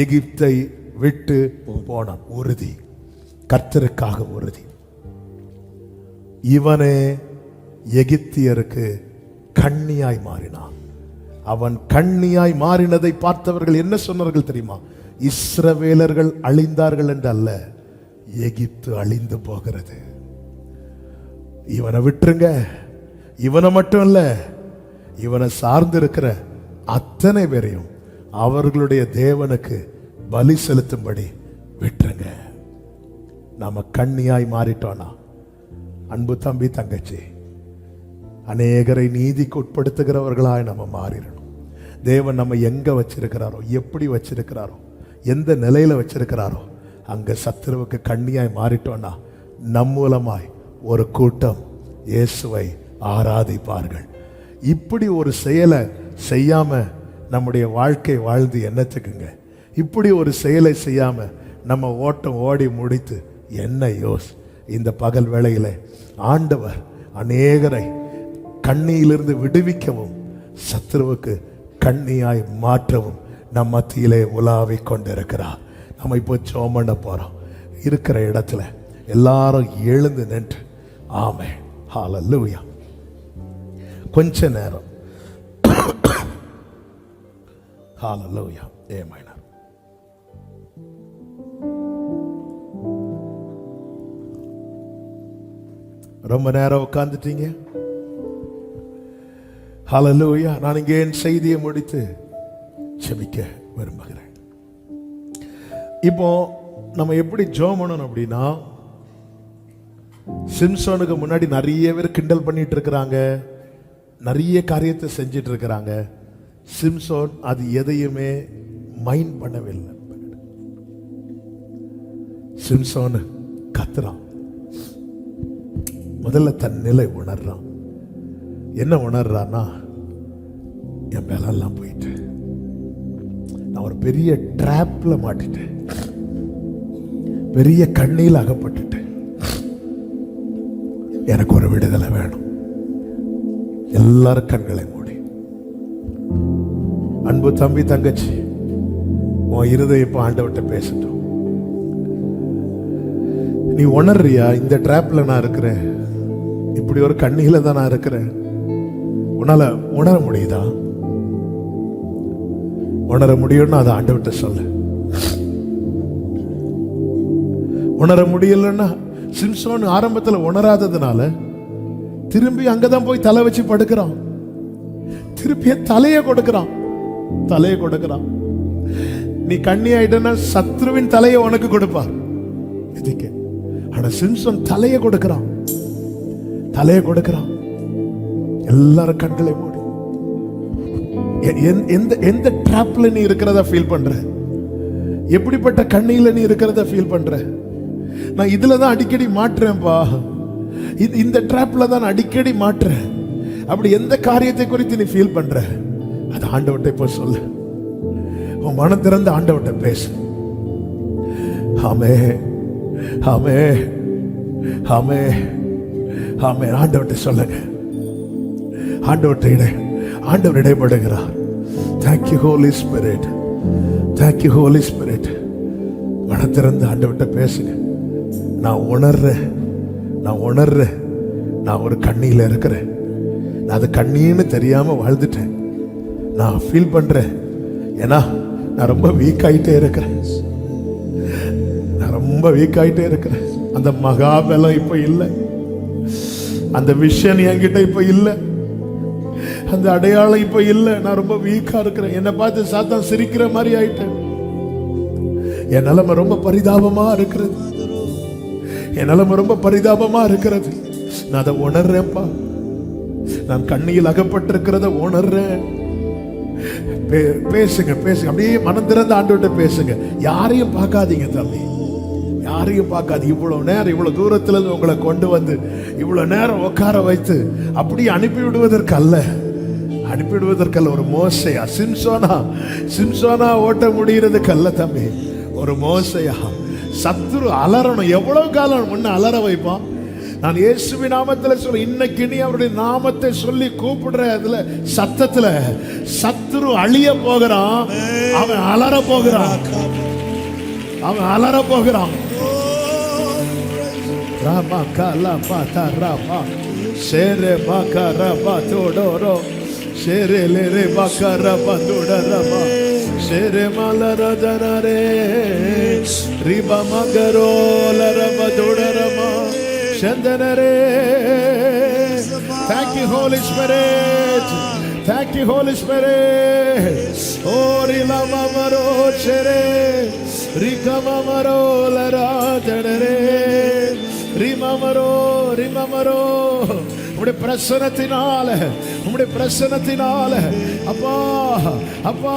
எகிப்தை விட்டு போனான். உறுதி, கர்த்தருக்காக உறுதி. இவனே எகிப்தியருக்கு கண்ணியாய் மாறினான். அவன் கண்ணியாய் மாறினதை பார்த்தவர்கள் என்ன சொன்னார்கள் தெரியுமா? இஸ்ரவேலர்கள் அழிந்தார்கள் என்று அல்ல, எகிப்து அழிந்து போகிறது. இவனை விட்டுருங்க. இவனை மட்டும் இல்ல, இவனை சார்ந்து இருக்கிற அத்தனை பேரையும் அவர்களுடைய தேவனுக்கு பலி செலுத்தும்படி விட்டுருங்க. நாம கண்ணியாய் மாறிட்டோம்னா, அன்பு தம்பி தங்கச்சி, அநேகரை நீதிக்கு உட்படுத்துகிறவர்களாய் நம்ம மாறிடணும். தேவன் நம்ம எங்க வச்சிருக்கிறாரோ, எப்படி வச்சிருக்கிறாரோ, எந்த நிலையில வச்சிருக்கிறாரோ, அங்க சத்துருவுக்கு கண்ணியாய் மாறிட்டோம்னா நம் மூலமாய் ஒரு கூட்டம் இயேசுவை ஆராதிப்பார்கள். இப்படி ஒரு செயலை செய்யாம நம்முடைய வாழ்க்கை வாழ்ந்து என்னத்துக்குங்க? இப்படி ஒரு செயலை செய்யாம நம்ம ஓட்டம் ஓடி முடித்து என்ன யோஸ்? இந்த பகல் வேளையில ஆண்டவர் அநேகரை கண்ணியிலிருந்து விடுவிக்கவும் சத்துருவுக்கு கண்ணியாய் மாற்றவும் நம் மத்தியிலே உலாவிக் கொண்டிருக்கிறார். நம்ம இப்போ ஜெபம் பண்ண போறோம். இருக்கிற இடத்துல எல்லாரும் எழுந்து நின்று ஆமென் ஹல்லேலூயா கொஞ்ச நேரம் ஹல்லேலூயா ஆமென். ரொம்ப நேரம் உட்கார்ந்துட்டீங்க. ஹல்லேலூயா. நான் இங்கே என் செய்தியை முடித்து செபிக்க விரும்புகிறேன். இப்போ நம்ம எப்படி ஜெபம் பண்ணணும் அப்படின்னா, சிம்சோனுக்கு முன்னாடி நிறைய பேர் கிண்டல் பண்ணிட்டு இருக்கிறாங்க, நிறைய காரியத்தை செஞ்சிட்டு இருக்கிறாங்க. சிம்சோன் அது எதையுமே மைண்ட் பண்ணவில்லை. சிம்சோன் கத்துறான். முதல்ல தன் நிலை உணர்றான். என்ன உணர்றான்னா, என் மேலெல்லாம் போயிட்டு நான் ஒரு பெரிய டிராப்ல மாட்டிட்டேன், பெரிய கண்ணியில் அகப்பட்டுட்டேன், எனக்கு ஒரு விடுதலை வேணும். எல்லாரும் கண்களை மூடி. அன்பு தம்பி தங்கச்சி, உன் இருதயம் இப்ப ஆண்டவர்கிட்ட பேசட்டும். நீ உணர்றியா, இந்த டிராப்ல நான் இருக்கிறேன், இப்படி ஒரு கண்ணியில தான் நான் இருக்கிறேன்? உன்னால உணர முடியுதா? உணர முடியும்னா அதை ஆண்டவர்கிட்ட சொல்லு. உணர முடியலன்னா, சிம்சோன் ஆரம்பத்தில் உணராததுனால திரும்பி அங்கதான் போய் தலை வச்சு படுக்கிறான். திருப்பி தலையை கொடுக்கிறான், தலையை கொடுக்கிறான். நீ கண்ணி ஆயிட்டனா சத்ருவின் தலையை உனக்கு கொடுப்பார் இதுக்கு. ஆனா சிம்சோன் தலையை கொடுக்கிறான், தலையை கொடுக்கிறான். எல்லாரும் கண்களை மூடி. எந்த டிராப்ல நீ இருக்கிறதா ஃபீல் பண்ற? எப்படிப்பட்ட கண்ணியில நீ இருக்கிறதா ஃபீல் பண்ற? நான் இதுல தான் அடிக்கடி மாட்டுறேன்பா, இந்த டிராப்ல தான் அடிக்கடி மாட்டுறேன். அப்படி எந்த காரியத்தை குறித்து நீ ஃபீல் பண்ற, அது ஆண்டவர்கிட்ட இப்ப சொல்லு. உன் மனம் திறந்து ஆண்டவர்கிட்ட பேசு. ஆமே ஆமே ஆமே ஆமே. ஆண்டவர்கிட்ட சொல்லுங்க. ஆண்டவர் இடைப்படுகிறார். Thank you holy spirit, thank you holy spirit. மனம் திறந்து ஆண்டவர்கிட்ட பேசுங்க. நான் உணர்றேன், நான் ஒரு கண்ணியில இருக்கிறேன். நான் அது கண்ணின்னு தெரியாம வாழ்ந்துட்டேன். நான் ஃபீல் பண்றேன். ஏன்னா நான் ரொம்ப வீக் ஆயிட்டே இருக்கிறேன். அந்த மகாபலம் இப்ப இல்லை, அந்த விஷன் என்கிட்ட இப்ப இல்லை, அந்த அடையாளம் இப்ப இல்லை. நான் ரொம்ப வீக்கா இருக்கிறேன். என்னை பார்த்து சாத்தான் சிரிக்கிற மாதிரி ஆயிட்டேன். என் நிலைமை ரொம்ப பரிதாபமா இருக்கிறது. நான் அதை உணர்றேன்ப்பா. நான் கண்ணியில் அகப்பட்டிருக்கிறத உணர்றேன். பேசுங்க. அப்படியே மனம் திறந்து ஆண்டவர்கிட்ட பேசுங்க. யாரையும் பார்க்காதீங்க தம்பி, யாரையும் பார்க்காது. இவ்வளவு நேரம், இவ்வளவு தூரத்துல இருந்து உங்களை கொண்டு வந்து இவ்வளவு நேரம் உட்கார வைத்து அப்படியே அனுப்பிவிடுவதற்கல்ல. ஒரு மோசையா, சிம்சோனா ஓட்ட முடிகிறதுக்கல்ல தம்பி, ஒரு மோசையா. சத்துரு அலறணும். எவ்வளவு காலம் முன்ன அலற வைப்பான். நான் இயேசுவின் நாமத்தில் சொல்ல, இன்னைக்கு நீ அவருடைய நாமத்தை சொல்லி கூப்பிடுற அதுல சத்தத்துல சத்துரு அழிய போகிறான். அவன் அலற போகிறான். ராமா காலா பாத்தா Rama ஷேரே பாக்கா தோடோரோ ஷேரே லேரே பாக்கா தோடரமா ஷேரே மலரதனரே ரிபா மகரோ லரப தோடரமா ஷந்தனரே. Thank you Holy Spirit, thank Thank you, Holy Spirit. Ori lama maro chere, rikama maro lara jadere, rima maro. உம்முடைய பிரசன்னத்தினால அப்பா அப்பா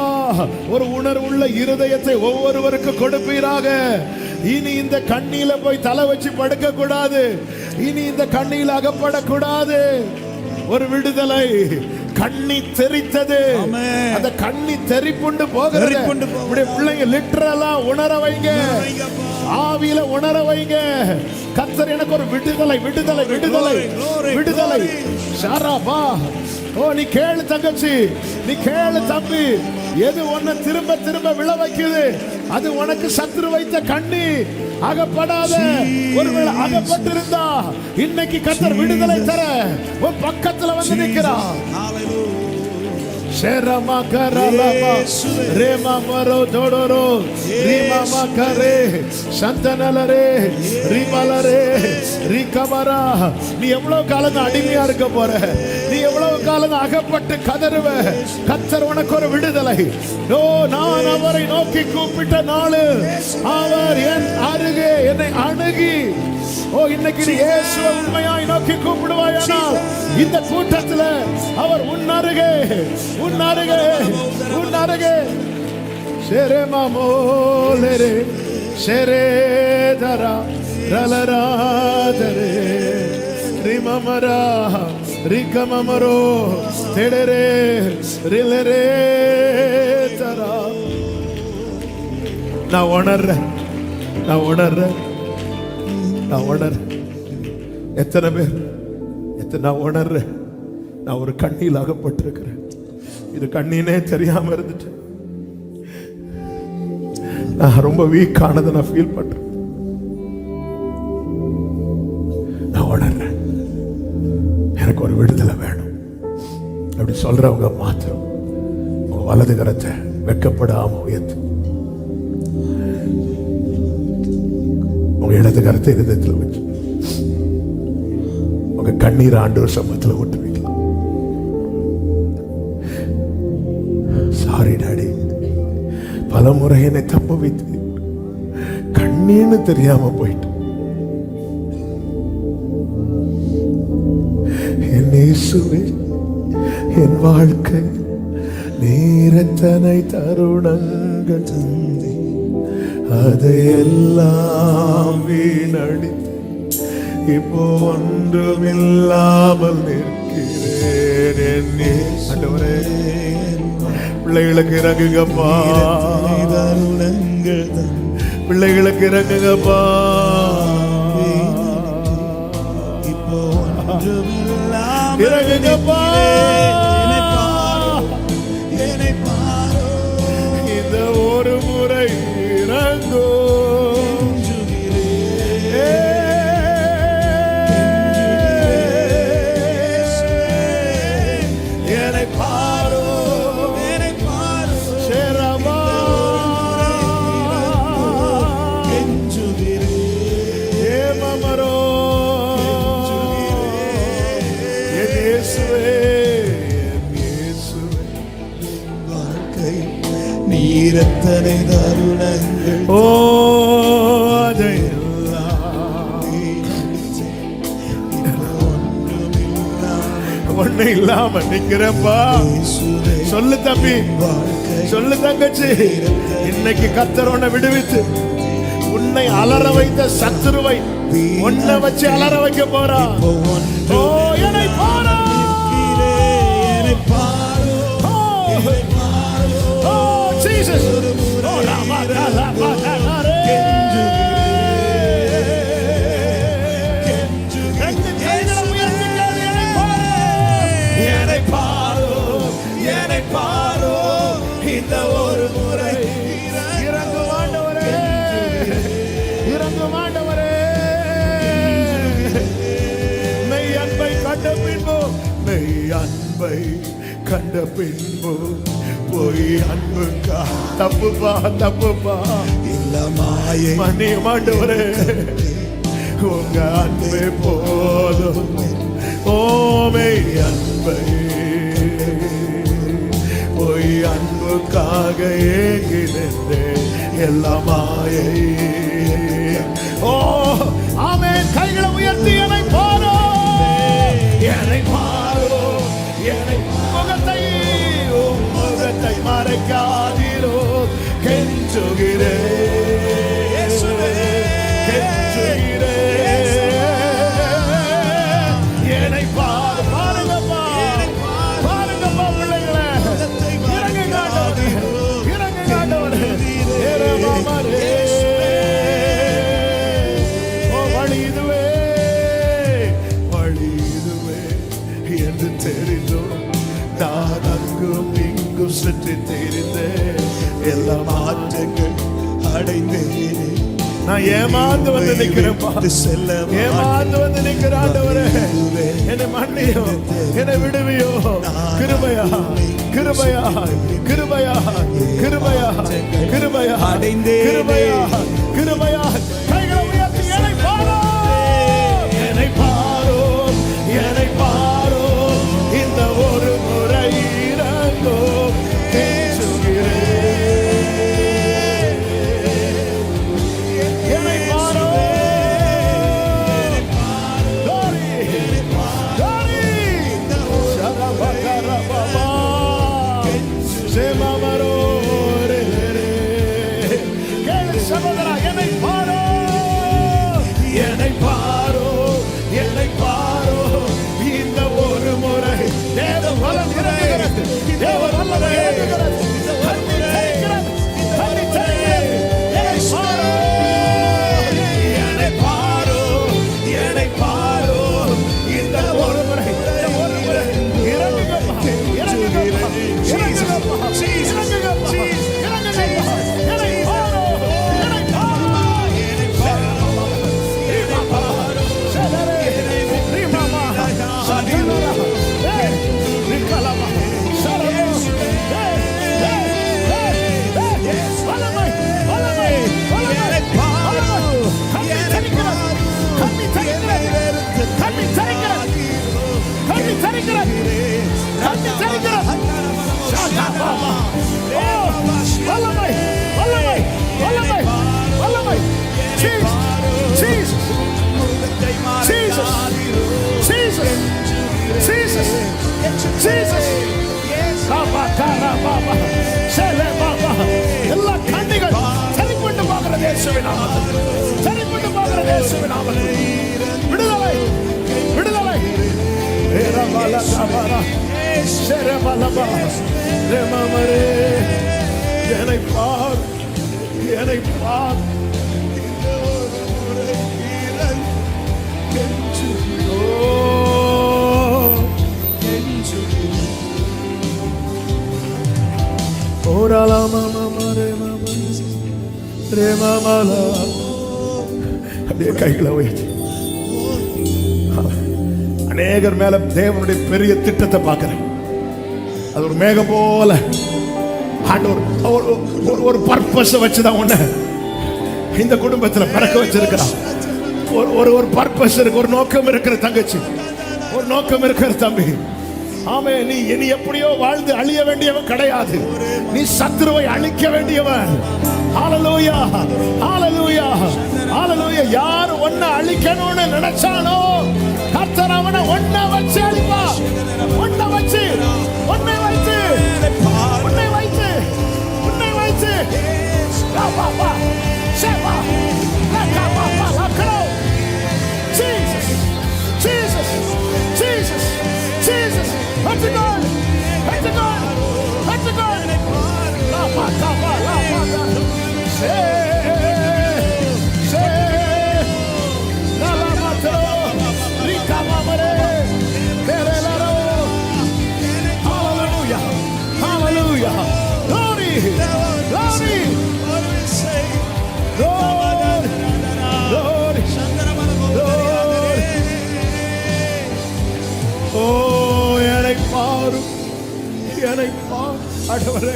ஒரு உணர்வுள்ள இருதயத்தை ஒவ்வொருவருக்கு கொடுப்பீராக. இனி இந்த கண்ணியில போய் தலை வச்சு படுக்க கூடாது. இனி இந்த கண்ணியில் அகப்படக்கூடாது. ஒரு விடுதலை. கண்ணி தெரித்தது. அந்த கண்ணி தெரிப்புண்டு போகிறது. உடைய பிள்ளைங்க லிட்டரலா உணர வைங்க. ஆவியில உணர வைங்க. கர்த்தர் எனக்கு ஒரு விடுதலை விடுதலை விடுதலை விடுதலை. ஷாராபா. ஓ நீ கேளு தங்கச்சி, நீ கேளு தம்பி. எது உன்னை திரும்ப திரும்ப விழ வைக்குது அது உனக்கு சத்துரு வைத்த கண்ணி. அகப்படாத. ஒருவேளை அகப்பட்டிருந்தா இன்னைக்கு கர்த்தர் விடுதலை தர உன் பக்கத்துல வந்து நிற்கிறார். Sherama karalama rema maro dodoro rima makare santanalare rimalare rikamara. நீ எவ்வளவு காலம் அடிமையா இருக்க போற? நீ எவ்வளவு காலம் அகப்பட்டு கதறுவ? கர்த்தர் உனக்கு ஒரு விடுதலை. ஓ நான் அவரை நோக்கி கூப்பிட்ட நாள் அவர் என் அருகே என்னை அணுகி. ஓ இன்னைக்கு நீ இயேசுவை உண்மையாய் நோக்கி கூப்பிடுவாயானால் இந்த கூட்டத்தில் அவர் உன் அருகே உன் அருகே உன் அருகே. ஷெரே மாமோலரே ஷெரே தரா ரலராதரே ரிமமரா ரிகமமரோ தெடரே ரிலரே தரா. நான் உணர்றேன். எத்தனை பேர் நான் உணர்றேன். நான் ஒரு கண்ணியில் அகப்பட்டிருக்கிறேன். இது கண்ணினே தெரியாம இருந்துட்டு நான் ரொம்ப வீக் ஆனதை நான் ஃபீல் பண்றேன். நான் உணர்றேன். எனக்கு ஒரு விடுதலை வேணும் அப்படி சொல்றவங்க மாத்திரம் உங்க வலது கரத்தை வெட்கப்படாம உயர்த்து. உங்க இடது கரத்தை இருதயத்தில் வச்சு உங்க கண்ணீர் ஆண்டவர் சமூகத்தில் விட்டு வைக்கலாம். சாரி டாடி, பல முறை என்னை தப்ப வைத்து கண்ணீர்னு தெரியாம போயிட்டு என் இயேசுவே என் வாழ்க்கை நீரத்தனை தருணங்கள் தந்தி அதையெல்லாம் வீணடித்து இப்போ ஒன்றுமில்லாமல் நிற்கிறேன். ஆண்டவரே பிள்ளைகளுக்கு இறங்குங்கப்பா, பிள்ளைகளுக்கு இறங்குங்கப்பா. இப்போ ஒன்றுமில்லாமல் இறங்குங்கப்பா. என்னை பாரோ இந்த ஒரு முறை இறங்கோ. நீரத்தனை தருணங்கள் ஓ ஒண்ணு இல்லாம நிக்கிறப்பா. சொல்லு தம்பி, சொல்லு தங்கச்சி, இன்னைக்கு கர்த்தர் உன்னை விடுவித்து உன்னை அலற வைத்த சத்துருவை உன்னை வச்சு அலற வைக்க போறா. ஓ என்னை பாரு, என்னை பாரோ Jesus. Oh, la என்னை பாரோ இந்த ஒரு முறை இறங்கும் ஆண்டவரே, இறங்கும் ஆண்டவரே. மெய் அன்பை கண்ட பின்பு, மெய் அன்பை கண்ட பின்பு போய் அன்புக்கா தப்புப்பா தப்புப்பா இல்ல மாயை மணி மாண்டவரே, உங்க அன்பே போதும். ஓமை அன்பை உனக்காக ஏங்கி நின்றேன் எல்லாம் மாயை. ஓ ஆமென். கைகளை உயர்த்தி என்னை பாரோ, என்னை பாரோ, என்னை முகத்தை மறைக்காதீரோ கெஞ்சுகிறேன், என்னை பாருங்கப்பா, பாருங்கப்பா பிள்ளைங்களே, இறங்கு காண்டவரே, வழி இதுவே, வழி இதுவே என்று தெரிந்தோ நான் அங்கும் இங்கும் சுற்றி தெரிந்தேன், எல்லா மாற்றங்கள் அடைந்தேன். நான் ஏமாந்து வந்து நிக்கிறேன்ப்பா, ஏமாந்து வந்து நிக்கிற ஆண்டவரே, என்னை மன்னியோ, என்னை விடுவியோ, கிருபையா கிருபையா கிருபையா கிருபையா கிருபையா கிருபையா கிருபையா. கைகளை உயர்த்தி என்னை பாரோ, என்னை பாரோ, என்னை பாரோ, இந்த ஒரு முறை இறங்கோ எல்லா கண்ணிகள் சரிப்பட்டு பார்க்கிற இயேசுவின் நாமத்தில், சரிப்பட்டு பார்க்கிற இயேசுவின் நாமத்தில் விடுதலை, விடுதலை. என்னை பார், என்னை பார், அப்படியே கைகளை உயர்த்தி அநேகர் மேல தேவனுடைய பெரிய திட்டத்தை பார்க்கிறேன். அது ஒரு மேகம் போல ஒரு பர்பஸ் வச்சுதான் உன்னை இந்த குடும்பத்துல பிறக்க வச்சிருக்கிறான். ஒரு பர்பஸ் இருக்கு, ஒரு நோக்கம் இருக்கிற தங்கச்சி, ஒரு நோக்கம் இருக்கிற தம்பி. ஆமே, நீ இனி எப்படியோ வாழ்ந்து அழிய வேண்டியவன் கிடையாது, நீ சத்துருவை அழிக்க வேண்டியவன். ஹalleluya, ஹalleluya, ஹalleluya. யார் உன்னை அழிக்கணும்னு நினைச்சானோ கர்த்தர் அவனை உன்னை வச்சு அழிப்பா, உன்னை வச்சு, உன்னை வைத்து, உன்னை வைத்து, உன்னை வைத்து. Baba Seva லக்கா லக்கோ. Jesus, Jesus, Jesus, Jesus. Let it go, let it go, let it go. La pa la pa. Hallelujah, hallelujah. Glory, glory, glory, glory, glory. Oh, என்னை பாரு, என்னை பாரு ஆண்டவரே.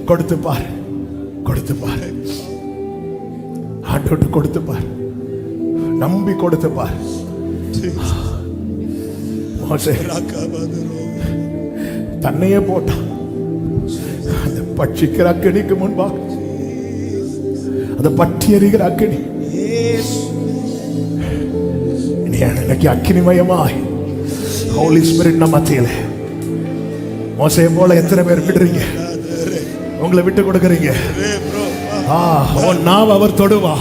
கொடுத்து பாரு, கொடுத்து பாரு, ஆண்டவர்கிட்ட கொடுத்து பாரு, நம்பி கொடுத்து பாரு. மோசே தன்னையே போட்டான் அந்த பட்சிக்கிற அக்கனிக்கு முன்பாக, அந்த பட்டி எறிகிற அக்கனி இன்னைக்கு அக்கினிமயமாய் ஹோலி ஸ்பிரிட் நம்ம மத்தியில. மோசே போல எத்தனை பேர் விடுறீங்க? உங்களை விட்டு கொடுக்குறீங்க. நாவ அவர் தொடுவா.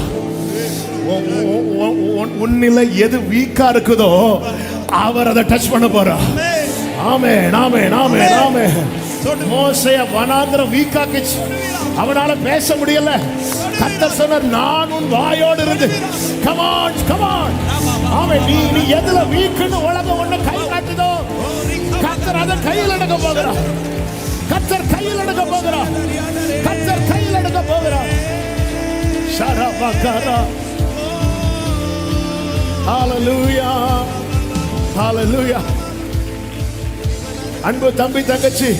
உன்னில எது வீக்கா இருக்குதோ அவர் அதை டச் பண்ண போறார். ஆமென் ஆமென் ஆமென் ஆமென். மோசே வனாந்திரம் வீக்காக்கிச்சு, அவனால பேச முடியல. கர்த்தர் சொன்னார், நான் உன் வாயோடு இருந்து கம் ஆன் கம் ஆன். ஆமென். நீ எதுல வீக்குன்னு உலகம் ஒண்ணு கை காட்டுதோ கர்த்தர் அதை கையில் எடுக்க போகிறார். கர்த்தர் கையில் எடுக்க போகிறார். கர்த்தர் கையில் எடுக்க போகிறார். ஷரபகரா. ஹalleluya ஹalleluya. அன்பு தம்பி தங்கச்சி,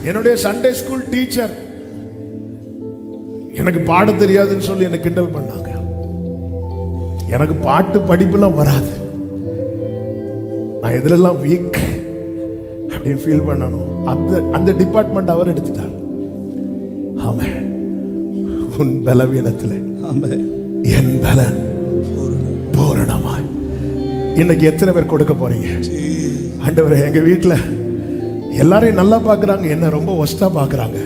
என்னுடைய சண்டே ஸ்கூல் டீச்சர் எனக்கு பாட தெரியாதுன்னு சொல்லி எனக்கு கிண்டல் பண்ணாங்க. எனக்கு பாட்டு படிப்புலாம் வராது, நான் எதுலெல்லாம் வீக் அப்படின்னு ஃபீல் பண்ணணும். அந்த டிபார்ட்மெண்ட் அவர் எடுத்துட்டார். ஆமென். உன் பலவீனத்தில் என் பலன் பூரணமாய். இன்னைக்கு எத்தனை பேர் கொடுக்க போறீங்க? ஆண்டவரே, எங்க வீட்டுல எல்லாரையும் நல்லா பாக்குறாங்க, என்ன ரொம்ப ஒஸ்டா பாக்குறாங்க,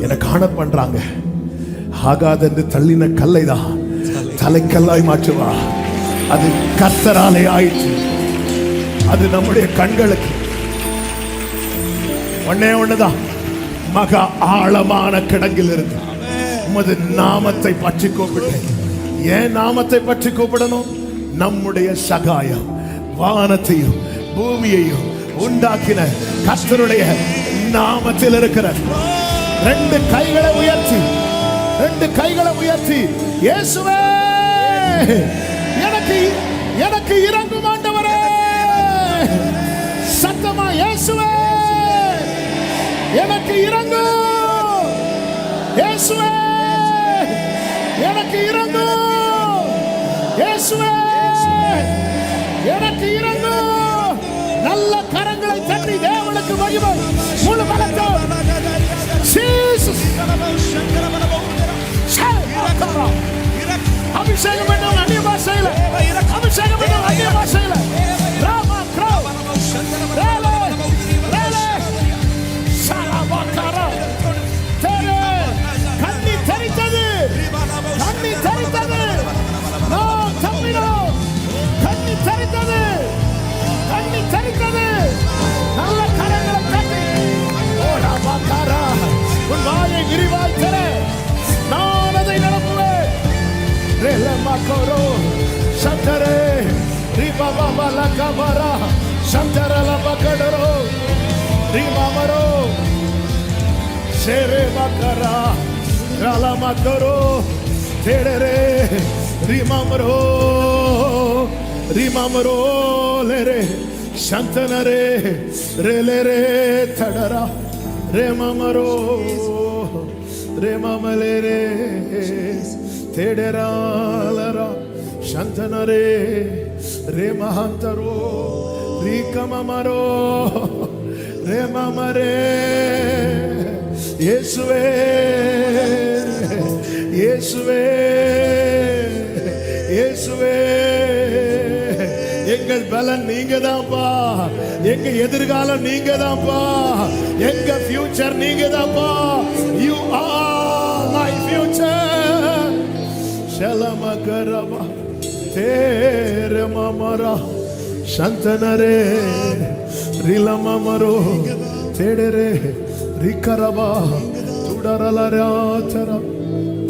என்ன காணர் பண்றாங்க. ஆகாதென்று தள்ளின கல்லை தான் தலைக்கல்லாய் மாற்றுவா. அது கர்த்தராலே ஆயிற்று. அது நம்முடைய கண்களுக்கு ஒன்னே ஒண்ணுதான், மகா ஆழமான கிடங்கில் இருந்து உமது நாமத்தை பற்றி கூப்பிட்டேன். ஏன் நாமத்தை பற்றி கூப்பிடணும்? நம்முடைய சகாயம் வானத்தையும் பூமியையும் உண்டாக்கின கர்த்தருடைய நாமத்தில் இருக்கிற. ரெண்டு கைகளை உயர்த்தி, ரெண்டு கைகளை உயர்த்தி, இயேசுவே எனக்கு எனக்கு இறங்கும் ஆண்டவரே. சத்தமா, இயேசுவே எனக்கு இறங்கும். இயேசுவே எனக்கு இறங்கும். இயேசுவே எனக்கு இறங்கும். நல்ல கரங்களை தட்டி தேவனுக்கு மகிமை. முழு பலத்தோடு அபிஷேகம் பண்ணும் அந்நிய பாஷையில, அபிஷேகம் பண்ணும் அந்நிய பாஷையில. ராமா கிரௌ ரேலே ரேலே சலபகரா. தேரே கண்ணி தெரித்தது, கண்ணி தெரித்தது. நோ தம்பினோ, கண்ணி தெரித்தது, கண்ணி தெரித்தது. நல்ல கரங்களை தட்டி ஓடாபாக்காரா. உன் வாயை விரிவாய் தர, நான் அதை நடப்புவேன். ரெலமகரோ சந்தரே ரிபாபா லகபரா சந்தரலபகடரோ ரிமாமரோ சேரே பகரா ரலமகரோ தேடரே ரிமாமரோ ரிமாமரோ லேரே சந்தனரே ரெலேரே தடரா ரேமாமரோ ரேமாமலேரே தேடராலரா சந்தனரே ரேமஹந்தரோ ரீகமமரோ ரேமமரே. இயேசுவே இயேசுவே இயேசுவே, எங்கள் பலன் நீங்க தான்ப்பா, எங்க எதிர்காலம் நீங்க தான்ப்பா, எங்க ஃபியூச்சர் நீங்க தான்ப்பா. You are my future. ஷலமகரவா தேரே மமரா சந்தனரே ரிலமமரோ தேடரே ரிகரவா துடரலராச்சர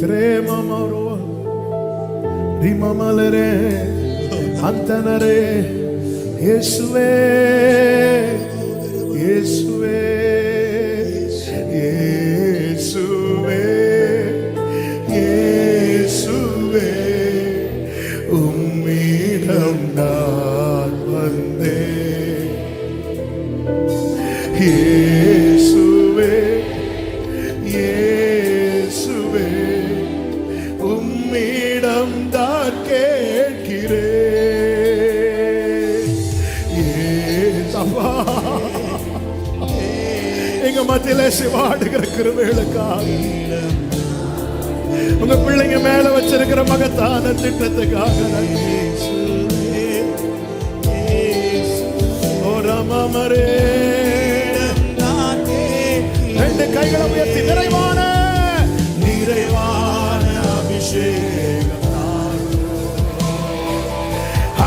த்ரேமமரோ ரிமமலரே அந்தனரே. இயேசுவே இயேசுவே இயேசுவே இயேசுவே, உம்மிடம் நான் வந்தேன். இயேசுவே இயேசுவே, உம்மிடம் தான் கேட்கிறேன். மத்தியிலே சிவாடுகிற கிருபைகளுக்காக, உங்க பிள்ளைங்க மேல வச்சிருக்கிற மகத்தான திட்டத்துக்காக நன்றி. ஓ ராமரே, ரெண்டு கைகளை உயர்த்தி நிறைவான அபிஷேகம்,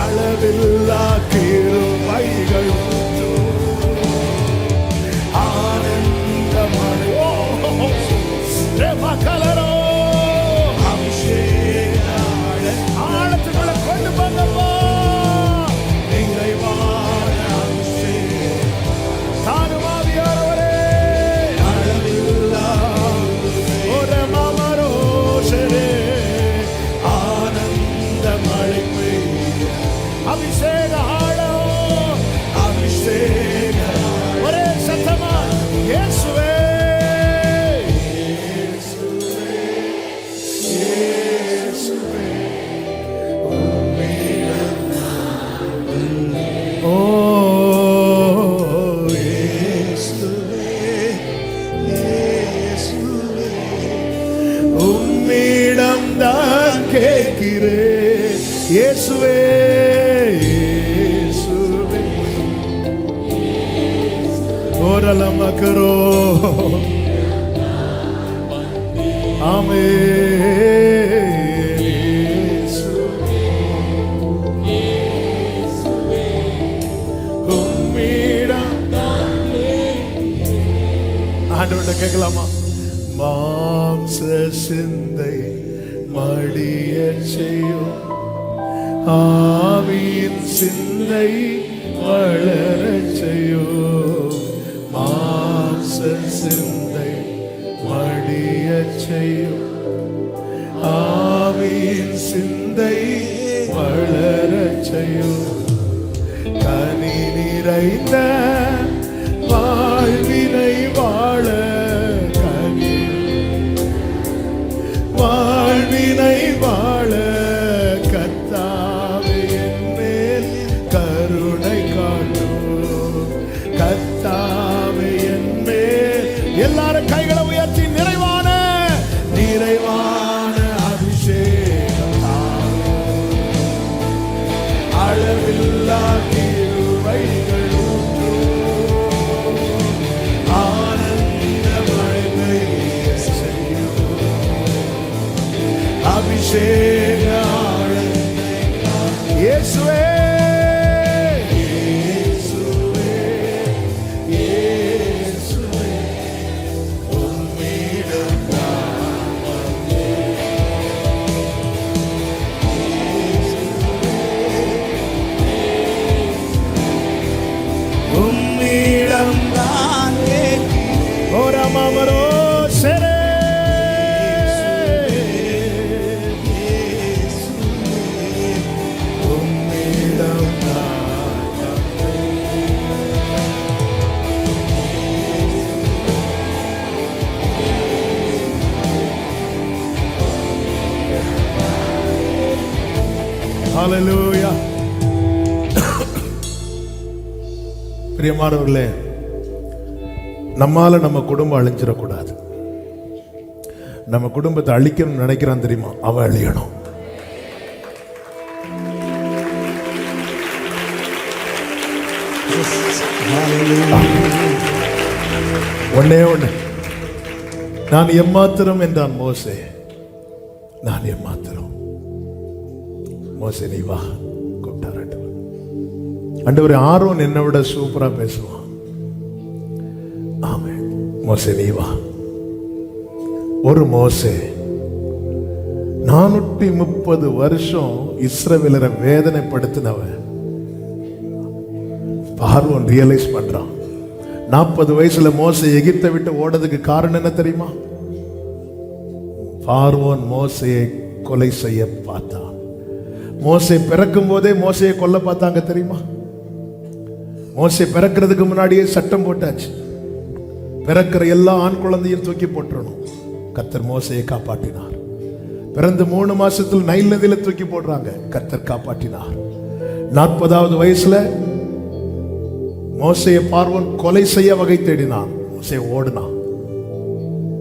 அளவில்லா கிருபைகள், ஆனந்தமழை கலரோ ஆழத்துக்குள்ள கொண்டு போங்கப்பா. நிறைவான அபிஷேகம் தானுமாவியாரவரே, அளவில்லா ஒரு மாமரோஷரே, ஆனந்த மழை பெய்ய அபிஷேக ஆழம், அபிஷேக ஒரே சத்தமா இயேசுவே, உம்மிடம் தான் கேட்கிறேன் இயேசுவே, இயேசுவே, ஓரலமக்கரோ ஆமென். ஆண்டவர்கிட்ட கேட்கலாமா? மாம்ச சிந்தை மடிய செய்யும், ஆவியின் சிந்தை வளர செய்யும். மாம்ச சிந்தை மடிய செய்யும், ஆவியின் சிந்தை வளர செய்யும். கனி நிறைந்த வாழ்வினை வாழ, கனி வாழ்வினை வாழ, கர்த்தாவே என் மேல் கருணை காட்டும், கர்த்தாவே என் மேல். எல்லாரும் கைகளை உயர்த்தி நிறைவான நிறைவான அபிஷேகம், அளவில்லா கிருபைகள், அபிஷேக இயேசுவே, இயேசுவே, இயேசுவே, உம்மிடம் நான் உம்மிடம் நான் கேட்கிறேன். ஓ ராமரோ சரே, ஹல்லேலூயா. பிரியமானவர்களே, நம்மால நம்ம குடும்பம் அழிஞ்சிடக்கூடாது. நம்ம குடும்பத்தை அழிக்கணும்னு நினைக்கிறான் தெரியுமா, அவன் அழியணும். ஒன்னே ஒண்ணு, நான் எம்மாத்திரம் என்றான் மோசே, நான் எம்மாத்திரம். மோசே நீ வா கூப்பிட்டார் ஆண்டவர். ஆரோன் என்னை விட சூப்பரா பேசுவான். ஆமென். மோசே நீ வா. ஒரு மோசே 430 வருஷம் இஸ்ரவேலரை வேதனைப்படுத்தினவன். பார்வோன் ரியலைஸ் பண்றான். 40 வயசுல மோசே எகிப்தை விட்டு ஓடுறதுக்கு காரணம் என்ன தெரியுமா? பார்வோன் மோசையை கொலை செய்ய பார்த்தான். மோசே பிறக்கும் போதே மோசையை கொல்ல பார்த்தாங்க தெரியுமா? மோசே பிறக்கிறதுக்கு முன்னாடியே சட்டம் போட்டாச்சு, பிறக்கிற எல்லா ஆண் குழந்தையும் தூக்கி போட்டுறணும். கர்த்தர் மோசையை காப்பாற்றினார். பிறந்து 3 மாசத்தில் நைல் நதியில தூக்கி போடுறாங்க, கர்த்தர் காப்பாற்றினார். 40வது வயசுல மோசையை பார்வோன் கொலை செய்ய வகை தேடினான். மோசே ஓடுனான்.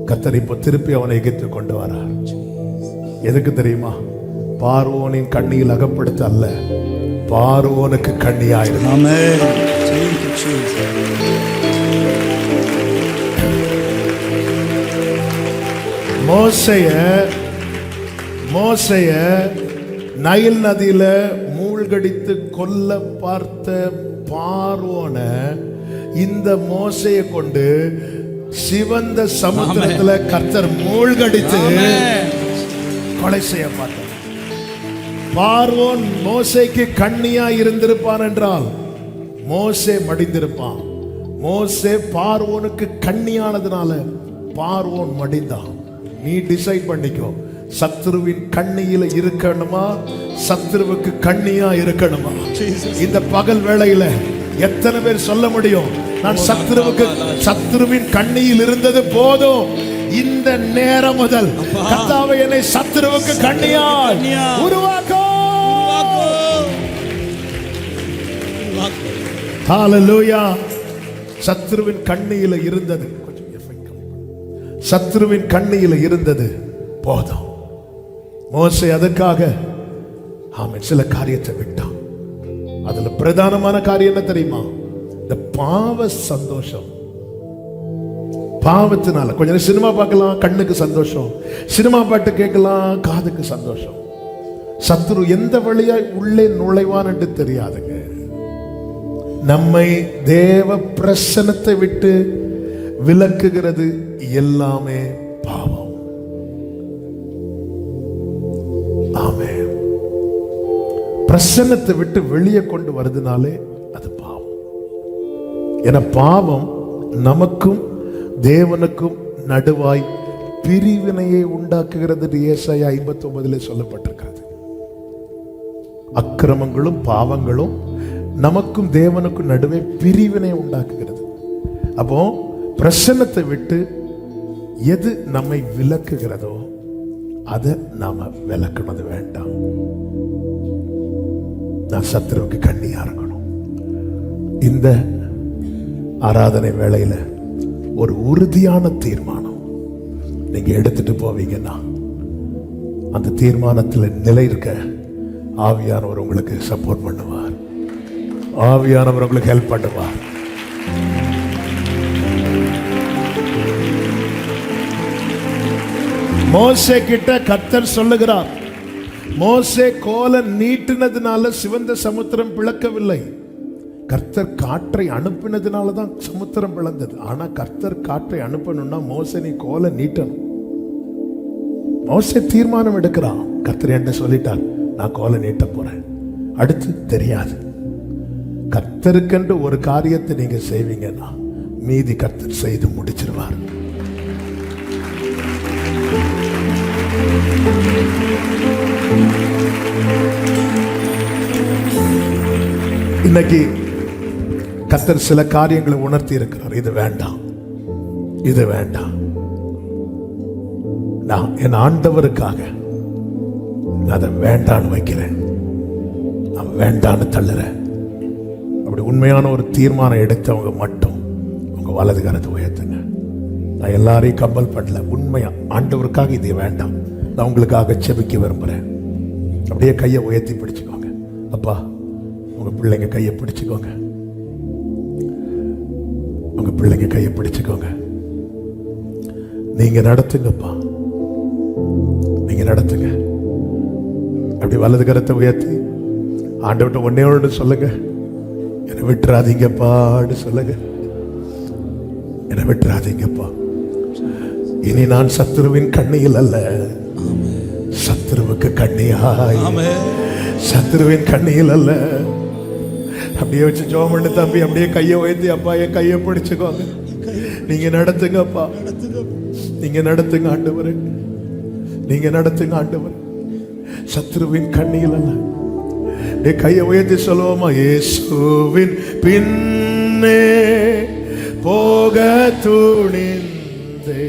கர்த்தர் இப்போ திருப்பி அவனை எகிப்து கொண்டு வரார். எதுக்கு தெரியுமா? பார்வோனின் கண்ணியில் அகப்படுத்த அல்ல, பார்வோனுக்கு கண்ணியாயிரு. Amen. Thank you, Jesus. மோசைய நைல் நதியில மூழ்கடித்து கொல்ல பார்த்த பார்வோன இந்த மோசையை கொண்டு சிவந்த சமுத்திரத்துல கர்த்தர் மூழ்கடித்து கொலை செய்ய பார்த்தார். பார்வோன் மோசைக்கு கண்ணியா இருந்திருப்பான் என்றால் மோசே மடிந்திருப்பான். மோசே பார்வோனுக்கு கண்ணியானதுனால பார்வோன் மடிந்தான். நீ டிசைட் பண்ணிக்கோ, சத்ருவின் கண்ணியில இருக்கணுமா, சத்ருவுக்கு கண்ணியா இருக்கணுமா? இந்த பகல் வேளையில எத்தனை பேர் சொல்ல முடியும், நான் சத்ருவின் கண்ணியில் இருந்தது போதும், இந்த நேரம் முதல் கர்த்தாவே என்னை சத்ருவுக்கு கண்ணியாய் உருவாக்கோ. ஹalleluya. சத்ருவின் கண்ணியில இருந்தது, சத்ருவின் கண்ணியில இருந்தது போதும். மோசே அதுக்காக சில காரியத்தை விட்டான். அதுல பிரதானமான காரியம் என்ன தெரியுமா? இந்த பாவ சந்தோஷம். பாவத்தினால கொஞ்ச நேரம் சினிமா பார்க்கலாம், கண்ணுக்கு சந்தோஷம். சினிமா பாட்டு கேட்கலாம், காதுக்கு சந்தோஷம். சத்ரு எந்த வழியாய் உள்ளே நுழைவான் என்று தெரியாதுங்க. நம்மை தேவ பிரசன்னத்தை விட்டு விலக்குகிறது எல்லாமே பாவம். ஆமென். பிரசன்னத்தை விட்டு வெளியே கொண்டு வருதுனாலே அது பாவம். என பாவம் நமக்கும் தேவனுக்கும் நடுவாய் பிரிவினையை உண்டாக்குகிறது. ஏசாயா 59 சொல்லப்பட்டிருக்கிறது. அக்கிரமங்களும் பாவங்களும் நமக்கும் தேவனுக்கும் நடுவே பிரிவினை உண்டாக்குகிறது. அப்போ பிரசன்னத்தை விட்டு எது நம்மை விலக்குகிறதோ அதை நாம விலக்குனது வேண்டாம். நான் சத்ருவுக்கு கண்ணியா இருக்கணும். இந்த ஆராதனை வேளையில ஒரு உறுதியான தீர்மானம் நீங்க எடுத்துட்டு போவீங்கன்னா அந்த தீர்மானத்தில் நிலை இருக்க ஆவியானவர் உங்களுக்கு சப்போர்ட் பண்ணுவார். ஆவியானவர் உங்களுக்கு ஹெல்ப் பண்ணுவார். மோசே கிட்ட கர்த்தர் சொல்லுகிறார், மோசே கோலை நீட்டினதுனால சிவந்த சமுத்திரம் பிளக்கவில்லை. கர்த்தர் காற்றை அனுப்பினதுனால தான் சமுத்திரம் பிளந்தது. ஆனா கர்த்தர் காற்றை அனுப்பணும்னா மோசே நீ கோலை நீட்டணும். மோசே தீர்மானம் எடுக்கிறான். கர்த்தர் என்ன சொல்லிட்டார், நான் கோலை நீட்ட போறேன். அடுத்து தெரியாது. கர்த்தருக்கென்று ஒரு காரியத்தை நீங்க செய்வீங்கன்னா மீதி கர்த்தர் செய்து முடிச்சிருவார். இன்னைக்கு கர்த்தர் சில காரியங்களை உணர்த்தி இருக்கிறார். இது வேண்டாம், இது வேண்டாம். நான் என் ஆண்டவருக்காக அதை வேண்டான்னு வைக்கிறேன், நான் வேண்டான்னு தள்ளுறேன். அப்படி உண்மையான ஒரு தீர்மானம் எடுத்தவங்க மட்டும் உங்க வலது கரத்தை உயர்த்துங்க. நான் எல்லாரையும் கம்பல் பண்ணல. உண்மையா ஆண்டவருக்காக இது வேண்டாம், நான் உங்களுக்காக செபிக்க விரும்புறேன். அப்படியே கையை உயர்த்தி பிடிச்சுக்கோங்க. அப்பா, உங்க பிள்ளைங்க கையை பிடிச்சுக்கோங்க. உங்க பிள்ளைங்க கையை பிடிச்சுக்கோங்க. நீங்க நடத்துங்கப்பா, நீங்க நடத்துங்க. அப்படி வலது கரத்தை உயர்த்தி ஆண்டவர்கிட்ட ஒன்னே ஒன்று சொல்லுங்க, என்னை விட்டுறாதீங்கப்பான்னு சொல்லுங்க. என்னை விட்டுறாதீங்கப்பா. இனி நான் சத்ருவின் கண்ணியில் அல்ல, சத்ருவுக்கு கண்ணியாய். சத்ருவின் கண்ணியில் அல்ல. அப்படியே வச்சு ஜெபம் பண்ணு தம்பி. அப்படியே கையை உயர்த்தி, அப்பா என் கையை பிடிச்சுக்கோங்க. நீங்க நடத்துங்கப்பா, நீங்க நடத்துங்க ஆண்டவரே, நீங்க நடத்துங்க ஆண்டவரே. சத்ருவின் கண்ணியில் அல்ல. கையை உயர்த்தி சொல்லுவோமா, இயேசுவின் பின்னே போக துணிந்தே,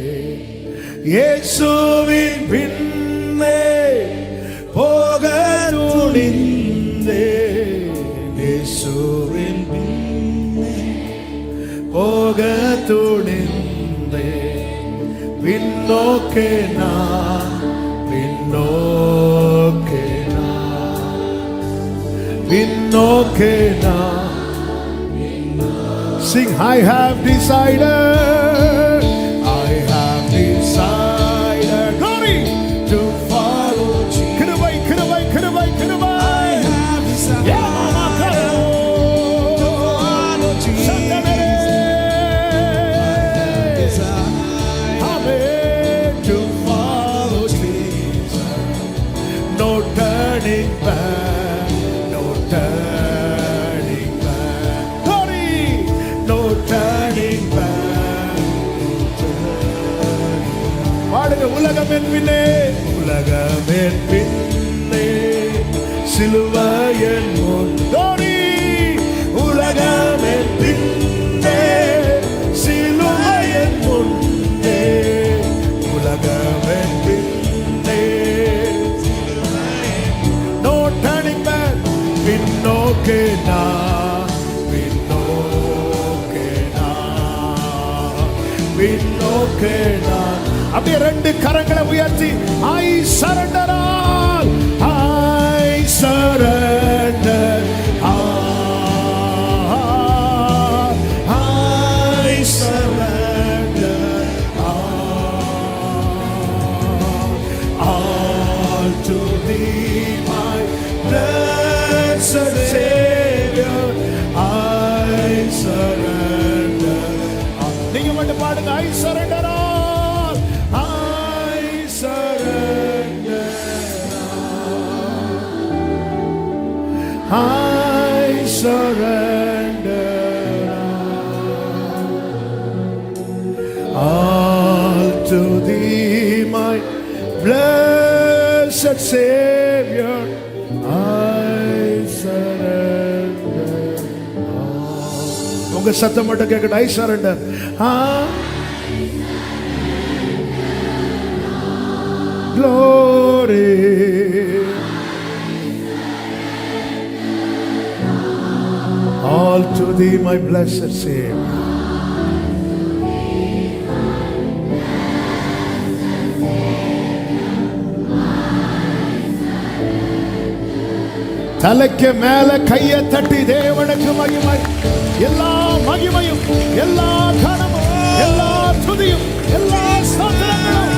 இயேசுவின் பின்னே போக துணிந்தே, இயேசுவின் பின்னே போக துணிந்தே. விண்ணோக்கே நான், விண்ணோக்கே நான், விண்ணோக்கே நான். Sing, I have decided, I have decided, glory, to follow Jesus. கிருபை, கிருபை, கிருபை, கிருபை. Yeah, mama, to follow Jesus. No turning back, no turning back. Glory, no turning back. பாடுங்க, உலகம் என் பின்னே, உலகம் என் பின்னே, சிலுவையின் முன். Glory, உலகம் என் பின்னே, சிலுவையின் முன்னே, உலகம் என் பின்னே. No turning back. விண்ணோக்கே நான், விண்ணோக்கே நான், விண்ணோக்கே நான். அப்படியே ரெண்டு கரங்களை உயர்த்தி, I surrender all, I surrender all, I surrender all to thee, my blessed Savior, I surrender all. நீங்க மட்டும் பாடுங்க, I surrender all, I surrender all, I surrender all to thee, my blessed Savior, I surrender all. உங்க சத்தம் மட்டும் கேட்கட்டும், I surrender. Glory, all to thee, my blessed Savior. தலைக்கு மேல கைய தட்டி தேவனுக்கு மகிமை, எல்லா மகிமையும், எல்லா கனமும், எல்லா துதியும், எல்லா ஸ்தோத்திரங்களும்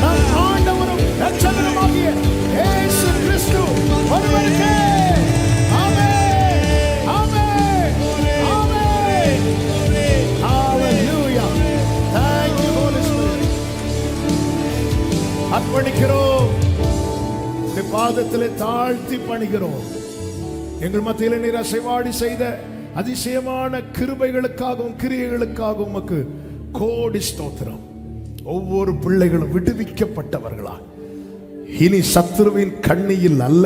நம் ஆண்டவரும் இரட்சகருமாகிய இயேசு கிறிஸ்து ஒருவருக்கே. ஆமென், ஆமென், ஆமென். Hallelujah. Thank you, Holy Spirit. அர்ப்பணிக்கிறோம், உம்முடைய பாதத்திலே தாழ்த்தி பணிகிறோம். எங்கள் மத்தியில் நீர் அசைவாடி செய்த அதிசயமான கிருபைகளுக்காகவும் கிரியைகளுக்காகவும் உமக்கு கோடி ஸ்தோத்திரம். ஒவ்வொரு பிள்ளைகளும் விடுவிக்கப்பட்டவர்களா, இனி சத்துருவின் கண்ணியில் அல்ல,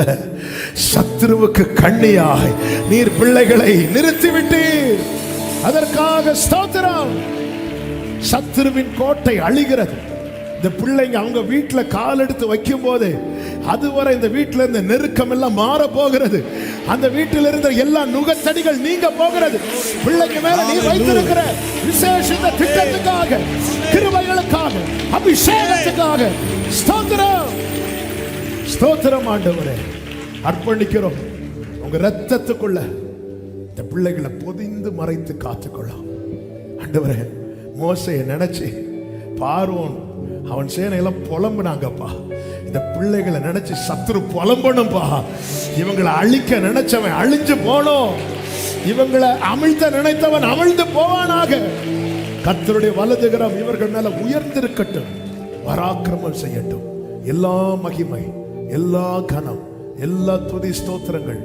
சத்துருவுக்கு கண்ணியாய் நீர் பிள்ளைகளை நிறுத்திவிட்டீர். அதற்காக ஸ்தோத்திரம். சத்துருவின் கோட்டை அழிகிறது. இந்த பிள்ளைங்க அவங்க வீட்டில் கால் எடுத்து வைக்கும் போது அதுவரை இந்த வீட்டில் இருந்த நெருக்கம் எல்லாம் மாற போகிறது. அந்த வீட்டில் இருந்த எல்லா நுகத்தடிகள் நீங்க போகிறது. பிள்ளைங்க மேல நீ வைத்திருக்கிற விசேஷ திட்டத்துக்காக, கிருபைகளுக்காக, அபிஷேகத்துக்காக ஸ்தோத்திரம், ஸ்தோத்திரம். ஆண்டவரே, அர்ப்பணிக்கிறோம். உங்க ரத்தத்துக்குள்ள இந்த பிள்ளைகளை பொதிந்து மறைத்து காத்துக்கொள்ளும். ஆண்டவரே, மோசையை நினைச்சு பார்வோன் அவன் சேனையெல்லாம் புலம்புனாங்கப்பா. இந்த பிள்ளைகளை நினைச்சு சத்துரு புலம்பணும்பா. இவங்களை அழிக்க நினைச்சவன் அழிஞ்சு போனோம், இவங்களை அமிழ்த்த நினைத்தவன் அமிழ்ந்து போவானாக. கர்த்தருடைய வலதுகரம் இவர்கள் மேல உயர்ந்திருக்கட்டும், பராக்கிரமம் செய்யட்டும். எல்லா மகிமை, எல்லா கனம், எல்லா துதி ஸ்தோத்திரங்கள்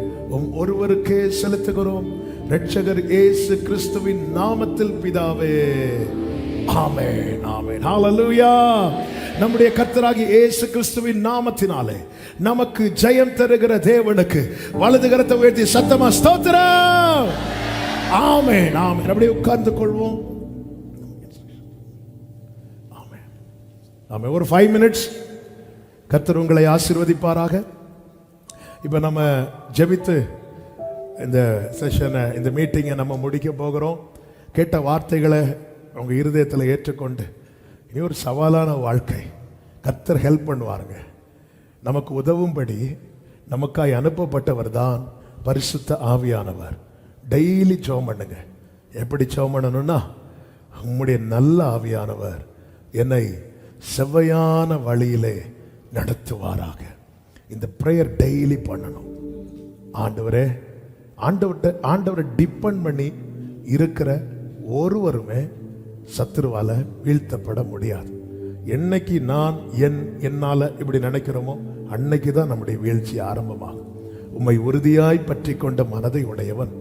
ஒருவருக்கே செலுத்துகிறோம், இரட்சகர் இயேசு கிறிஸ்துவின் நாமத்தில் பிதாவே. ஆமென், ஆமென், ஹalleluya. நம்முடைய கர்த்தராகிய இயேசு கிறிஸ்துவின் நாமத்தினாலே நமக்கு ஜெயம் தருகிற தேவனுக்கு வலது கரத்தை உயர்த்தி சத்தமா ஸ்தோத்திரம். ஆமென், ஆமென். அப்படியே உட்கார்ந்து கொள்வோம். ஆமென், ஆமென். ஒரு 5 minutes கர்த்தர் உங்களை ஆசீர்வதிப்பாராக. இப்போ நம்ம ஜெபித்து இந்த செஷனை, இந்த மீட்டிங்கை நம்ம முடிக்க போகிறோம். கேட்ட வார்த்தைகளை உங்க இருதயத்தில் ஏற்றுக்கொண்டு இனி ஒரு சவாலான வாழ்க்கை. கர்த்தர் ஹெல்ப் பண்ணுவாருங்க. நமக்கு உதவும்படி நமக்காய் அனுப்பப்பட்டவர் தான் பரிசுத்த ஆவியானவர். டெய்லி ஜெபம் பண்ணுங்க. எப்படி ஜெபம் பண்ணணும்னா, உம்முடைய நல்ல ஆவியானவர் என்னை செவ்வையான வழியிலே நடத்துவாராக. இந்த ப்ரேயர் டெய்லி பண்ணணும். ஆண்டவரை டிபெண்ட் பண்ணி இருக்கிற ஒருவருமே சத்துருவால வீழ்த்தப்பட முடியாது. என்னைக்கு என்னால இப்படி நினைக்கிறோமோ அன்னைக்கு தான் நம்முடைய வீழ்ச்சி ஆரம்பமாகும். உம்மை உறுதியாய் பற்றி கொண்ட மனதை உடையவன்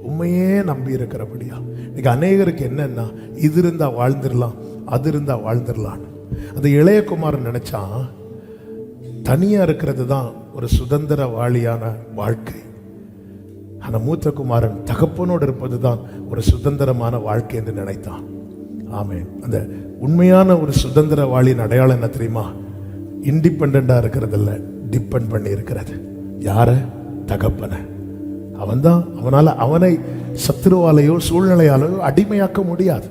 உண்மையே நம்பி இருக்கிறபடியா. இன்னைக்கு அநேகருக்கு என்னன்னா, இது இருந்தா வாழ்ந்துடலாம், அது இருந்தா வாழ்ந்துடலாம். அந்த இளையகுமாரன் நினைச்சான் தனியா இருக்கிறது தான் ஒரு சுதந்திரவாளியான வாழ்க்கை. ஆனா மூத்த குமாரன் தகப்பனோடு இருப்பது தான் ஒரு சுதந்திரமான வாழ்க்கை என்று நினைத்தான். ஆமென். அந்த உண்மையான ஒரு சுதந்திரவாளியின் அடையாளம் என்ன தெரியுமா? இண்டிபெண்டா இருக்கிறது இல்ல, டிபெண்ட் பண்ணி இருக்கிறது. யார? தகப்பன. அவனை சத்துருவாலையோ சூழ்நிலையாலையோ அடிமையாக்க முடியாது.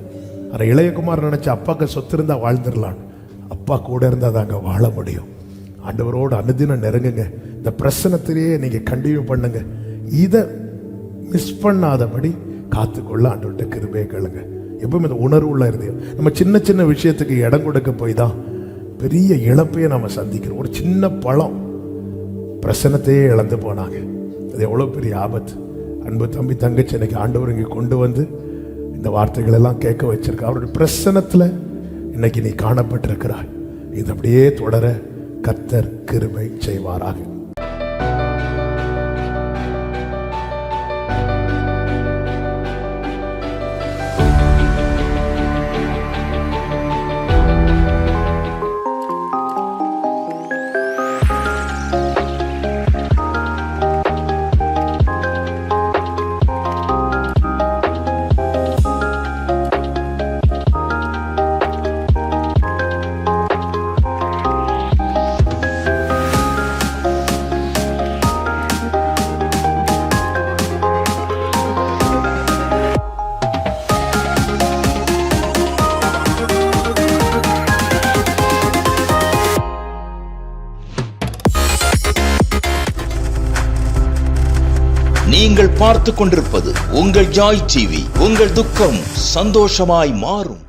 ஆனா இளையகுமார் நினைச்ச அப்பாக்கு சொத்து இருந்தா வாழ்ந்துடலாம், அப்பா கூட இருந்தா தாங்க வாழ முடியும். ஆண்டவரோடு அனுதினம் நெருங்குங்க. இந்த பிரசனத்திலேயே நீங்க கண்டினியூ பண்ணுங்க. இதை மிஸ் பண்ணாதபடி காத்துக்கொள்ள ஆண்டவர்கிட்ட கிருபையை கேளுங்க. எப்பவுமே இந்த உணர்வுள்ள இருந்தோம். நம்ம சின்ன சின்ன விஷயத்துக்கு இடம் கொடுக்க போய் தான் பெரிய இழப்பையை நம்ம சந்திக்கிறோம். ஒரு சின்ன பழம் பிரசனத்தையே இழந்து போனாங்க. அது எவ்வளோ பெரிய ஆபத்து. அன்பு தம்பி தங்கச்சி, இன்னைக்கு ஆண்டவர் இங்கே கொண்டு வந்து இந்த வார்த்தைகள் எல்லாம் கேட்க வச்சிருக்க. அவருடைய பிரசனத்தில் இன்னைக்கு நீ காணப்பட்டிருக்கிறாய். இது அப்படியே தொடர கர்த்தர் கிருபை செய்வாராக. நீங்கள் பார்த்துக் கொண்டிருப்பது உங்கள் ஜாய் டிவி. உங்கள் துக்கம் சந்தோஷமாய் மாறும்.